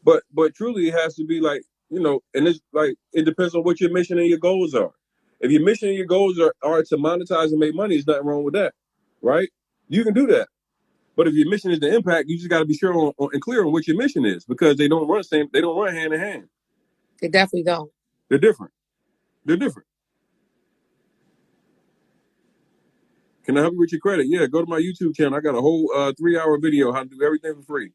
S2: But truly, it has to be like and it's like it depends on what your mission and your goals are. If your mission and your goals are to monetize and make money, there's nothing wrong with that, right? You can do that. But if your mission is to impact, you just got to be sure and clear on what your mission is because they don't run They don't run hand in hand.
S6: They definitely don't.
S2: They're different. They're different. Can I help you with your credit? Yeah, go to my YouTube channel. I got a whole 3-hour video how to do everything for free.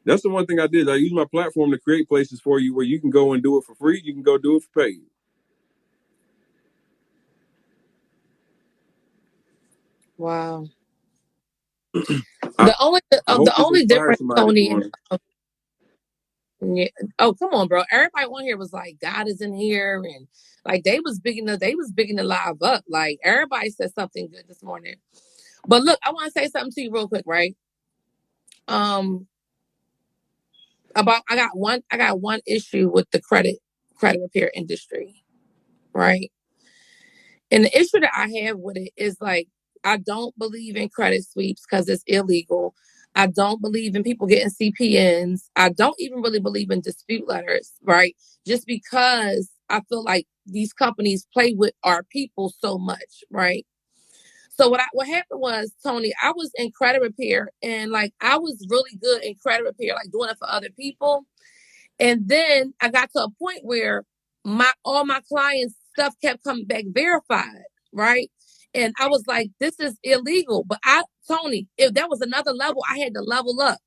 S2: That's the one thing I did. I use my platform to create places for you where you can go and do it for free. You can go do it for paid.
S6: Wow.
S2: I
S6: The
S2: hope this
S6: only
S2: inspires
S6: difference,
S2: somebody this
S6: Tony,
S2: morning.
S6: yeah. Oh, come on, bro. Everybody on here was like, God is in here, and like they was bigging the live up. Like everybody said something good this morning. But look, I want to say something to you real quick, right? About I got one issue with the credit repair industry, right? And the issue that I have with it is like I don't believe in credit sweeps because it's illegal. I don't believe in people getting CPNs. I don't even really believe in dispute letters, right? Just because I feel like these companies play with our people so much, right? So what happened was, Tony, I was in credit repair and like I was really good in credit repair, like doing it for other people. And then I got to a point where all my clients' stuff kept coming back verified, right? And I was like, this is illegal. But Tony, if that was another level, I had to level up.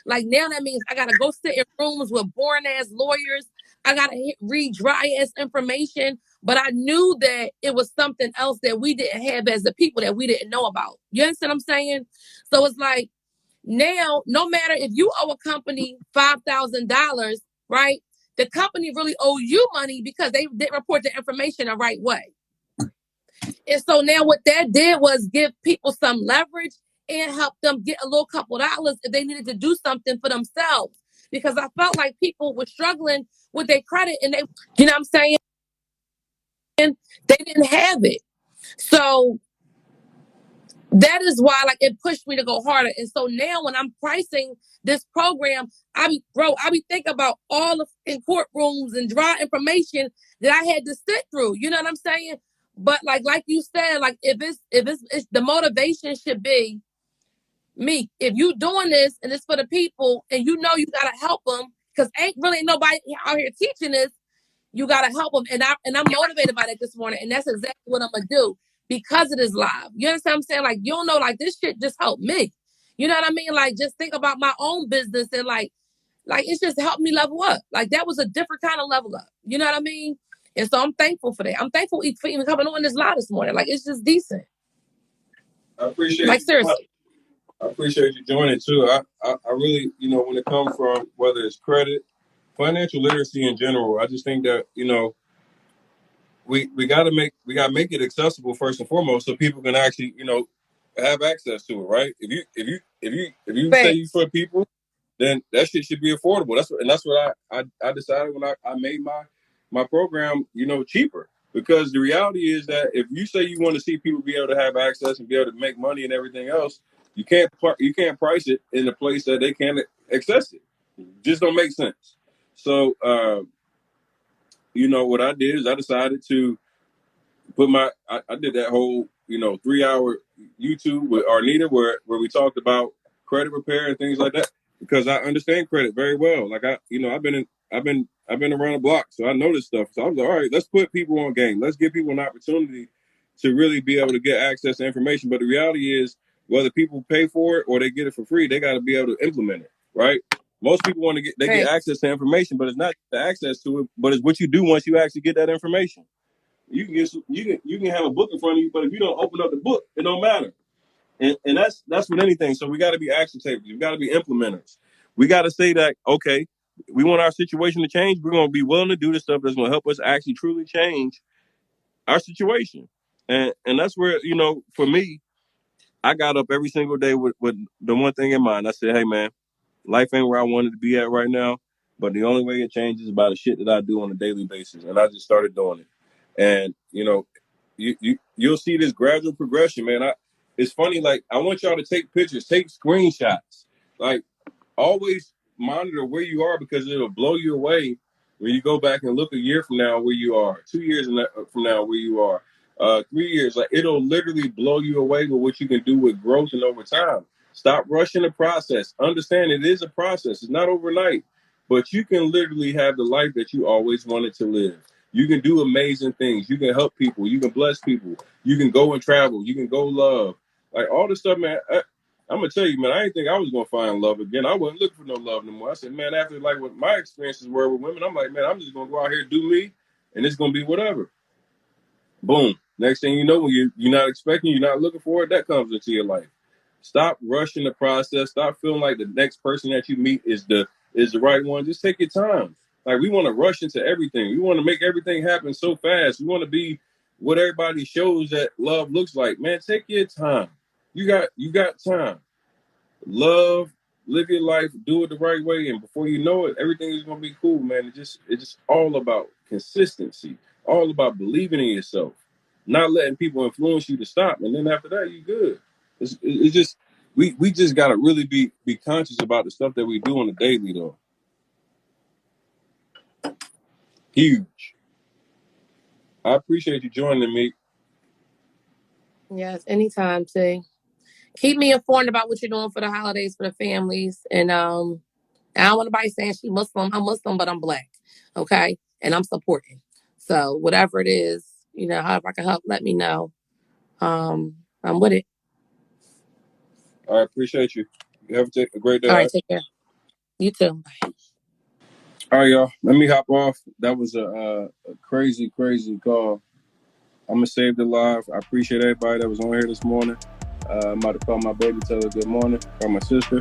S6: Like now that means I gotta go sit in rooms with boring ass lawyers. I gotta read dry ass information. But I knew that it was something else that we didn't have as the people that we didn't know about. You understand what I'm saying? So it's like now, no matter if you owe a company $5,000, right? The company really owe you money because they didn't report the information the right way. And so now what that did was give people some leverage and help them get a little couple dollars if they needed to do something for themselves. Because I felt like people were struggling with their credit and you know what I'm saying? They didn't have it. So that is why like it pushed me to go harder. And so now when I'm pricing this program, I be thinking about all the in courtrooms and dry information that I had to sit through. You know what I'm saying? But like you said, like if it's the motivation should be me. If you doing this and it's for the people and you know you gotta help them because ain't really nobody out here teaching this. You gotta help them, and I'm motivated by that this morning, and that's exactly what I'm gonna do because it is live. You understand what I'm saying? Like you don't know, like this shit just helped me. You know what I mean? Like just think about my own business and like Like, it's just helped me level up. Like, that was a different kind of level up. You know what I mean? And so I'm thankful for that. I'm thankful for even coming on this live this morning. Like, it's just decent.
S2: I appreciate
S6: Like,
S2: you.
S6: seriously.
S2: I appreciate you joining too. I really, when it comes from whether it's credit, financial literacy in general, I just think that, we gotta make it accessible first and foremost so people can actually, have access to it, right? If you say you
S6: Facts.
S2: for people, then that shit should be affordable. That's what I decided when I made my program, cheaper. Because the reality is that if you say you want to see people be able to have access and be able to make money and everything else, you can't price it in a place that they can't access it. Just don't make sense. So what I did is I decided to I did that whole 3 hour YouTube with Arnita where we talked about credit repair and things like that because I understand credit very well. Like I've been around the block, so I know this stuff. So I was like, all right, let's put people on game. Let's give people an opportunity to really be able to get access to information. But the reality is, whether people pay for it or they get it for free, they got to be able to implement it, right? Most people want to get
S6: Facts.
S2: access to information, but it's not the access to it, but it's what you do once you actually get that information. You can have a book in front of you, but if you don't open up the book, it don't matter. And that's with anything. So we got to be action takers. We got to be implementers. We got to say that okay, we want our situation to change. We're going to be willing to do the stuff that's going to help us actually truly change our situation. And that's where for me, I got up every single day with the one thing in mind. I said, hey man, life ain't where I wanted to be at right now, but the only way it changes is by the shit that I do on a daily basis. And I just started doing it. And you'll see this gradual progression, man. It's funny, like I want y'all to take pictures, take screenshots. Like always monitor where you are because it'll blow you away when you go back and look a year from now where you are, 2 years from now where you are, 3 years. Like it'll literally blow you away with what you can do with growth and over time. Stop rushing the process. Understand it is a process. It's not overnight, but you can literally have the life that you always wanted to live. You can do amazing things. You can help people. You can bless people. You can go and travel. You can go love. Like all this stuff, man. I'm gonna tell you, man. I didn't think I was gonna find love again. I wasn't looking for no love no more. I said, man, after like what my experiences were with women, I'm like, man, I'm just gonna go out here and do me, and it's gonna be whatever. Boom. Next thing you know, when you're not expecting, you're not looking for it, that comes into your life. Stop rushing the process. Stop feeling like the next person that you meet is the right one. Just take your time. Like we want to rush into everything. We want to make everything happen so fast. We want to be what everybody shows that love looks like. Man, take your time. You got time. Love, live your life, do it the right way, and before you know it, everything is gonna be cool, man. It's just all about consistency, all about believing in yourself, not letting people influence you to stop, and then after that, you good. It's just we just gotta really be conscious about the stuff that we do on the daily, though. Huge. I appreciate you joining me.
S6: Yes, anytime, T. Keep me informed about what you're doing for the holidays for the families. And I don't want nobody saying she Muslim. I'm Muslim, but I'm black. Okay. And I'm supporting. So whatever it is, however I can help, let me know. I'm with it.
S2: I appreciate you. You have a great day.
S6: All
S2: All
S6: right,
S2: right?
S6: take care. You too.
S2: All right, y'all. Let me hop off. That was a crazy, crazy call. I'm gonna save the live. I appreciate everybody that was on here this morning. I'm about to call my baby, tell her good morning. Call my sister.